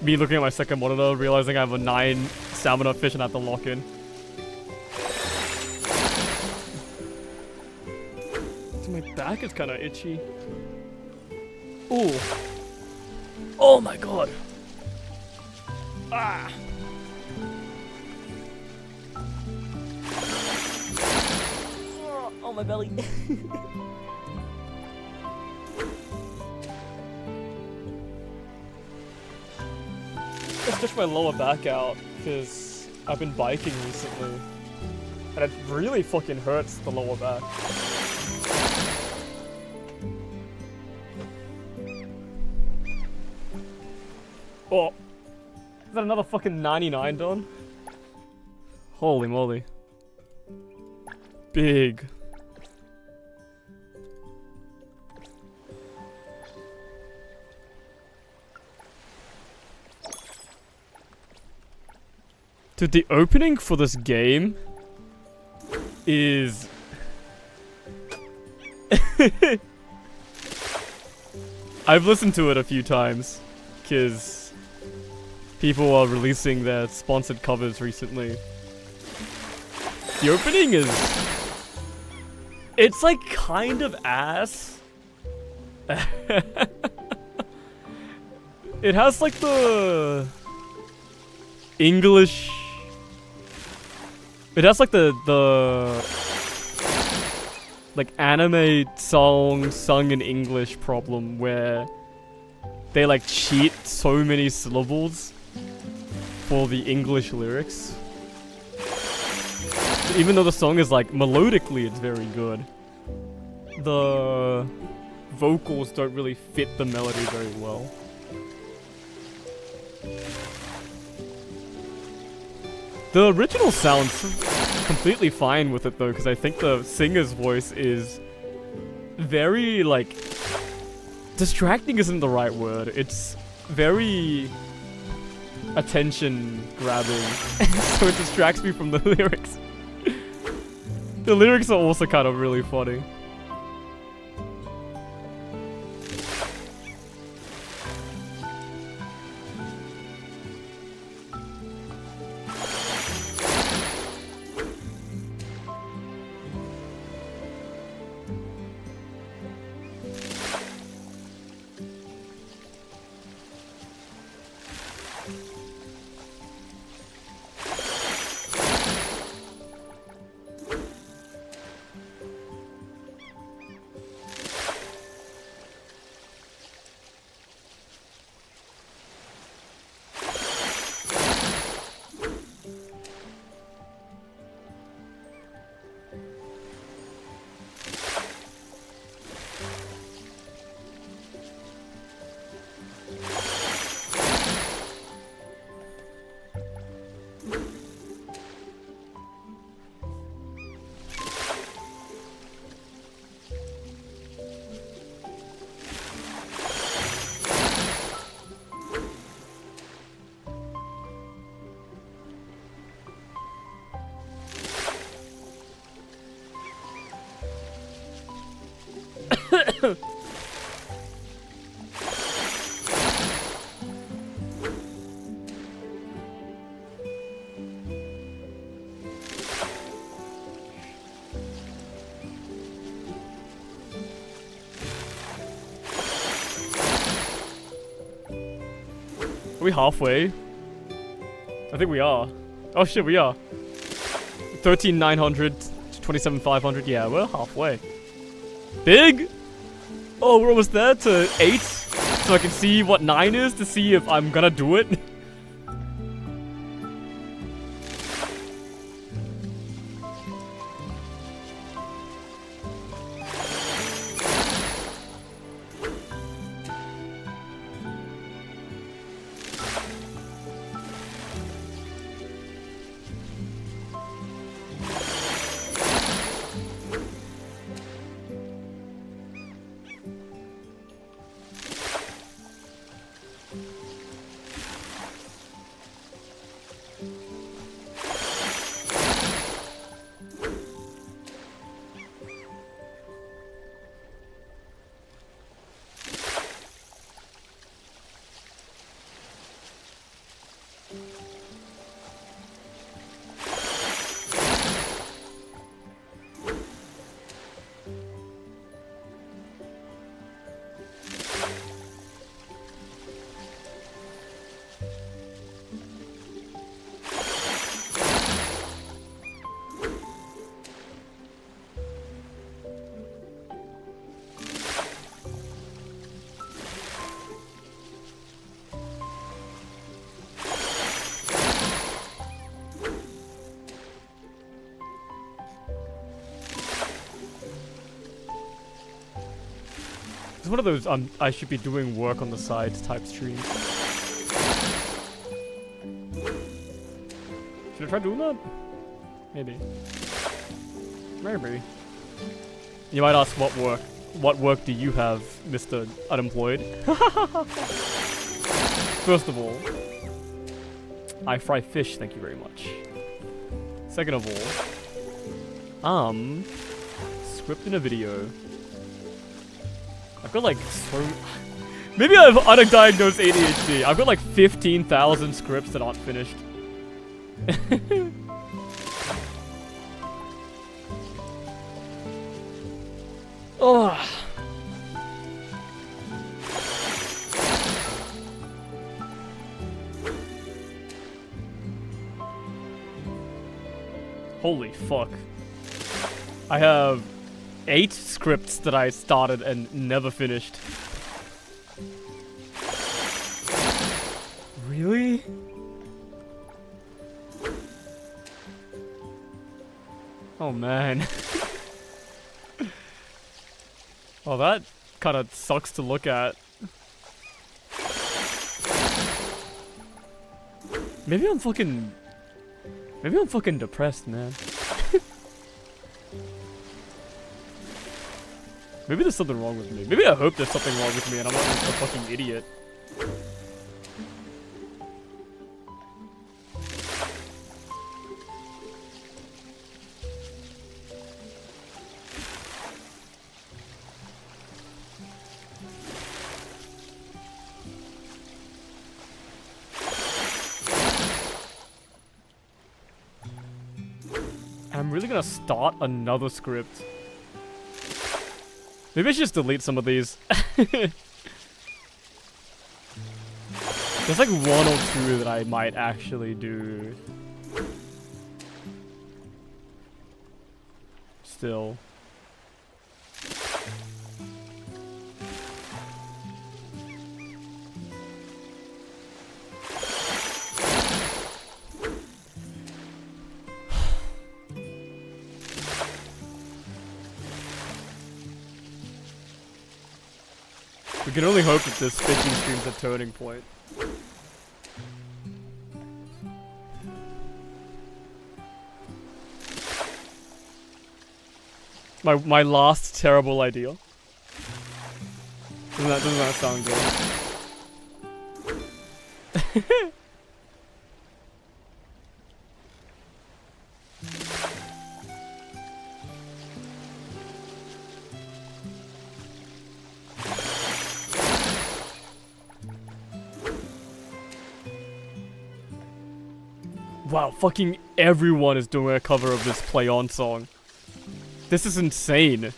Me looking at my second monitor, realizing I have a 9 stamina fish and I have to lock in. So my back is kind of itchy. Ooh. Oh my god. Ah. Oh, my belly. to stretch my lower back out because I've been biking recently. And it really fucking hurts the lower back. Oh. Is that another fucking 99 done? Holy moly. Big. Dude, the opening for this game is... I've listened to it a few times, because people are releasing their sponsored covers recently. The opening is... It's like kind of ass. It has like the... English... It has like the like anime song sung in English problem where they like cheat so many syllables for the English lyrics. Even though the song is like melodically it's very good, the vocals don't really fit the melody very well. The original sounds completely fine with it though, because I think the singer's voice is very, like... Distracting isn't the right word. It's very... attention-grabbing. So it distracts me from the lyrics. The lyrics are also kind of really funny. Are we halfway? I think we are. Oh shit, we are. 13,900 to 27,500. Yeah, we're halfway. Big? Oh, we're almost there to 8. So I can see what 9 is to see if I'm gonna do it. It's one of those I should be doing work on the side type streams. Should I try doing that? Maybe. Maybe. You might ask what work. What work do you have, Mr. Unemployed? First of all, I fry fish, thank you very much. Second of all, script in a video. I've got like so... Maybe I have undiagnosed ADHD. I've got like 15,000 scripts that aren't finished. Oh. Holy fuck. I have 8 scripts that I started and never finished. Really? Oh man. Well, that kind of sucks to look at. Maybe I'm fucking depressed, man. Maybe there's something wrong with me. Maybe I hope there's something wrong with me and I'm not just a fucking idiot. I'm really gonna start another script. Maybe I should just delete some of these. There's like 1 or 2 that I might actually do. Still. We can only hope that this fishing stream's a turning point. My last terrible idea. Doesn't that sound good? Wow, fucking everyone is doing a cover of this Play On song. This is insane.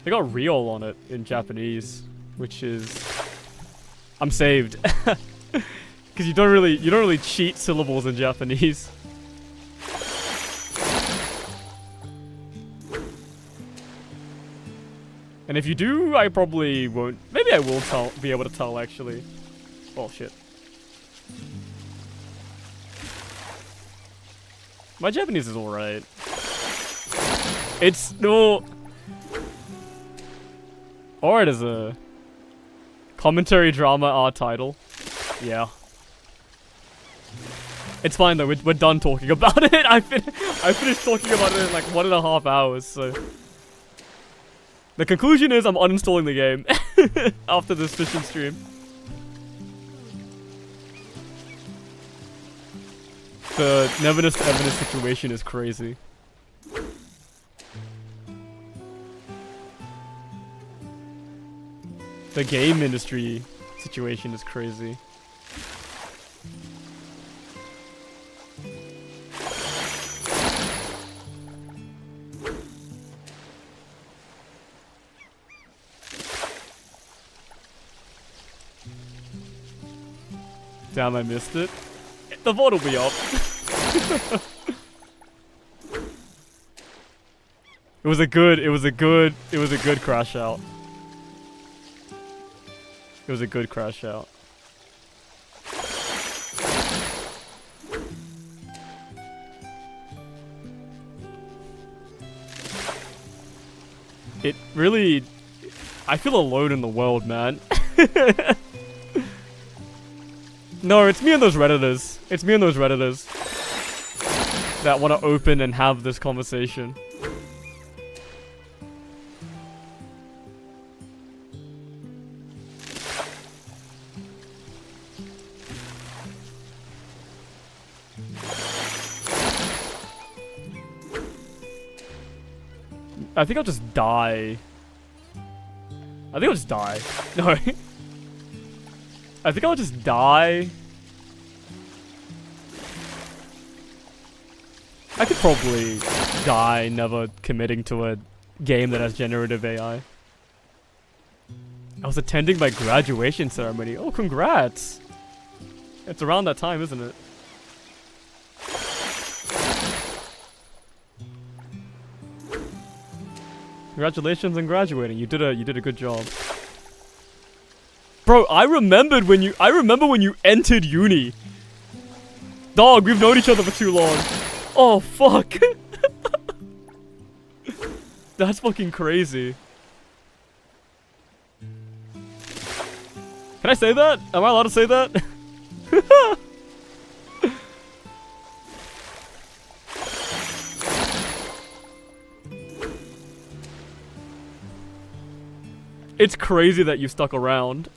They got real on it in Japanese, which is... I'm saved. Because you don't really cheat syllables in Japanese. And if you do, I probably won't. Maybe I will be able to tell, actually. Oh, shit. My Japanese is alright. It's no... Alright as a... commentary drama art title. Yeah. It's fine though, we're done talking about it. I finished talking about it in like 1.5 hours, so... The conclusion is I'm uninstalling the game after this fishing stream. The Neverness To Everness situation is crazy. The game industry situation is crazy. Damn, I missed it. The VOD will be up. It was a good crash out. It was a good crash out. It really... I feel alone in the world, man. No, it's me and those Redditors. It's me and those Redditors that want to open and have this conversation. I think I'll just die. I think I'll just die. No. I think I'll just die. I could probably die never committing to a game that has generative AI. I was attending my graduation ceremony. Oh, congrats! It's around that time, isn't it? Congratulations on graduating. You did a good job. Bro, I remember when you entered uni. Dog, we've known each other for too long. Oh fuck. That's fucking crazy. Can I say that? Am I allowed to say that? It's crazy that you stuck around.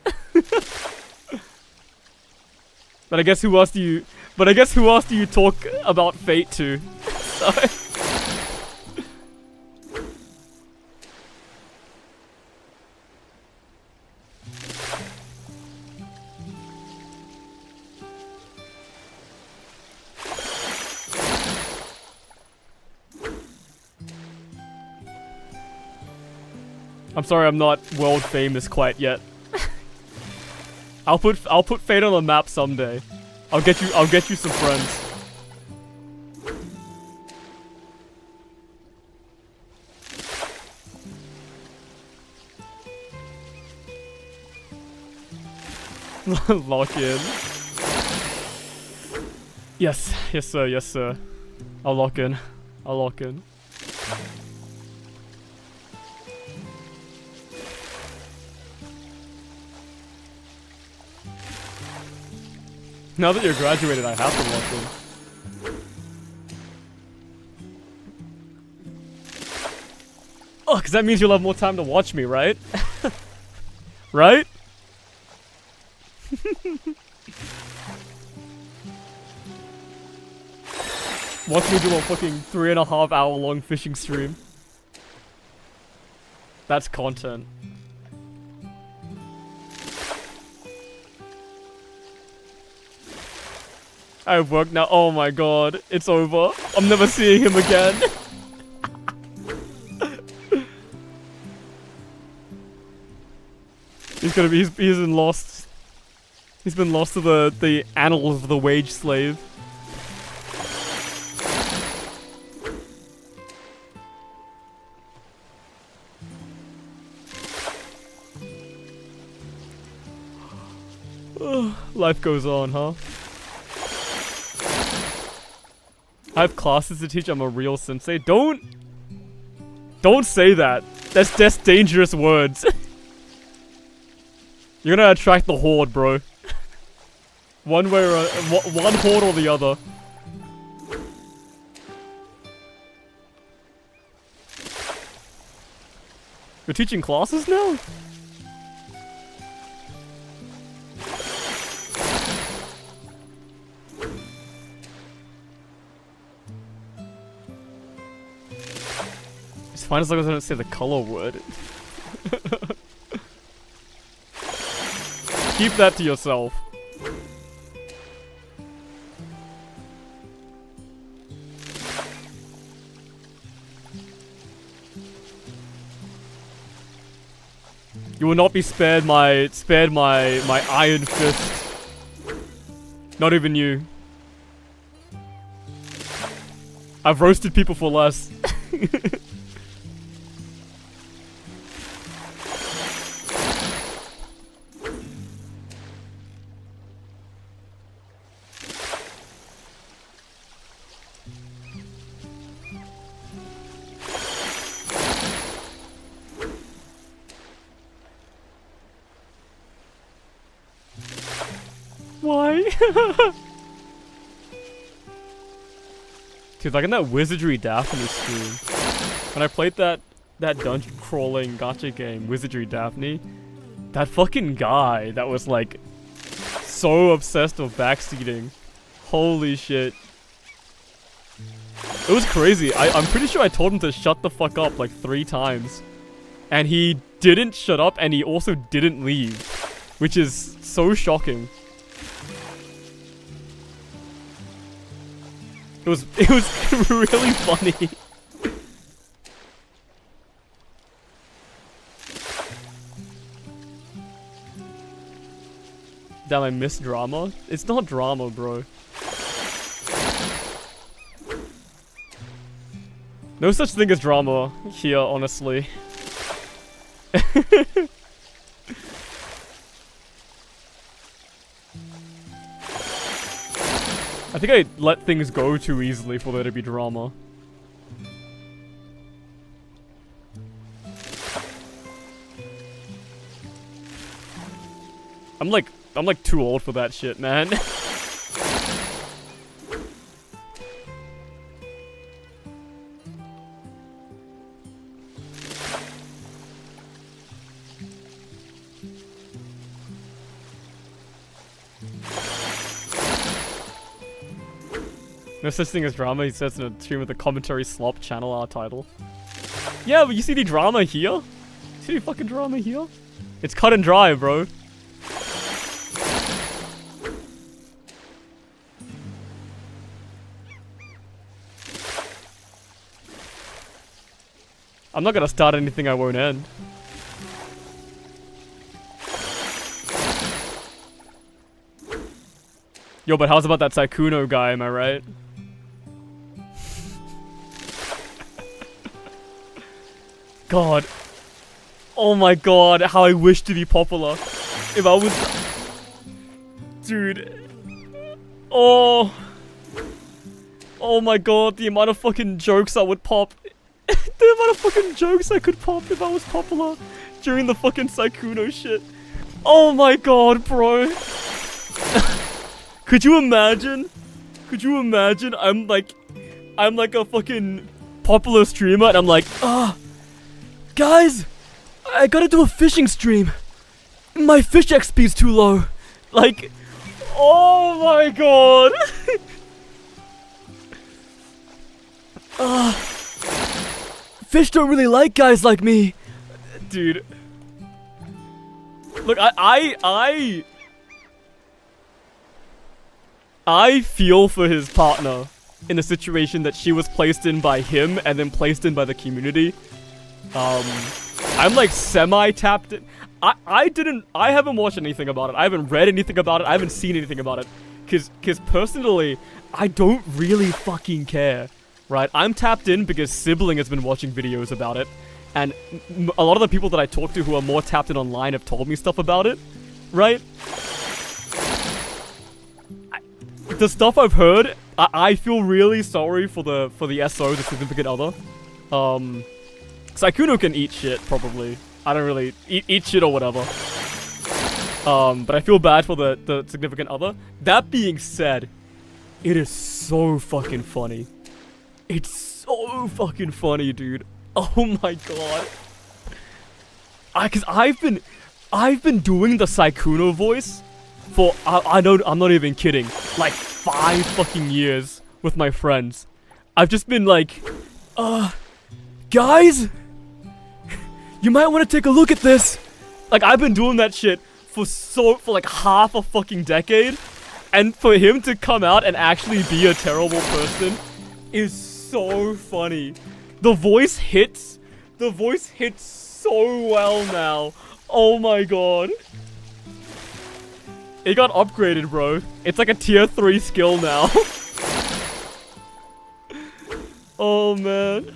But I guess who else do you talk about fate to? So I'm sorry, I'm not world famous quite yet. I'll put Fate on the map someday. I'll get you some friends. Lock in. Yes, yes sir, yes sir. I'll lock in. I'll lock in. Now that you're graduated, I have to lock in. Oh, because that means you'll have more time to watch me, right? Right? Watch me do a fucking 3.5 hour long fishing stream. That's content. I have work now. Oh my god, it's over. I'm never seeing him again. He's in lost. He's been lost to the annals of the wage slave. Life goes on, huh? I have classes to teach. I'm a real sensei. Don't say that. That's dangerous words. You're gonna attract the horde, bro. One horde or the other. You're teaching classes now? It's fine as long as I don't say the color word. Keep that to yourself. You will not be spared my iron fist. Not even you. I've roasted people for less. Why? Dude, like in that Wizardry Daphne stream, when I played that dungeon crawling gacha game, Wizardry Daphne, that fucking guy that was like so obsessed with backseating. Holy shit. It was crazy. I'm pretty sure I told him to shut the fuck up like 3 times. And he didn't shut up, and he also didn't leave. Which is so shocking. It was really funny. Damn, I miss drama? It's not drama, bro. No such thing as drama here, honestly. I think I let things go too easily for there to be drama. I'm like too old for that shit, man. No such thing as drama, he says in a stream with a commentary slop channel our title. Yeah, but you see the drama here? See the fucking drama here? It's cut and dry, bro. I'm not gonna start anything I won't end. Yo, but how's about that Saikuno guy, am I right? God. Oh my god, how I wish to be popular. If I was... Dude. Oh. Oh my god, the amount of fucking jokes I would pop. The amount of fucking jokes I could pop if I was popular during the fucking Saikuno shit. Oh my god, bro. Could you imagine? Could you imagine? I'm like a fucking popular streamer and I'm like, guys, I gotta do a fishing stream. My fish XP's too low. Like, oh my god. Fish don't really like guys like me. Dude. Look, I feel for his partner in a situation that she was placed in by him and then placed in by the community. I'm like semi-tapped in. I haven't watched anything about it. I haven't read anything about it. I haven't seen anything about it. Cause personally, I don't really fucking care. Right? I'm tapped in because Sibling has been watching videos about it. And a lot of the people that I talk to who are more tapped in online have told me stuff about it. Right? The stuff I've heard, I feel really sorry for the SO, the significant other. Saikuno can eat shit, probably. I don't really... Eat shit or whatever. But I feel bad for the significant other. That being said, it is so fucking funny. It's so fucking funny, dude. Oh my god. Cause I've been doing the Saikuno voice for, I'm not even kidding, like 5 fucking years with my friends. I've just been like, guys, you might want to take a look at this. Like, I've been doing that shit for like half a fucking decade. And for him to come out and actually be a terrible person is so funny. The voice hits so well now. Oh my god. It got upgraded, bro. It's like a tier 3 skill now. Oh man.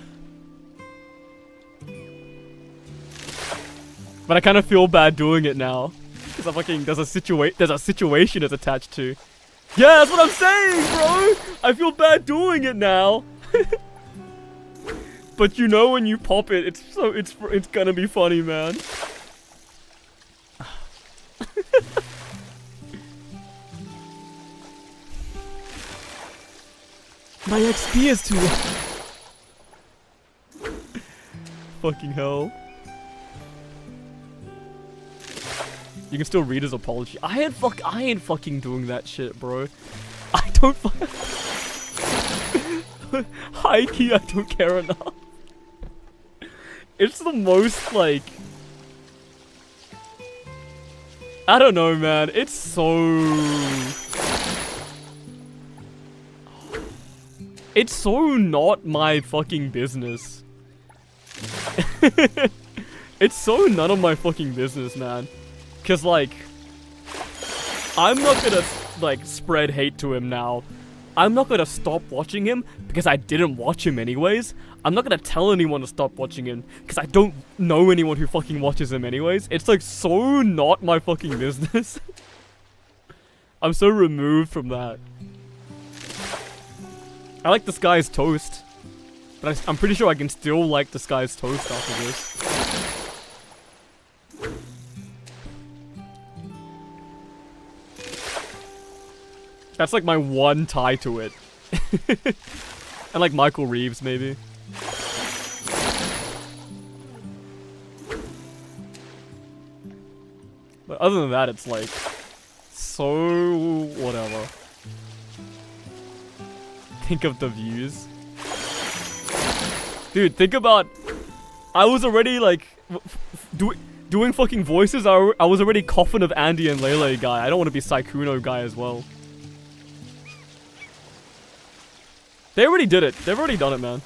But I kind of feel bad doing it now. Cause I'm fucking, there's a situation it's attached to. Yeah, that's what I'm saying, bro! I feel bad doing it now. But you know when you pop it, it's gonna be funny, man. My XP is too low. Fucking hell. You can still read his apology. I ain't fucking doing that shit, bro. I don't high key, I don't care enough. It's the most, like... I don't know, man. It's so... It's so not my fucking business. It's so none of my fucking business, man. Cause, like... I'm not gonna, like, spread hate to him now. I'm not gonna stop watching him because I didn't watch him anyways. I'm not gonna tell anyone to stop watching him because I don't know anyone who fucking watches him anyways. It's like so not my fucking business. I'm so removed from that. I like this guy's toast. But I'm pretty sure I can still like this guy's toast after this. That's like my one tie to it. And like Michael Reeves, maybe. But other than that, it's like... So... whatever. Think of the views. Dude, think about... I was already like... doing fucking voices, I was already Coffin of Andy and Lele guy. I don't want to be Saikuno guy as well. They already did it. They've already done it, man.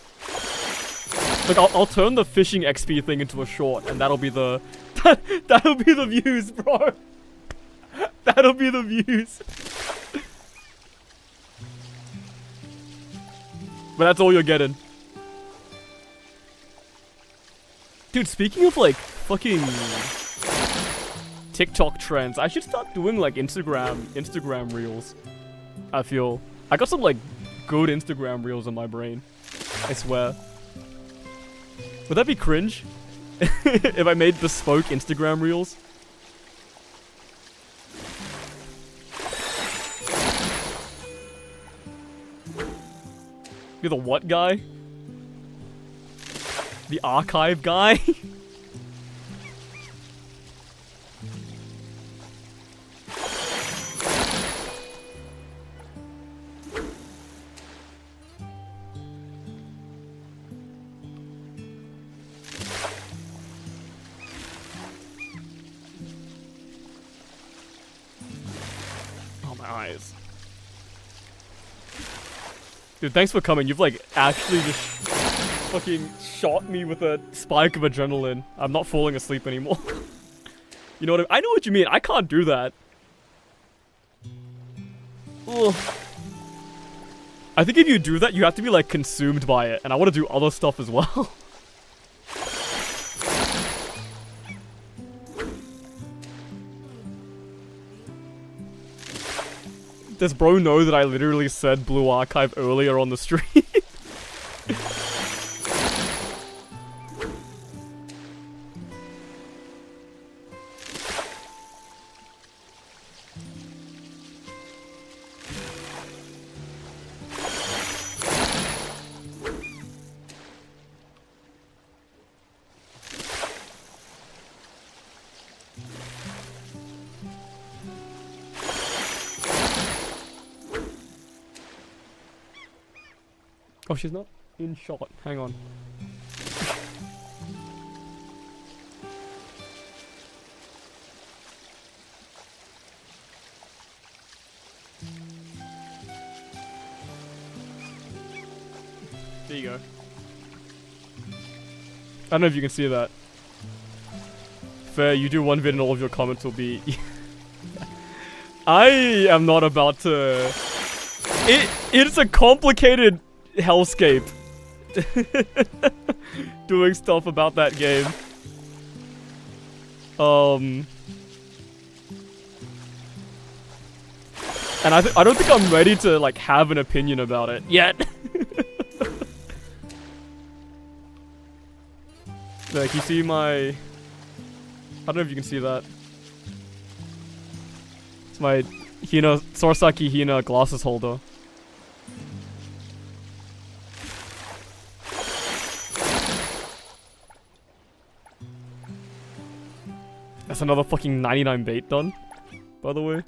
Like, I'll turn the fishing XP thing into a short, and that'll be the... that'll be the views, bro. That'll be the views. But that's all you're getting. Dude, speaking of, like, fucking... TikTok trends, I should start doing, like, Instagram reels. I feel. I got some, like... good Instagram reels in my brain. I swear. Would that be cringe? If I made bespoke Instagram reels? You're the what guy? The archive guy? Eyes. Dude, thanks for coming. You've like actually just fucking shot me with a spike of adrenaline. I'm not falling asleep anymore. You know what I know what you mean. I can't do that. Ugh. I think if you do that, you have to be like consumed by it. And I want to do other stuff as well. Does bro know that I literally said Blue Archive earlier on the stream? Oh, she's not in shot. Hang on. There you go. I don't know if you can see that. Fair, you do one vid and all of your comments will be... I am not about to... It's a complicated... hellscape. Doing stuff about that game. And I don't think I'm ready to like have an opinion about it yet. Like you see my... I don't know if you can see that. It's my Hina Sorasaki Hina glasses holder. That's another fucking 99 bait done, by the way.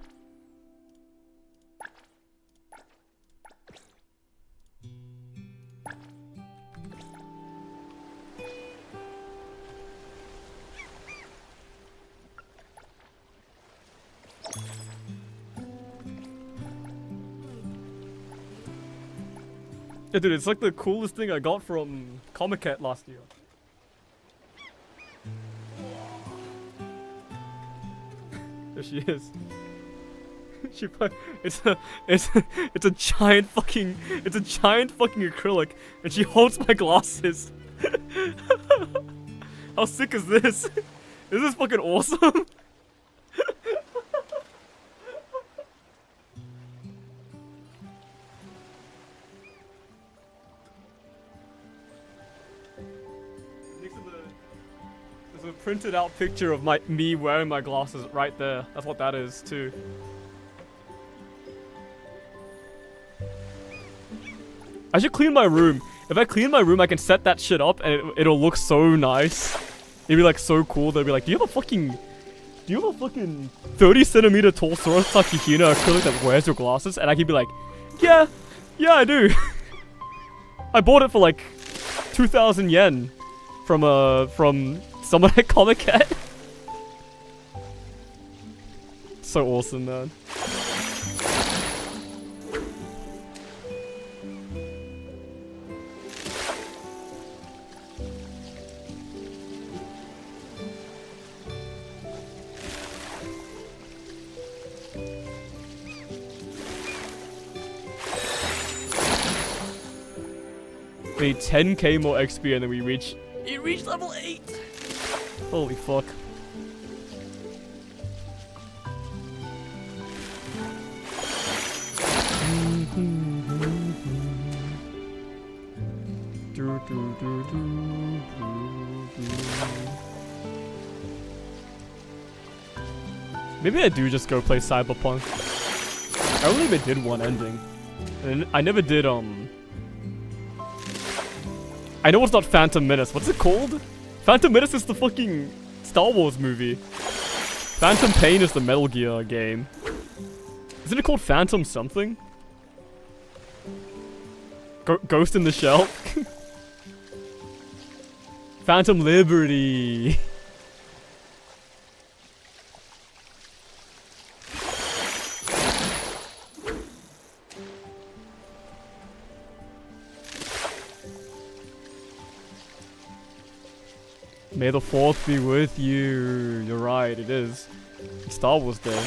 Yeah, dude, it's like the coolest thing I got from Comic-Con last year. There she is. It's a giant fucking acrylic, and she holds my glasses. How sick is this? Is this fucking awesome? There's a printed out picture of me wearing my glasses right there. That's what that is too. I should clean my room. If I clean my room, I can set that shit up and it'll look so nice. It'd be like so cool. They'll be like, do you have a fucking 30 centimeter tall Sora Takahina acrylic that wears your glasses? And I can be like, yeah, I do. I bought it for like 2,000 yen from someone at Comic-Con. So awesome, man. We need 10k more XP and then we reach level 8. Holy fuck. Maybe I do just go play Cyberpunk. I only ever did one ending. And I never did, I know it's not Phantom Menace. What's it called? Phantom Menace is the fucking Star Wars movie. Phantom Pain is the Metal Gear game. Isn't it called Phantom something? Ghost in the Shell? Phantom Liberty. May the 4th be with you. You're right, it is. It's Star Wars Day.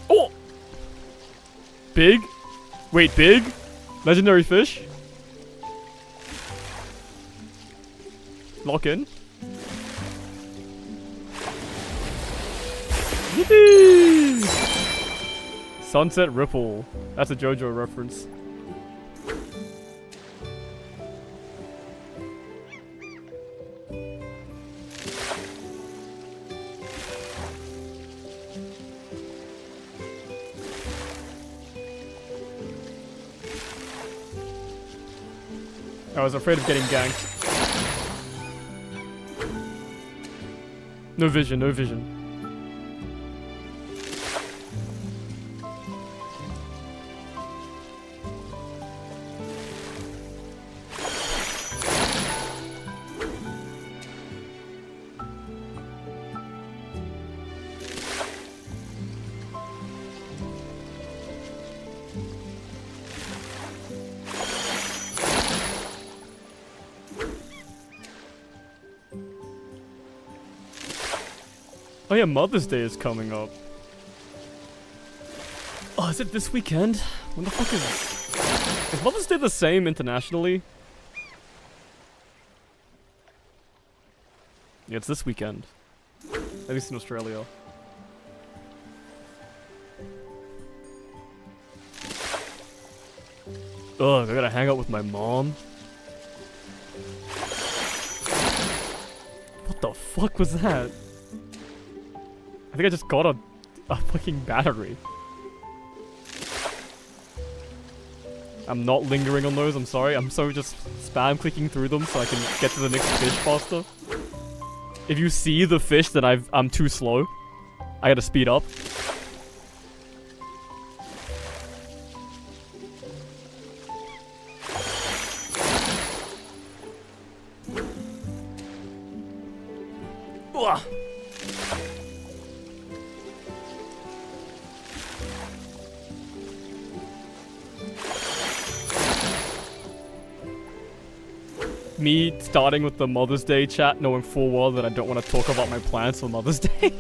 Oh! Big? Wait, big? Legendary fish? Lock in. Yippee! Sunset Ripple. That's a JoJo reference. I was afraid of getting ganked. No vision, no vision. Oh yeah, Mother's Day is coming up. Oh, is it this weekend? When the fuck is Mother's Day the same internationally? Yeah, it's this weekend. At least in Australia. Ugh, I gotta hang out with my mom. What the fuck was that? I think I just got a fucking battery. I'm not lingering on those, I'm sorry. I'm so just spam clicking through them so I can get to the next fish faster. If you see the fish, then I'm too slow. I gotta speed up. Ugh. Me starting with the Mother's Day chat, knowing full well that I don't want to talk about my plans for Mother's Day.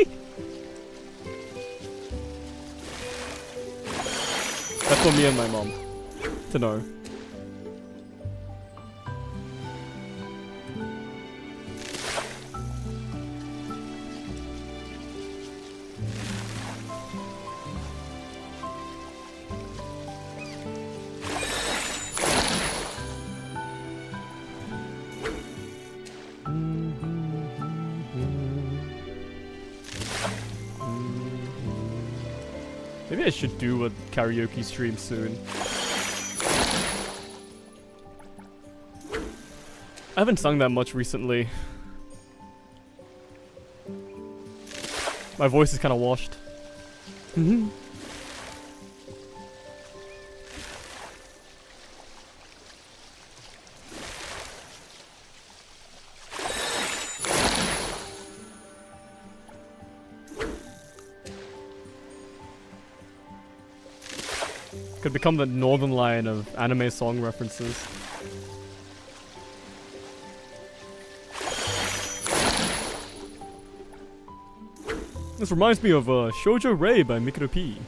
That's for me and my mom to know. Maybe I should do a karaoke stream soon. I haven't sung that much recently. My voice is kind of washed. Could become the Northern Lion of anime song references. This reminds me of Shoujo Rei by Mikado P.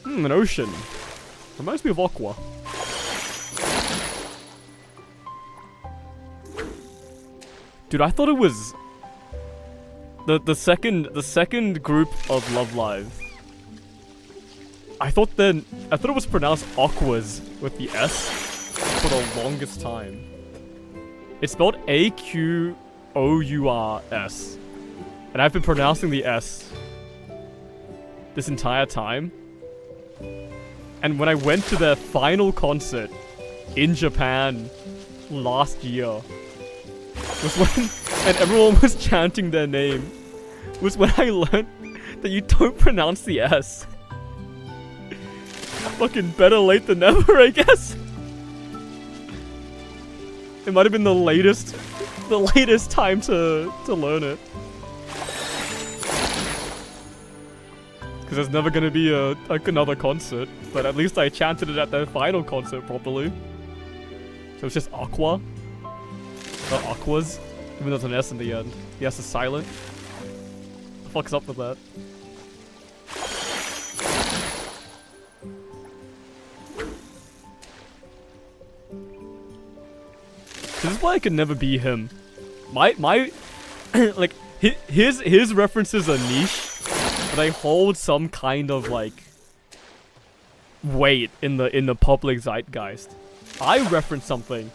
An ocean. Reminds me of Aqua. Dude, I thought it was the second group of Love Live. I thought it was pronounced Aquas with the S for the longest time. It's spelled A-Q-O-U-R-S. And I've been pronouncing the S this entire time. And when I went to their final concert in Japan last year, was when, and everyone was chanting their name, was when I learned that you don't pronounce the S. Fucking better late than never, I guess. It might have been the latest time to learn it. Because there's never gonna be another concert, but at least I chanted it at their final concert properly. So it's just Aqua, not Aquas, even though there's an S in the end. The S is silent. What the fuck's up with that? This is why I could never be him. My like his references are niche, but they hold some kind of like weight in the public zeitgeist. I reference something,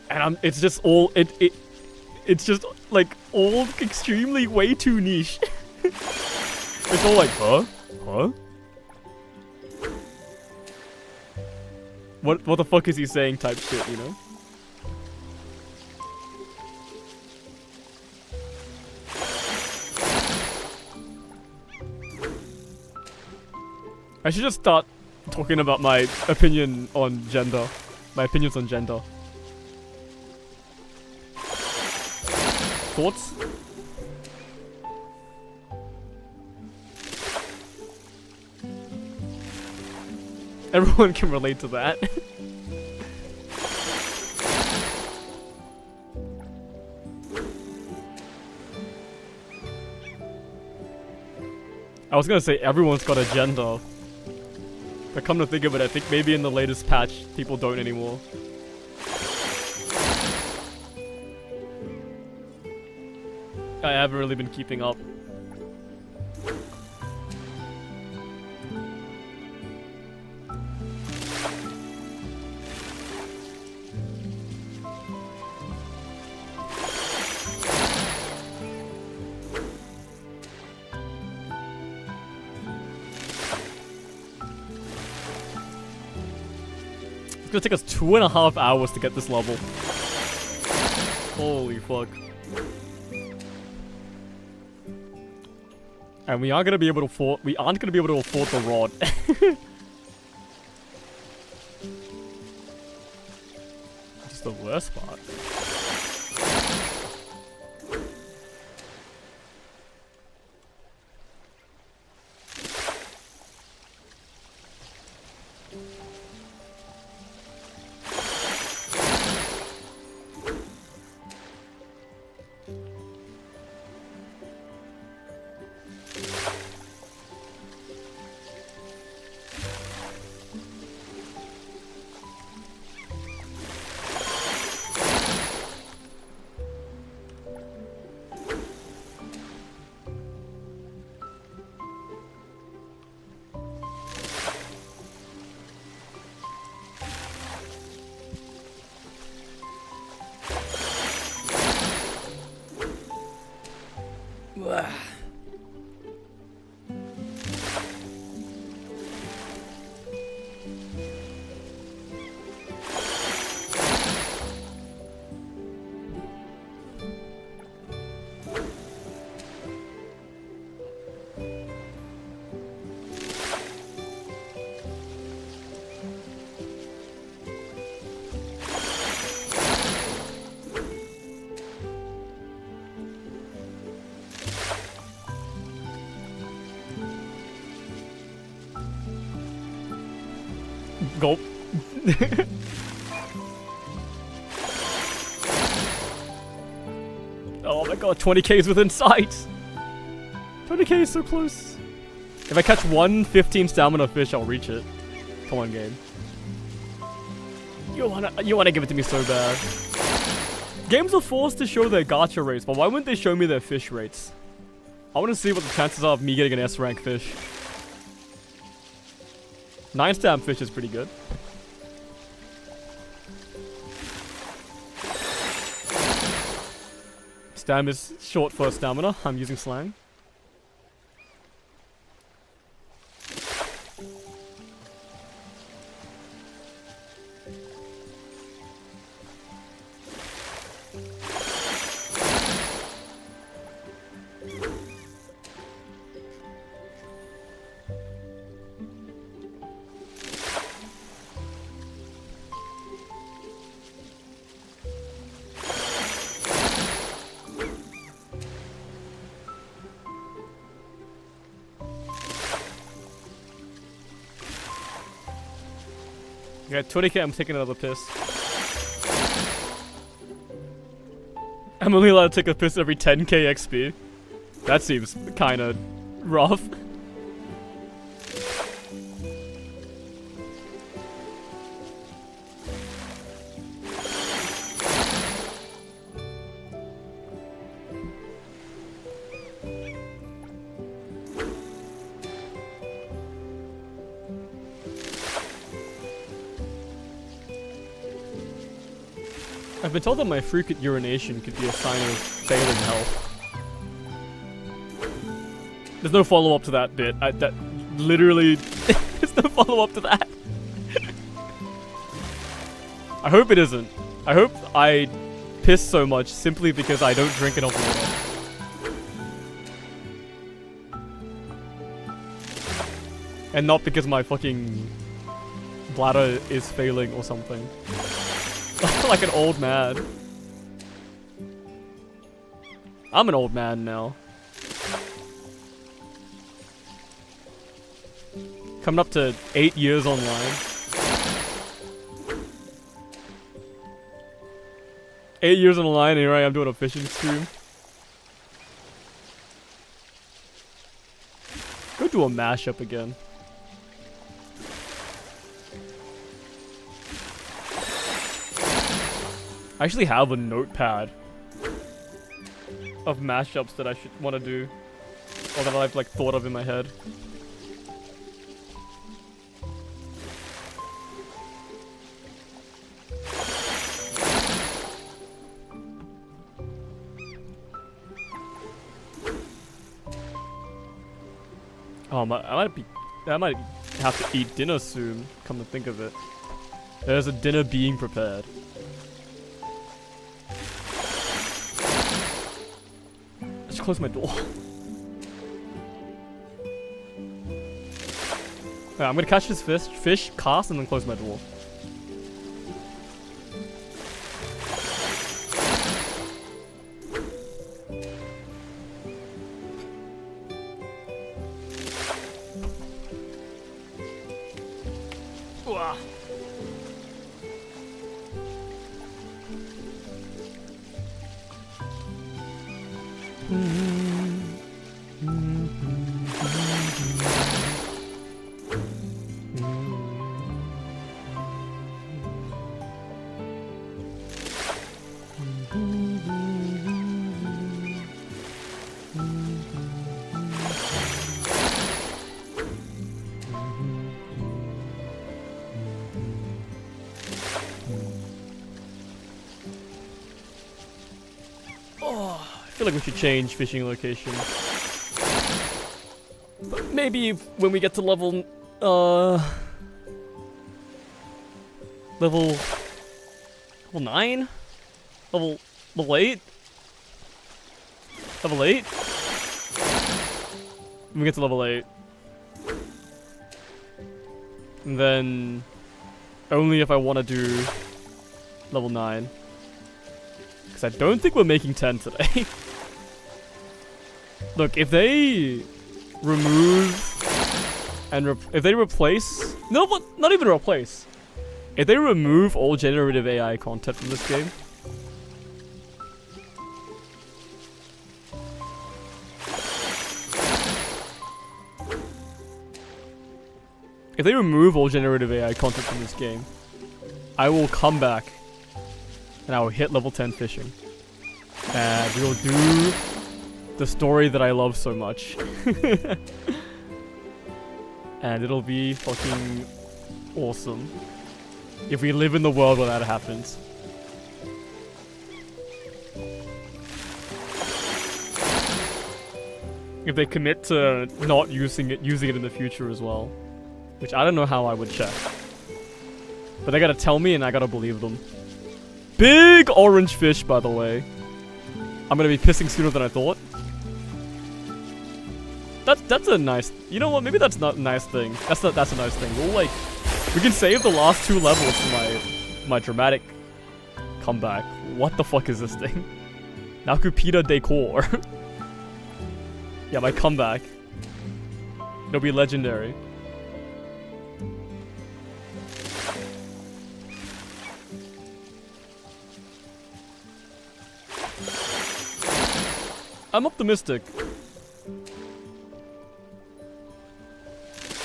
and it's just all it's just like all extremely way too niche. It's all like huh? What the fuck is he saying type shit, you know? I should just start talking about my opinion on gender. My opinions on gender. Thoughts? Everyone can relate to that. I was gonna say everyone's got a gender. But come to think of it, I think maybe in the latest patch, people don't anymore. I haven't really been keeping up. It's gonna take us 2.5 hours to get this level. Holy fuck. And we aren't gonna be able to afford the rod. Just the worst part. Gulp. Oh my god, 20k is within sight! 20k is so close. If I catch one 15 stamina fish, I'll reach it. Come on, game. You wanna give it to me so bad. Games are forced to show their gacha rates, but why wouldn't they show me their fish rates? I wanna see what the chances are of me getting an S rank fish. 9 stamp fish is pretty good. Stam is short for stamina. I'm using slang. Yeah, 20k, I'm taking another piss. I'm only allowed to take a piss every 10k XP. That seems kinda rough. I've been told that my frequent urination could be a sign of failing health. There's no follow-up to that bit. That literally... there's no follow-up to that. I hope it isn't. I hope I piss so much simply because I don't drink enough water. And not because my fucking bladder is failing or something. Like an old man. I'm an old man now. Coming up to 8 years online. 8 years online, and here I am doing a fishing stream. Go do a mashup again. I actually have a notepad of mashups that I should want to do, or that I've like thought of in my head. Oh, I might have to eat dinner soon. Come to think of it. There's a dinner being prepared. I should close my door. Alright, I'm gonna catch this fish, cast, and then close my door. Wah. I feel like we should change fishing location. But maybe when we get to level, level 9? Level 8? Level 8? When we get to level 8. And then only if I want to do level 9. Because I don't think we're making 10 today. Look, if they remove and if they replace, no, but not even replace. If they remove all generative AI content from this game, if they remove all generative AI content from this game, I will come back and I will hit level 10 fishing. And we will do the story that I love so much. And it'll be fucking awesome. If we live in the world where that happens. If they commit to not using it in the future as well. Which I don't know how I would check. But they gotta tell me and I gotta believe them. Big orange fish, by the way. I'm gonna be pissing sooner than I thought. That's a nice... You know what? Maybe that's not a nice thing. That's a nice thing. We'll like... We can save the last 2 levels for my dramatic comeback. What the fuck is this thing? Nakupita Decor. Yeah, my comeback. It'll be legendary. I'm optimistic.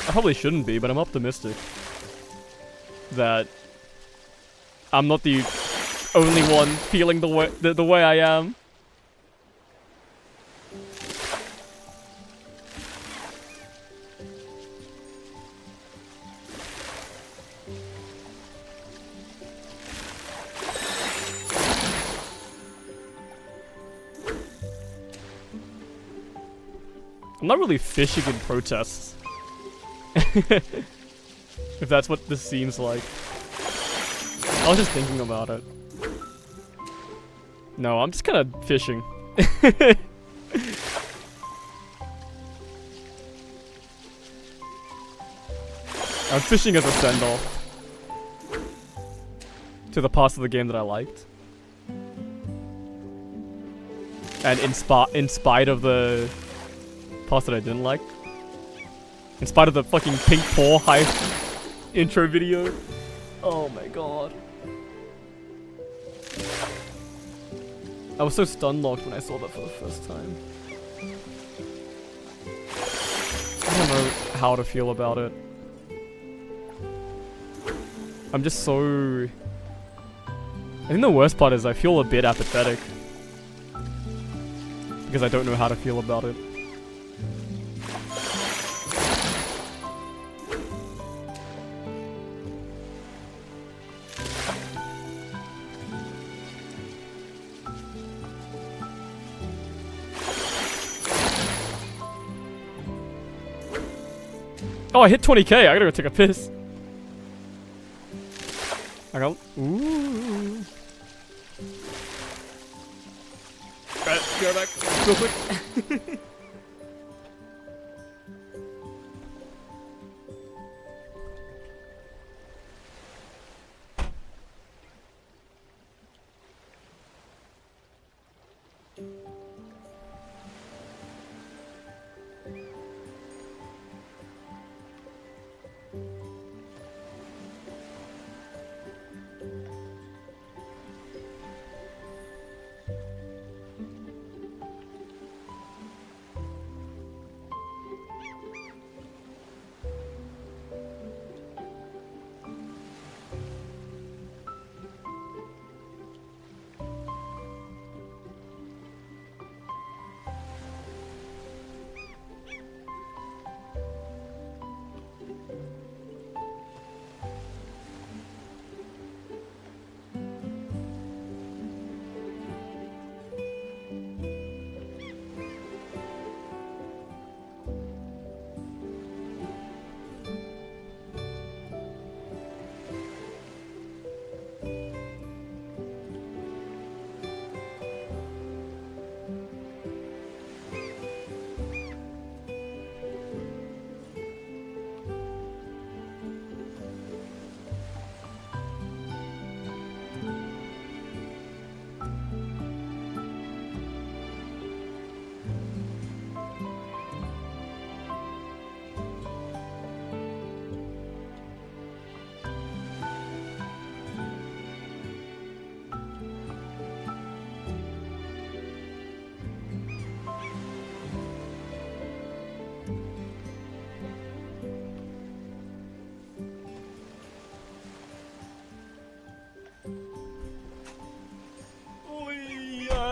I probably shouldn't be, but I'm optimistic that I'm not the only one feeling the way I am. I'm not really fishing in protests. If that's what this seems like. I was just thinking about it. No, I'm just kind of fishing. I'm fishing as a send-off to the parts of the game that I liked. And in spite of the parts that I didn't like. In spite of the fucking pink paw heist intro video. Oh my god. I was so stun-locked when I saw that for the first time. I don't know how to feel about it. I'm just so... I think the worst part is I feel a bit apathetic. Because I don't know how to feel about it. Oh, I hit 20k. I gotta go take a piss. I got. Ooh. Right, go back real quick.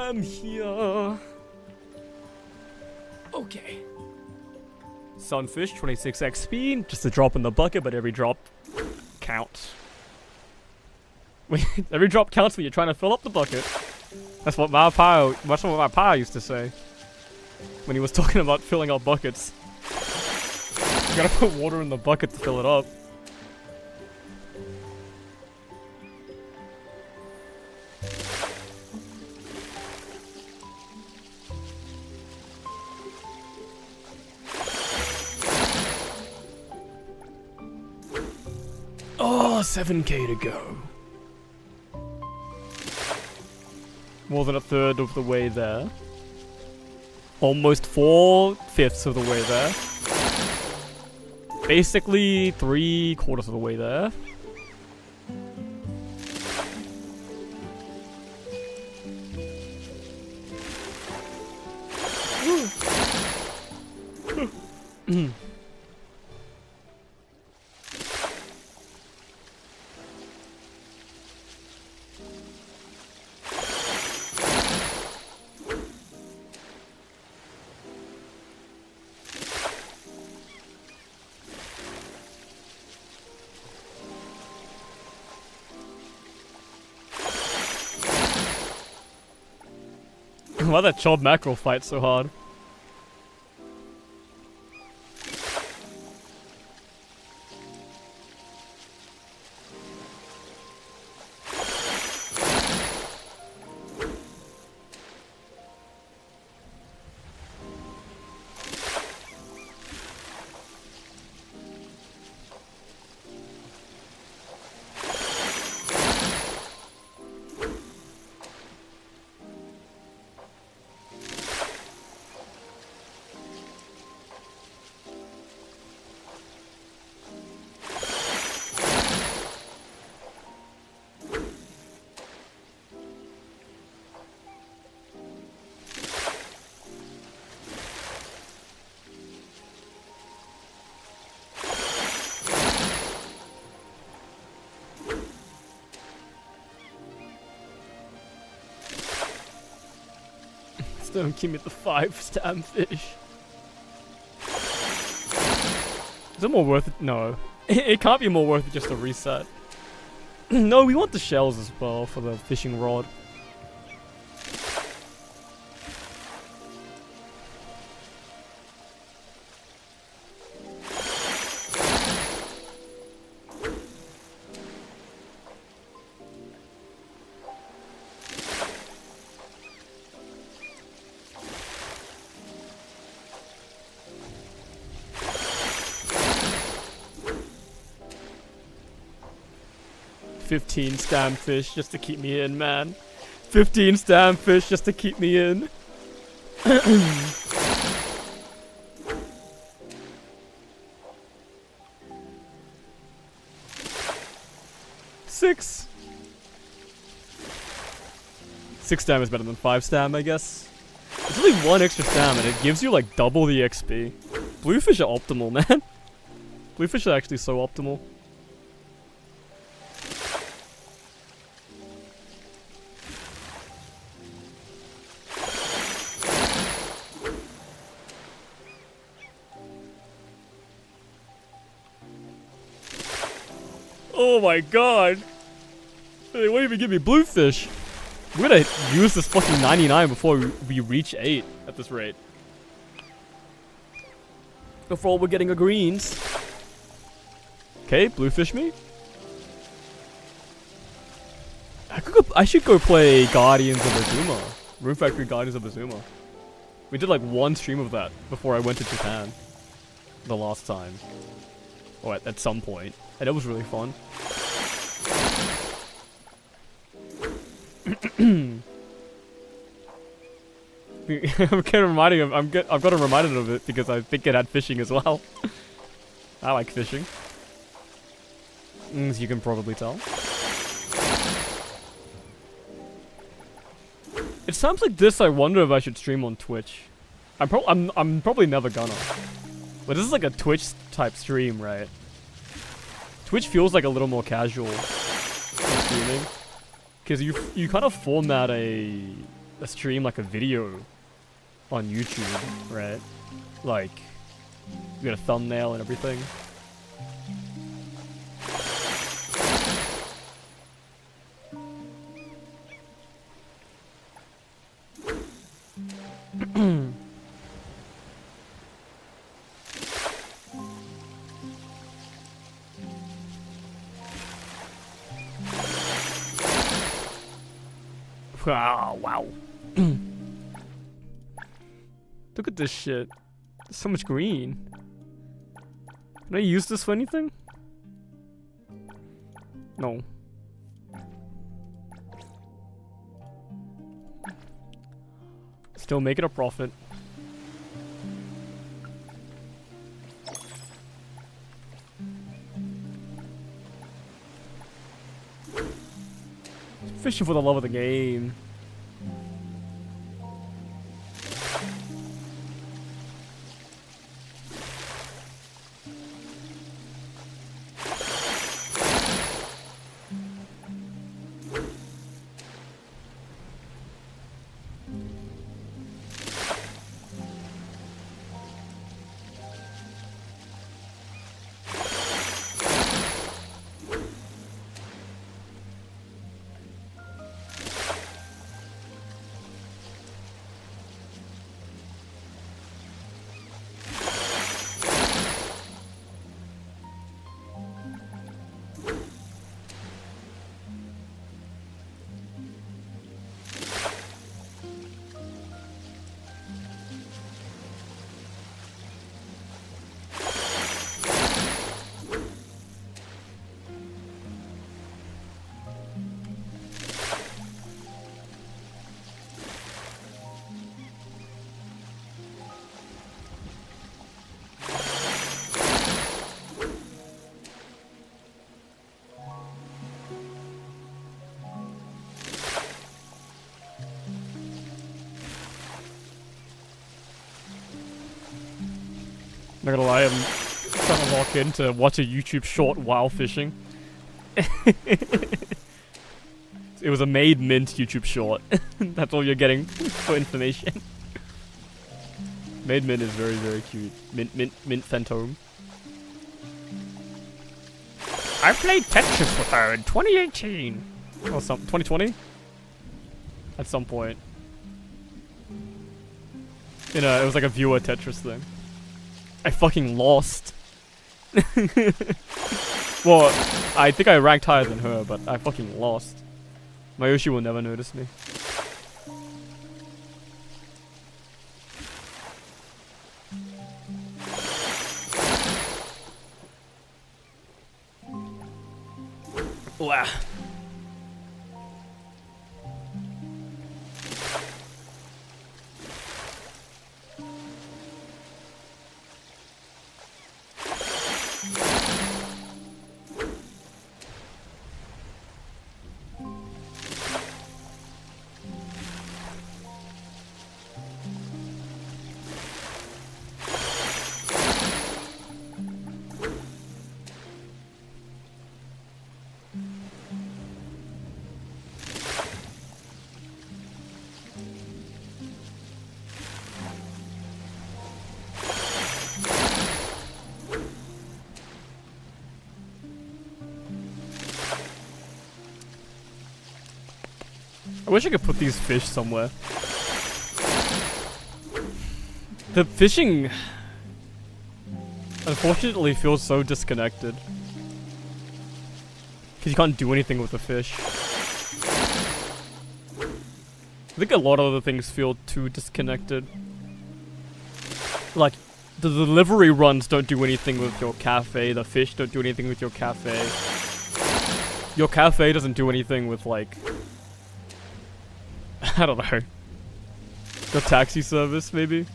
I'm here. Okay. Sunfish, 26 XP. Just a drop in the bucket, but every drop counts. Every drop counts when you're trying to fill up the bucket. That's what my pa used to say when he was talking about filling up buckets. You gotta put water in the bucket to fill it up. Oh, 7k to go. More than a third of the way there. Almost 4/5 of the way there. Basically 3/4 of the way there. Why that Chob Mackerel fight so hard? Don't give me the 5-stam fish. Is it more worth it? No. It can't be more worth it just to reset. No, we want the shells as well for the fishing rod. 15 stam fish just to keep me in, man. 15 stam fish just to keep me in. Six. 6 stam is better than 5 stam, I guess. It's only 1 extra stam and it gives you like double the XP. Bluefish are optimal, man. Bluefish are actually so optimal. Oh my god! They won't even give me bluefish! We're gonna use this fucking 99 before we reach 8 at this rate. Before we're getting a greens. Okay, bluefish me. I should go play Guardians of Azuma. Rune Factory Guardians of Azuma. We did like 1 stream of that before I went to Japan. The last time. Or at some point. And it was really fun. I'm kind of reminding of I've got reminded of it because I think it had fishing as well. I like fishing. As you can probably tell. It sounds like this. I wonder if I should stream on Twitch. I'm probably never gonna. But this is like a Twitch type stream, right? Twitch feels like a little more casual streaming. Because you kind of format a stream like a video on YouTube, right? Like, you got a thumbnail and everything. Oh, wow. Look at this shit. There's so much green. Can I use this for anything? No. Still making a profit. Fishing for the love of the game. Not gonna lie, I'm trying to lock in to watch a YouTube short while fishing. It was a made mint YouTube short. That's all you're getting for information. Made mint is very, very cute. Mint Phantom. I played Tetris with her in 2018. Or 2020? At some point. You know, it was like a viewer Tetris thing. I fucking lost. Well, I think I ranked higher than her, but I fucking lost. Mayoshi will never notice me. Wow. I wish I could put these fish somewhere. The fishing, unfortunately, feels so disconnected. Because you can't do anything with the fish. I think a lot of other things feel too disconnected. Like, the delivery runs don't do anything with your cafe, the fish don't do anything with your cafe. Your cafe doesn't do anything with, like... I don't know. Your taxi service, maybe?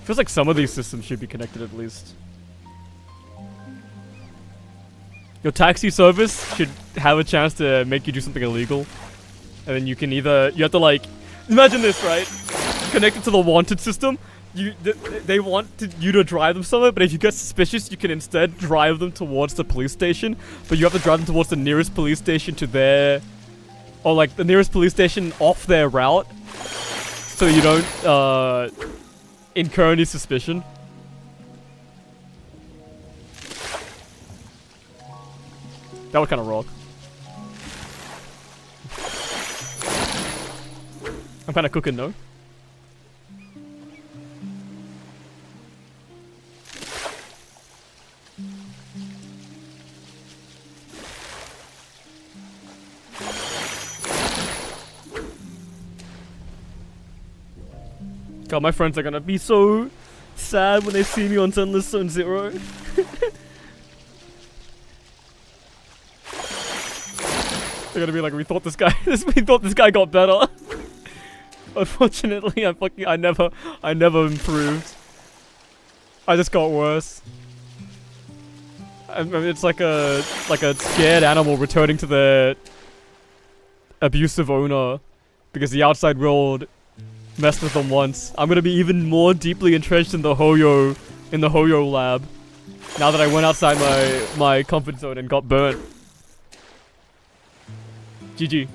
Feels like some of these systems should be connected at least. Your taxi service should have a chance to make you do something illegal. And then you can either... You have to like... Imagine this, right? Connected to the wanted system. They want you to drive them somewhere, but if you get suspicious, you can instead drive them towards the police station. But you have to drive them towards the nearest police station to their... Or like the nearest police station off their route. So you don't incur any suspicion. That would kind of rock. I'm kind of cooking, no? God, my friends are gonna be so sad when they see me on Zenless Zone Zero. They're gonna be like, we thought this guy got better. Unfortunately, I never improved. I just got worse. I mean, it's like a scared animal returning to their abusive owner because the outside world messed with them once. I'm gonna be even more deeply entrenched in the Hoyo lab now that I went outside my comfort zone and got burnt. GG.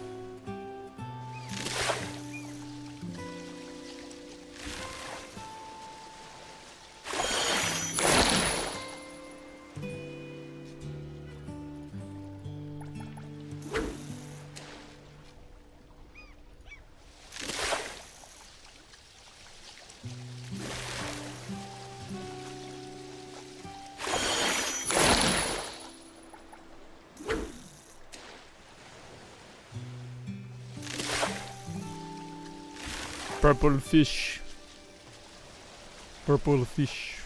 Purple fish. Purple fish.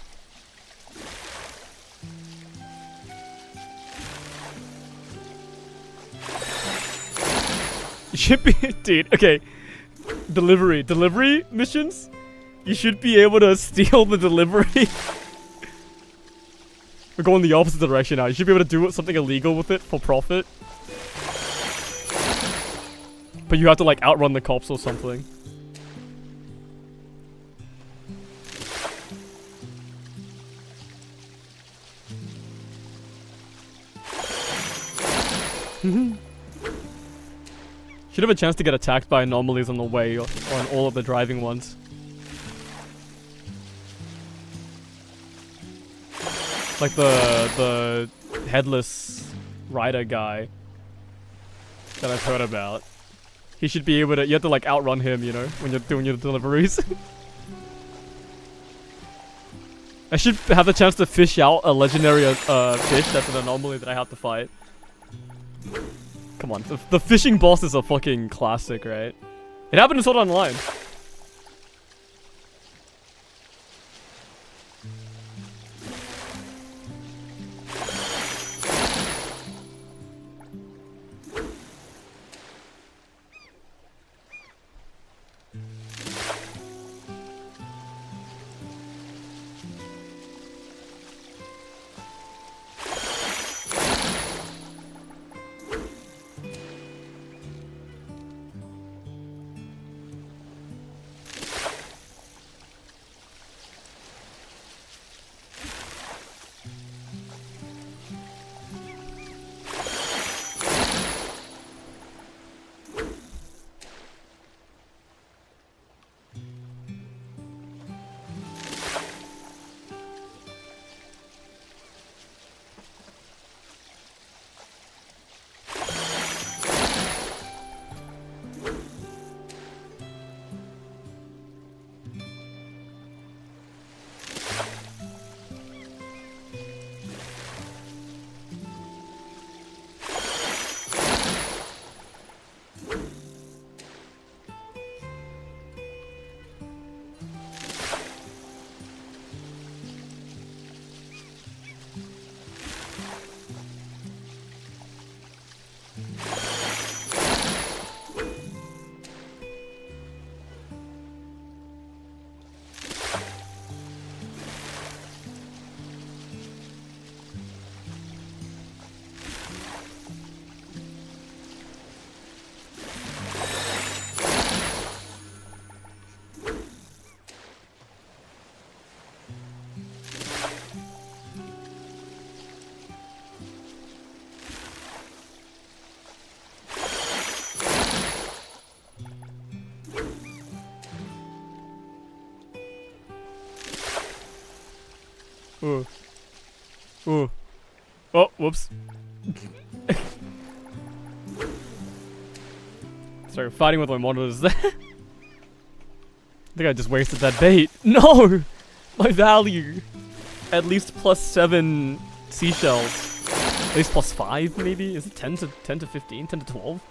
You should be... Dude, okay. Delivery missions? You should be able to steal the delivery. We're going the opposite direction now. You should be able to do something illegal with it for profit. But you have to like outrun the cops or something. Should have a chance to get attacked by anomalies on the way on all of the driving ones. Like the headless rider guy that I've heard about. He should be able to, you have to like outrun him, you know, when you're doing your deliveries. I should have the chance to fish out a legendary fish that's an anomaly that I have to fight. Come on, the fishing boss is a fucking classic, right? It happened in Sword Art Online. Ooh. Ooh. Oh, whoops. Sorry, fighting with my monitors there. I think I just wasted that bait. No! My value! At least +7 seashells. At least +5 maybe? Is it 10 to 15? 10 to 12?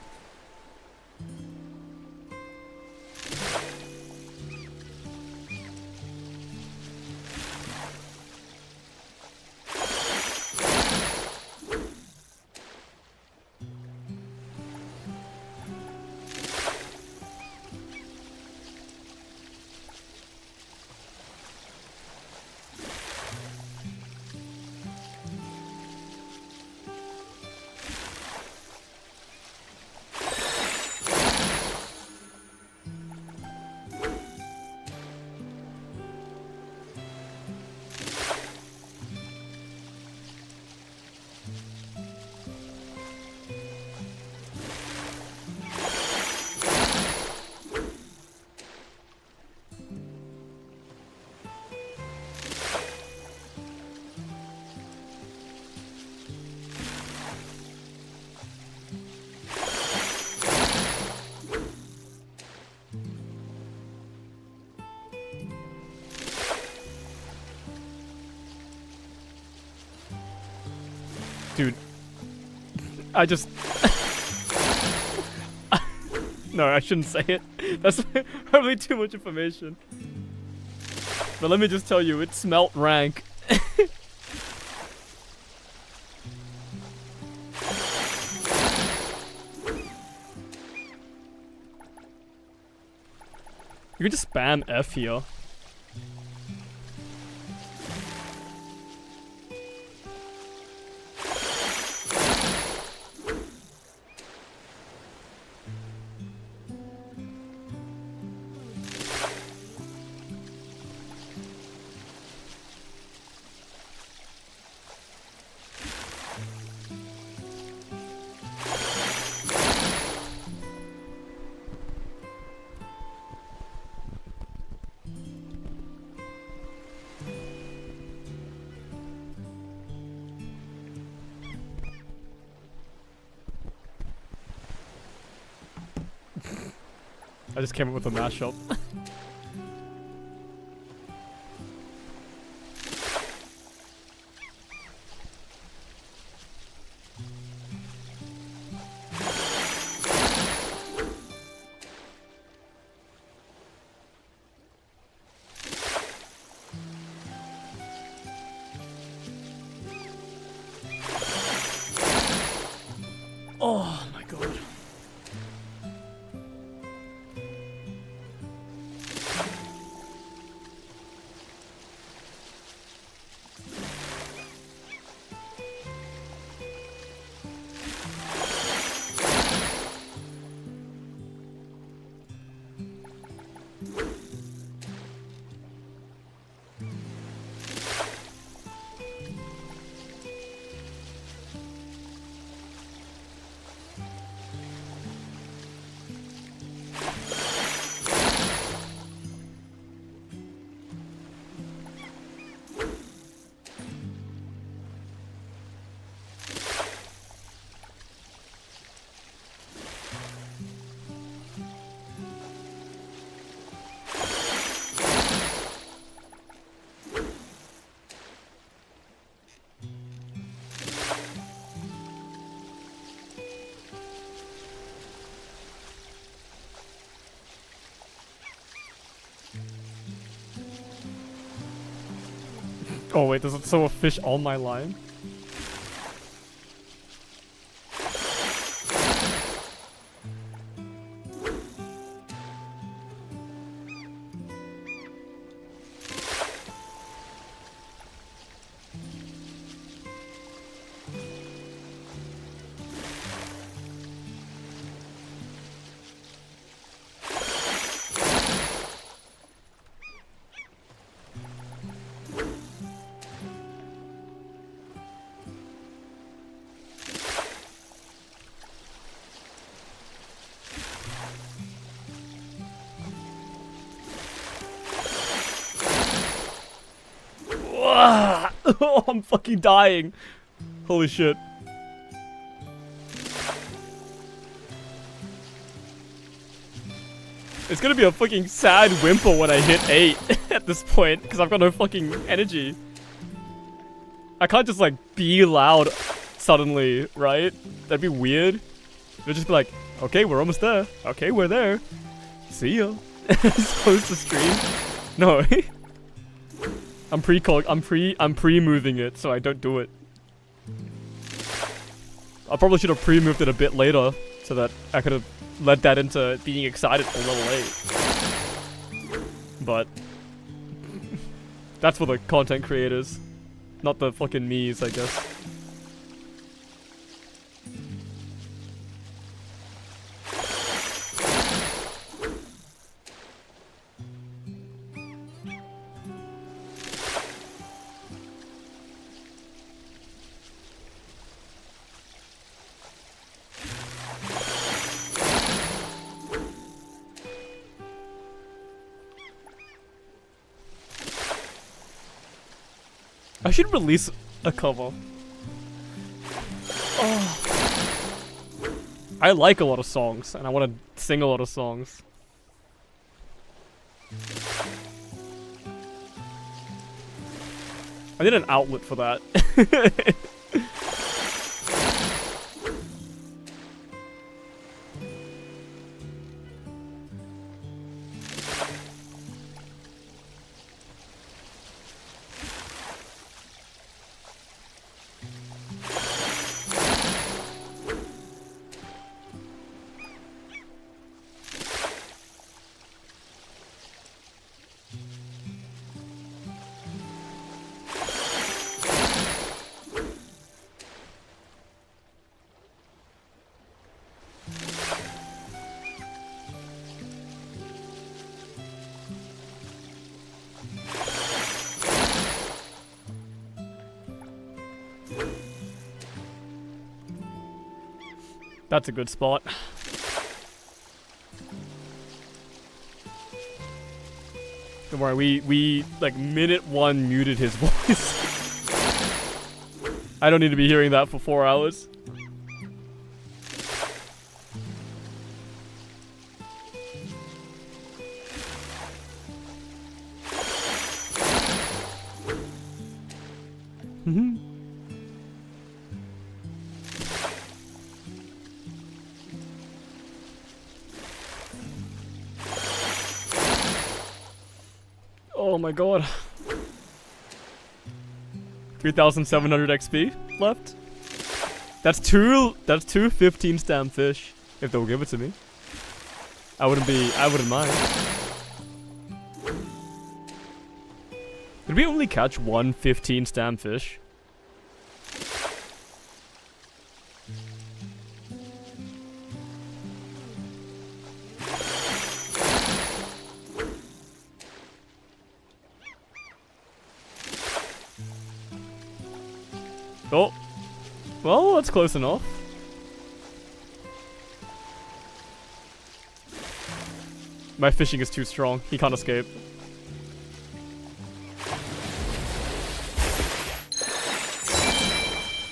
Dude. I just... No, I shouldn't say it. That's probably too much information. But let me just tell you, it smelt rank. You can just spam F here. I just came up with a mashup. Oh my god. Oh wait, there's also a fish on my line? Ah! Oh, I'm fucking dying. Holy shit. It's gonna be a fucking sad whimper when I hit 8 at this point, because I've got no fucking energy. I can't just like be loud suddenly, right? That'd be weird. It'll just be like, okay, we're almost there. Okay, we're there. See ya. Just close the stream. No. I'm pre-moving it, so I don't do it. I probably should have pre-moved it a bit later, so that I could have led that into being excited for level 8. But that's for the content creators, not the fucking me's, I guess. I should release a cover. Oh. I like a lot of songs, and I want to sing a lot of songs. I need an outlet for that. That's a good spot. Don't worry, we like minute 1 muted his voice. I don't need to be hearing that for 4 hours. Oh my god. 3,700 XP left. That's two 15 stam fish. If they'll give it to me. I wouldn't mind. Did we only catch one 15 stam fish? Oh. Well, that's close enough. My fishing is too strong. He can't escape.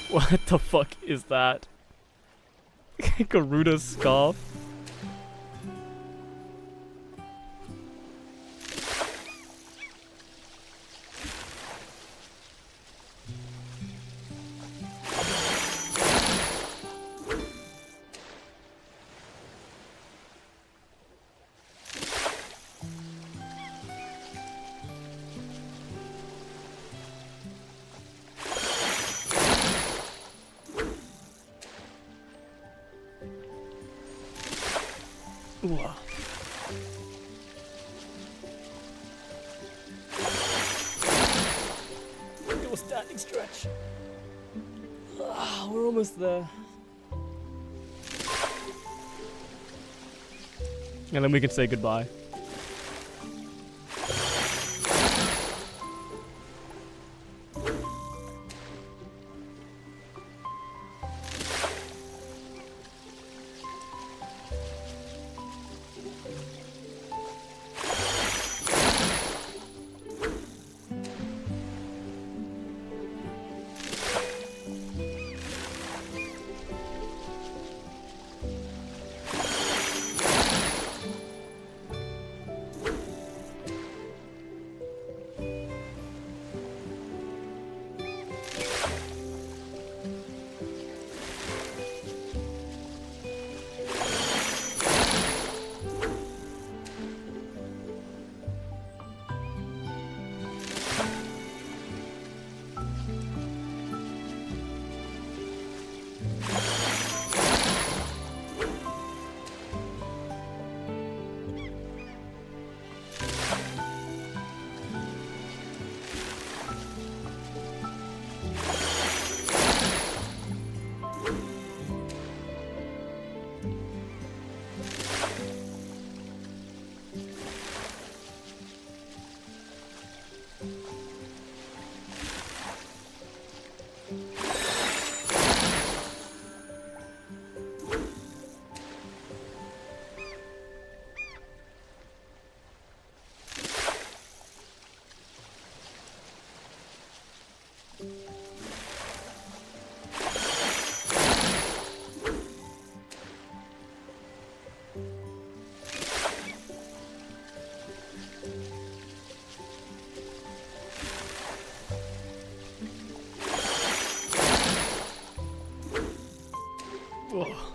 What the fuck is that? Garuda's scarf? Ooh. Do a standing stretch. We're almost there. And then we can say goodbye.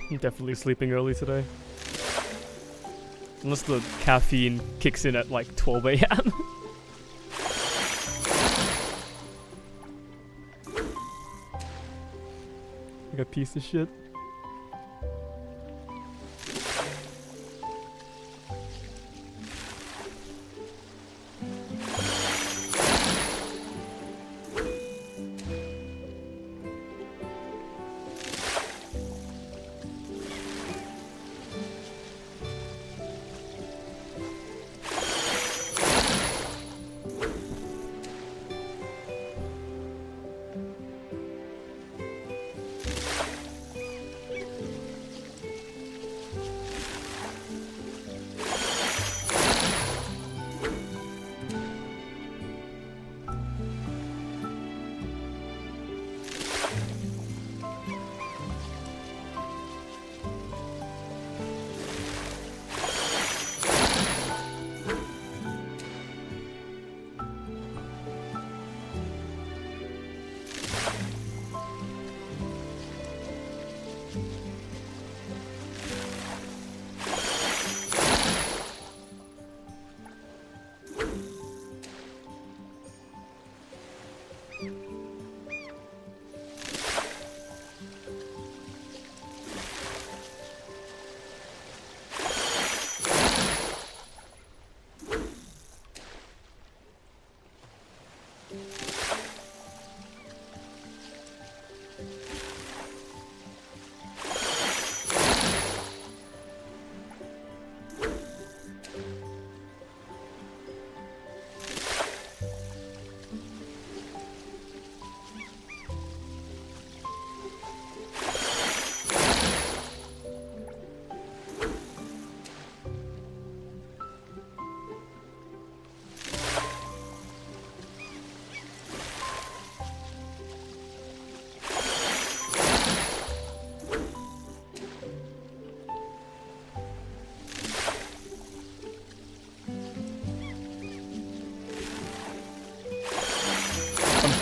I'm definitely sleeping early today. Unless the caffeine kicks in at like 12 a.m. Like a piece of shit.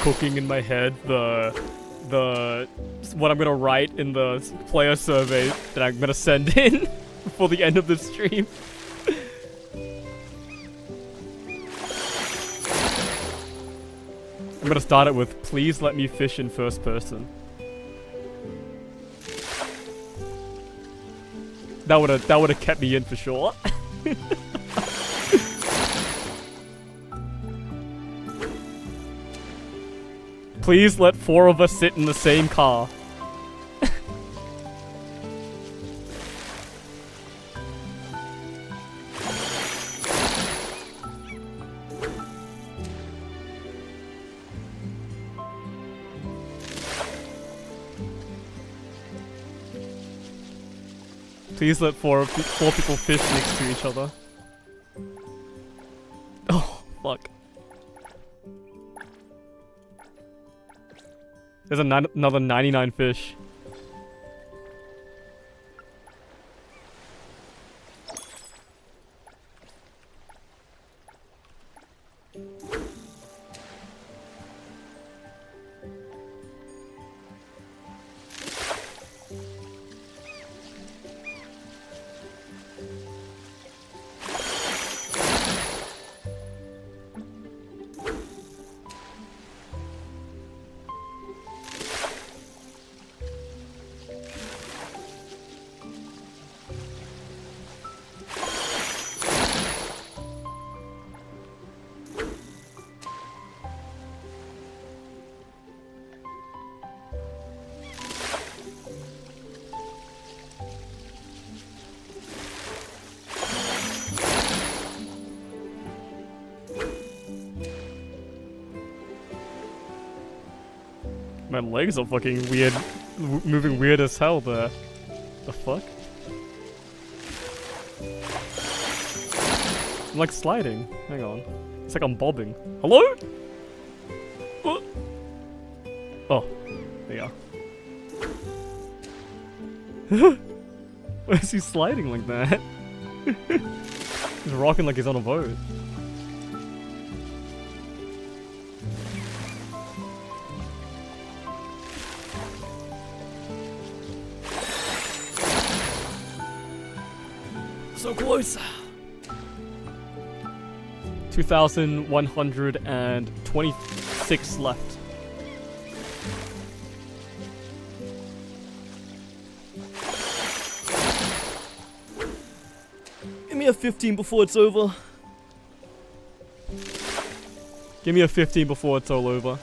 Cooking in my head the what I'm gonna write in the player survey that I'm gonna send in before the end of the stream. I'm gonna start it with, please let me fish in first person. That would've kept me in for sure. Please let 4 of us sit in the same car. Please let four people fish next to each other. Oh, fuck. There's another 99 fish. My legs are fucking weird, moving weird as hell there. The fuck? I'm like sliding. Hang on. It's like I'm bobbing. Hello? What? Oh, there you are. Why is he sliding like that? He's rocking like he's on a boat. So close. 2,126 left. Give me a 15 before it's over. Give me a 15 before it's all over.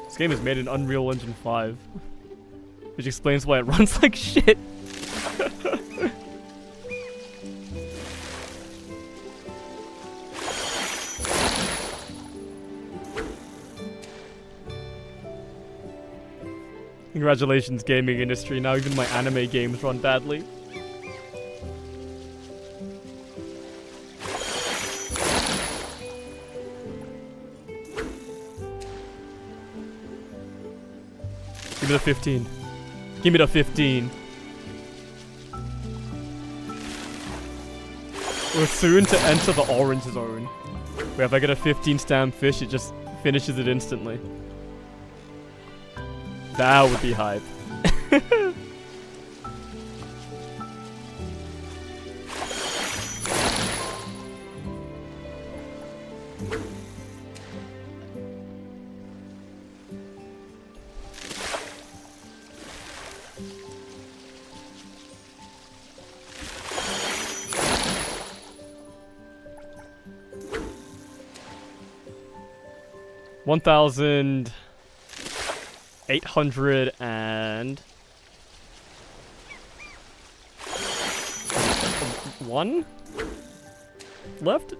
This game is made in Unreal Engine 5, which explains why it runs like shit. Congratulations, gaming industry. Now even my anime games run badly. Give me the 15. Give me the 15. We're soon to enter the orange zone, where if I get a 15 stamp fish, it just finishes it instantly. That would be hype. $1,801 left.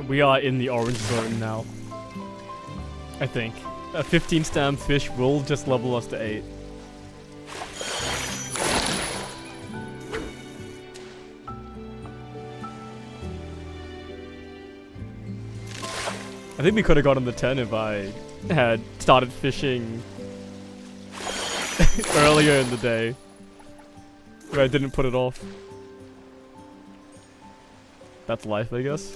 We are in the orange zone now. I think. A 15 stamp fish will just level us to 8. I think we could have gotten the 10 if I had started fishing earlier in the day. But I didn't put it off. That's life, I guess.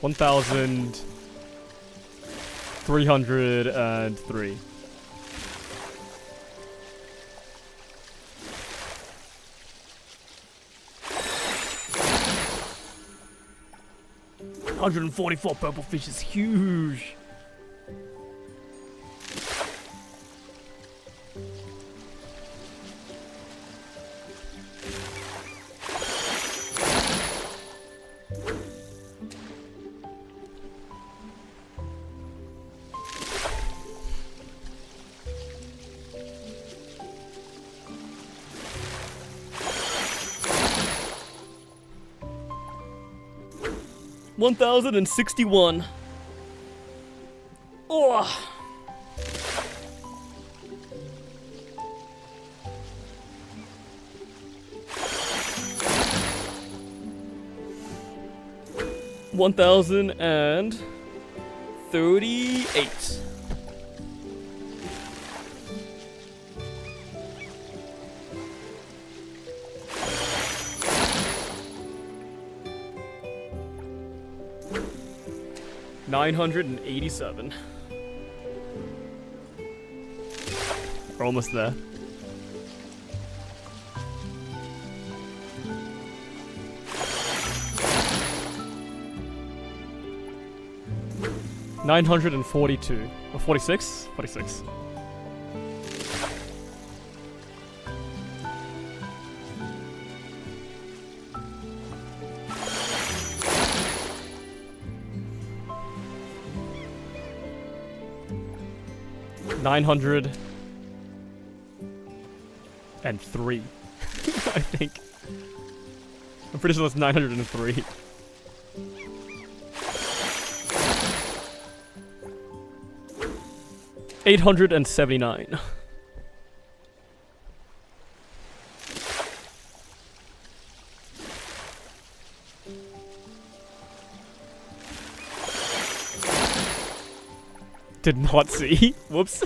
1,303. $144 purple fish is huge. $1,061. Oh. $1,038. $987. We're almost there. $942 or 46? 46. $903. I think. I'm pretty sure that's 903. $879. Did not see. Whoops.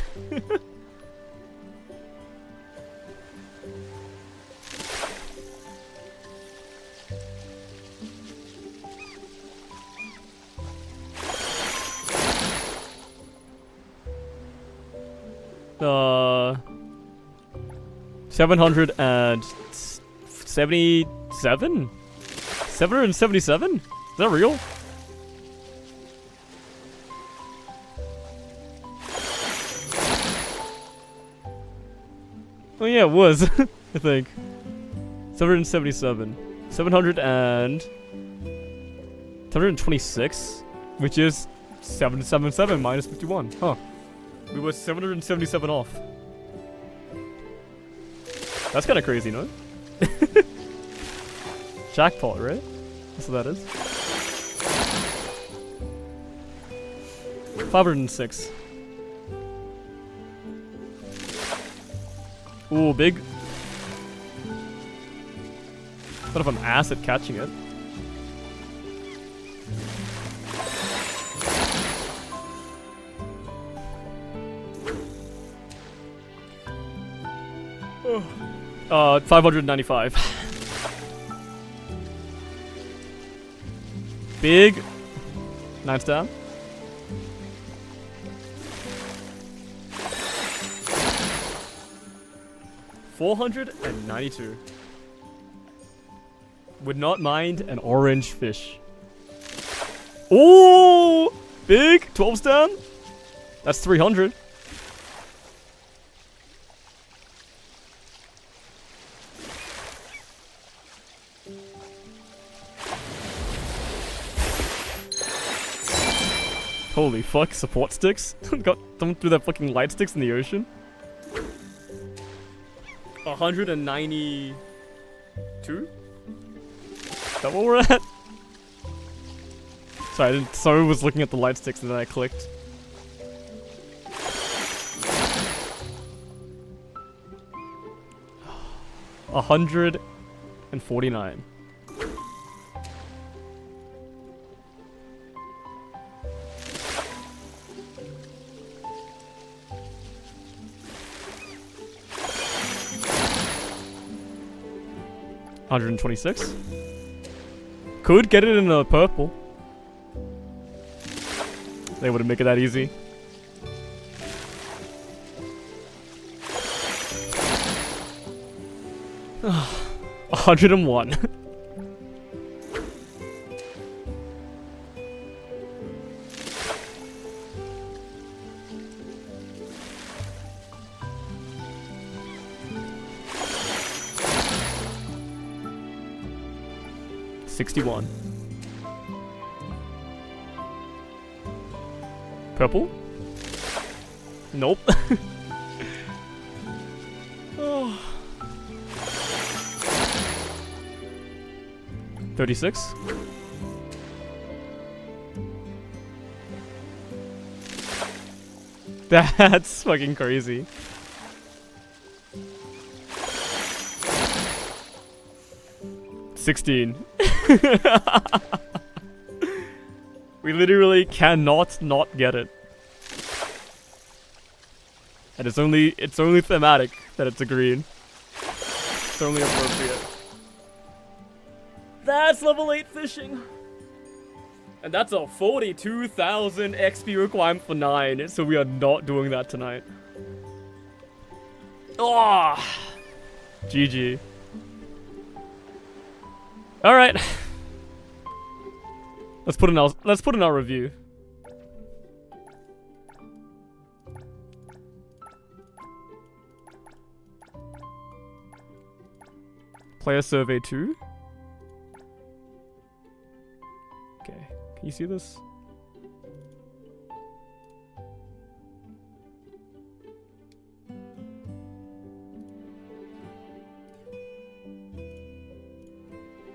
Uh, 777? 777? Is that real? Oh yeah, it was. I think. 777. 726? Which is 777 minus 51. Huh. We were 777 off. That's kind of crazy, no? Jackpot, right? That's what that is. 506. Ooh, big. What if I'm ass at catching it? Oh. 595. Big. 9 star. $492. Would not mind an orange fish. Oh, big 12 star. That's 300. Holy fuck, support sticks? Got them through their fucking light sticks in the ocean. 192? Is that what we're at? Sorry, I didn't. Sorry, I was looking at the light sticks and then I clicked. $149. $126. Could get it in a purple. They wouldn't make it that easy. Ah, 101. $61. Purple? Nope. Oh. 36. That's fucking crazy. $16. We literally cannot not get it. And it's only thematic that it's a green. It's only appropriate. That's level 8 fishing. And that's a 42,000 XP requirement for 9, so we are not doing that tonight. Oh, GG. All right. Let's put in our review. Player survey 2. Okay, can you see this?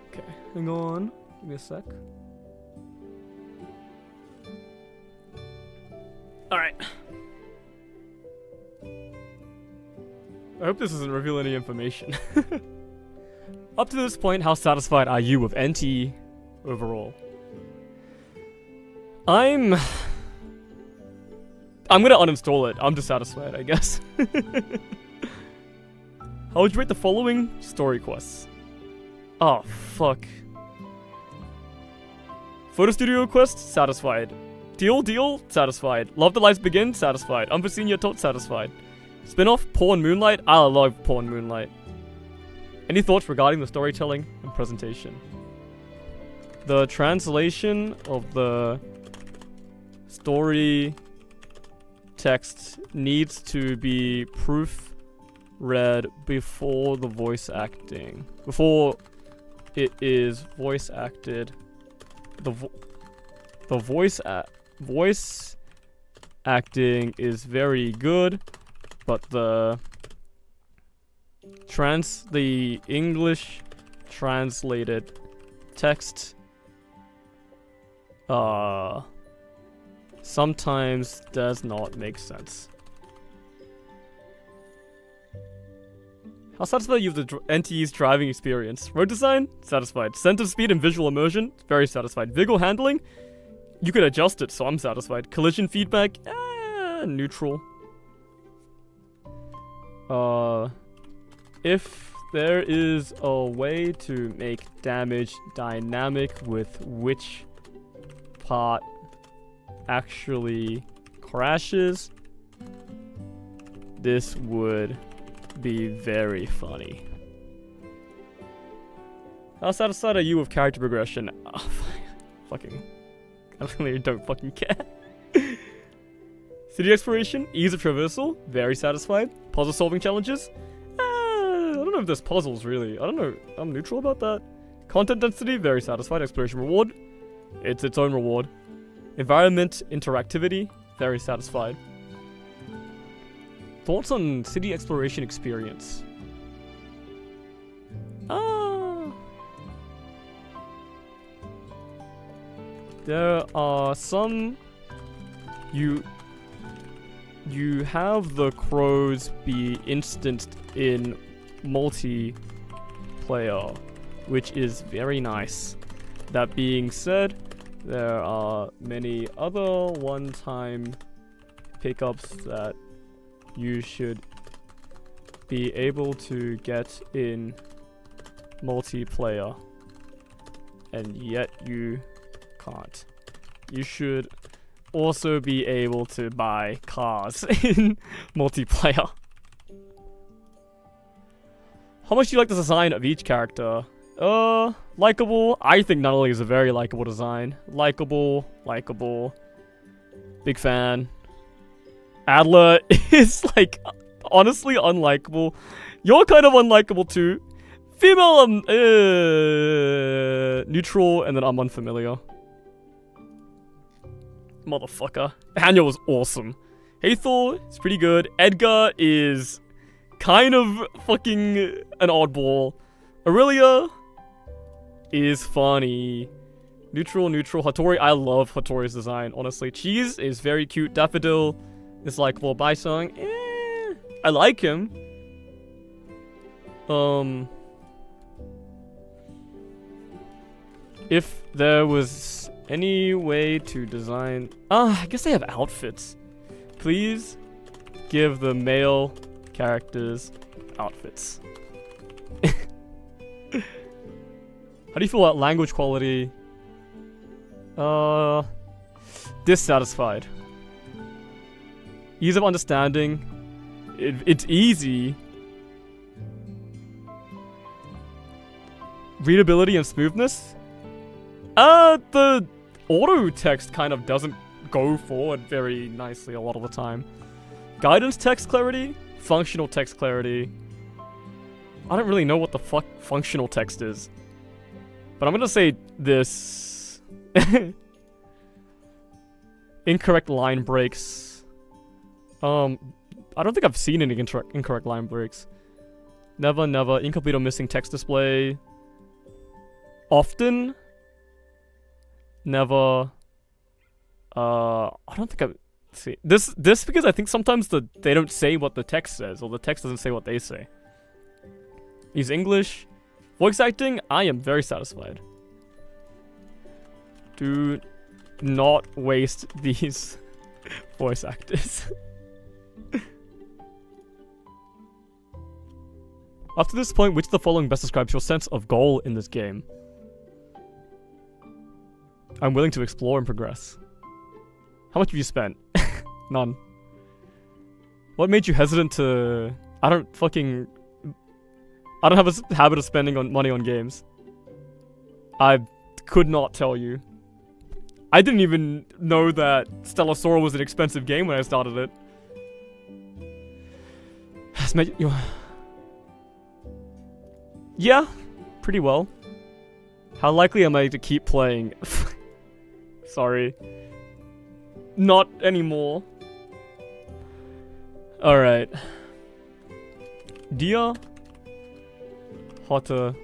Okay, hang on. Give me a sec. Alright. I hope this doesn't reveal any information. Up to this point, how satisfied are you with NT overall? I'm gonna uninstall it. I'm dissatisfied, I guess. How would you rate the following story quests? Oh, fuck. Photo studio quest? Satisfied. Deal? Satisfied. Love the Lives Begin? Satisfied. Unforeseen Yet Taught? Satisfied. Spin-off? Porn Moonlight? I love Porn Moonlight. Any thoughts regarding the storytelling and presentation? The translation of the story text needs to be proofread before the voice acting. Before it is voice acted. The voice acting is very good, but the English translated text sometimes does not make sense. How satisfied are you with the NTE's driving experience? Road design? Satisfied. Sense of speed and visual immersion? Very satisfied. Vehicle handling? You could adjust it, so I'm satisfied. Collision feedback? Neutral. If there is a way to make damage dynamic with which part actually crashes, this would be very funny. How satisfied are you with character progression? Oh, fucking... I really don't fucking care. City exploration? Ease of traversal? Very satisfied. Puzzle solving challenges? I don't know if there's puzzles really. I don't know. I'm neutral about that. Content density? Very satisfied. Exploration reward? It's its own reward. Environment interactivity? Very satisfied. Thoughts on city exploration experience? There are some... You have the crows be instanced in multiplayer, which is very nice. That being said, there are many other one-time pickups that you should be able to get in multiplayer, and yet you can't. You should also be able to buy cars in multiplayer. How much do you like the design of each character? Likeable. I think Nunnally is a very likeable design. Likeable. Big fan. Adler is like honestly unlikable. You're kind of unlikable too. Female, neutral, and then I'm unfamiliar. Motherfucker. Hanya was awesome. Hathor is pretty good. Edgar is kind of fucking an oddball. Aurelia is funny. Neutral. Hattori, I love Hattori's design, honestly. Cheese is very cute. Daffodil is likable. Baisong, I like him. If there was any way to design... I guess they have outfits. Please give the male characters outfits. How do you feel about language quality? Dissatisfied. Ease of understanding. It's easy. Readability and smoothness? The auto text kind of doesn't go forward very nicely a lot of the time. Guidance text clarity? Functional text clarity. I don't really know what the fuck functional text is. But I'm gonna say this. Incorrect line breaks. I don't think I've seen any incorrect line breaks. Never. Incomplete or missing text display. Often. Never. I don't think I've seen this because I think sometimes they don't say what the text says, or the text doesn't say what they say. Use English. Voice acting, I am very satisfied. Do not waste these voice actors. Up to this point, which of the following best describes your sense of goal in this game? I'm willing to explore and progress. How much have you spent? None. What made you hesitant to... I don't have a habit of spending money on games. I could not tell you. I didn't even know that Stellar Sora was an expensive game when I started it. Yeah, pretty well. How likely am I to keep playing? Sorry. Not anymore. Alright. Dear Hotter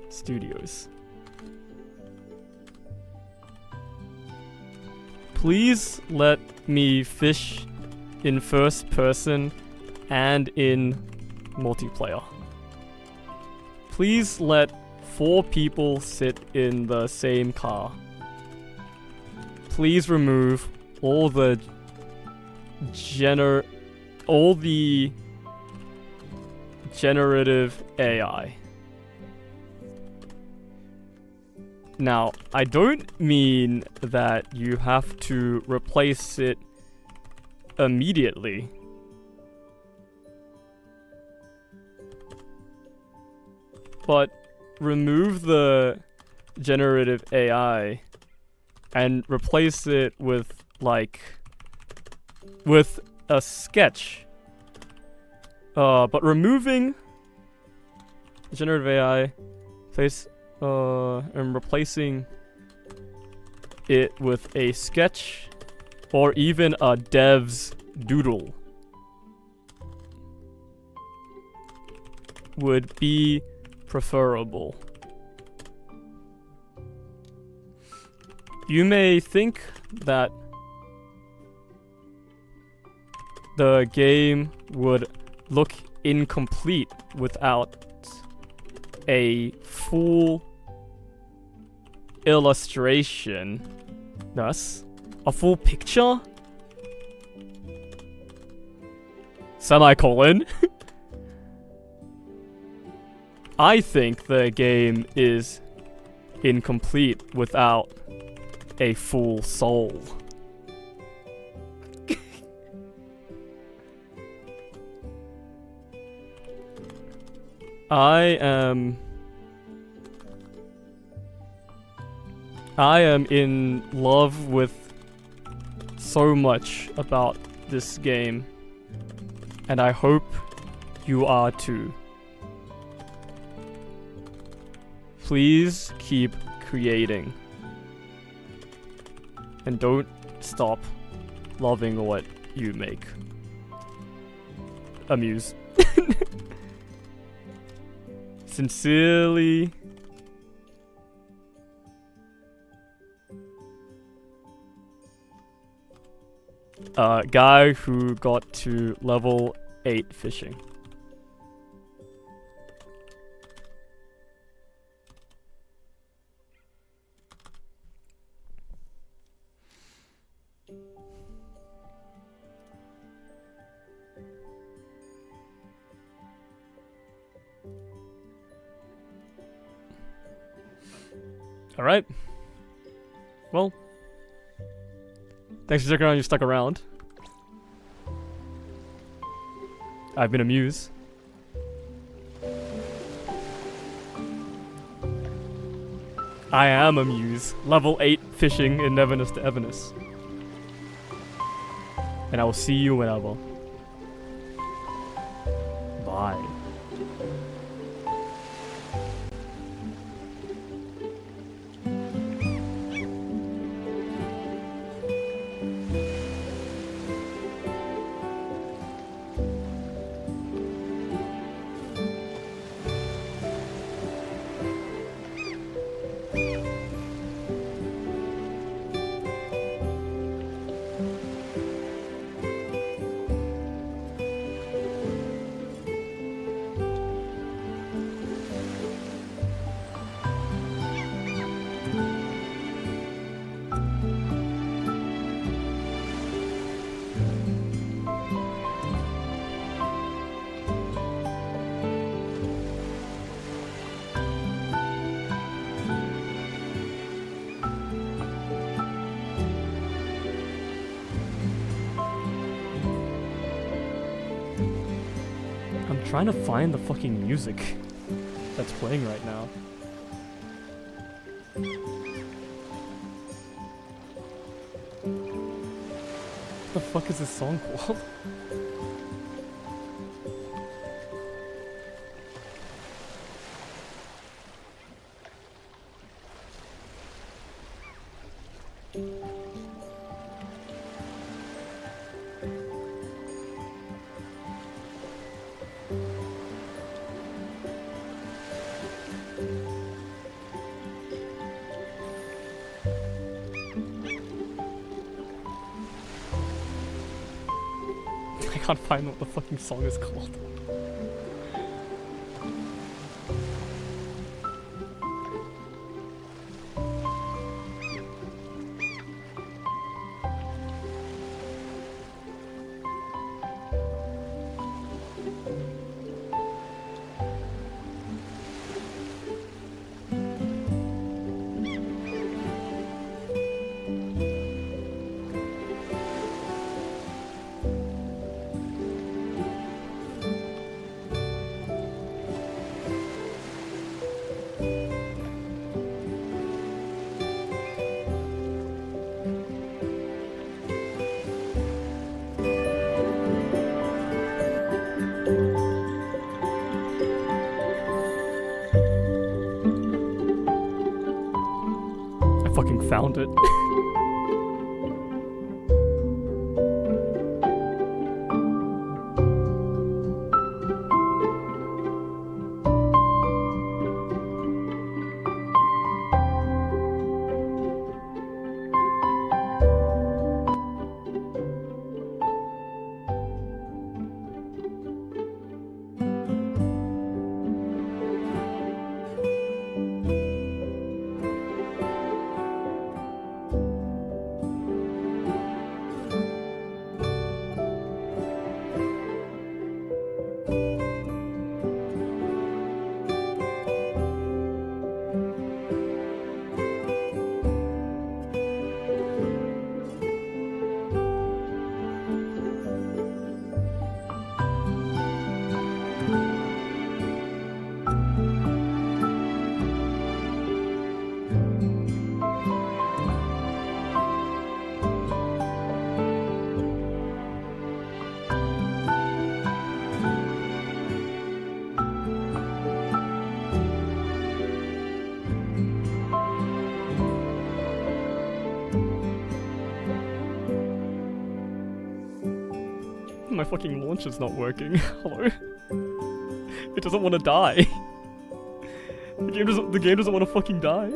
Studios, please let me fish in first person and in multiplayer. Please let 4 people sit in the same car. Please remove all the generative AI. Now, I don't mean that you have to replace it immediately. But remove the generative AI and replace it with, with a sketch. But removing generative AI, and replacing it with a sketch or even a dev's doodle would be preferable. You may think that the game would look incomplete without a full illustration. Thus, a full picture? Semicolon. I think the game is incomplete without a full soul. I am in love with so much about this game, and I hope you are too. Please keep creating, and don't stop loving what you make. Amuse. Sincerely, guy who got to level 8 fishing. Alright. Well, thanks for sticking around. You stuck around. I've been Amuse. I am Amuse. Level 8 fishing in Neverness To Everness. And I will see you whenever. Bye. I'm trying to find the fucking music that's playing right now. What the fuck is this song called? I can't find what the fucking song is called. I fucking found it. My fucking launcher's not working. Hello? It doesn't want to die. The game doesn't want to fucking die.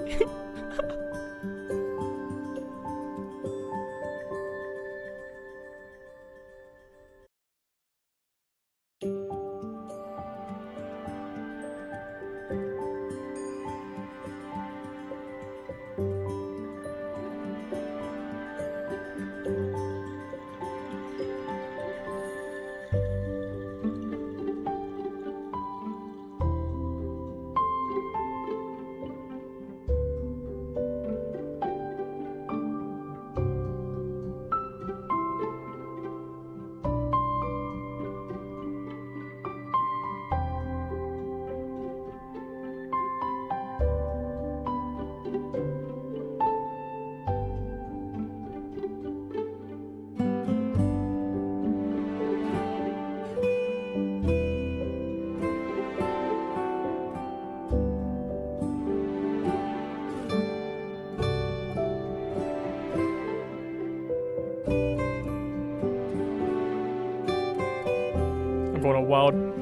I'm going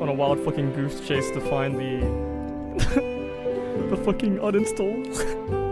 on a wild fucking goose chase to find the the fucking uninstall.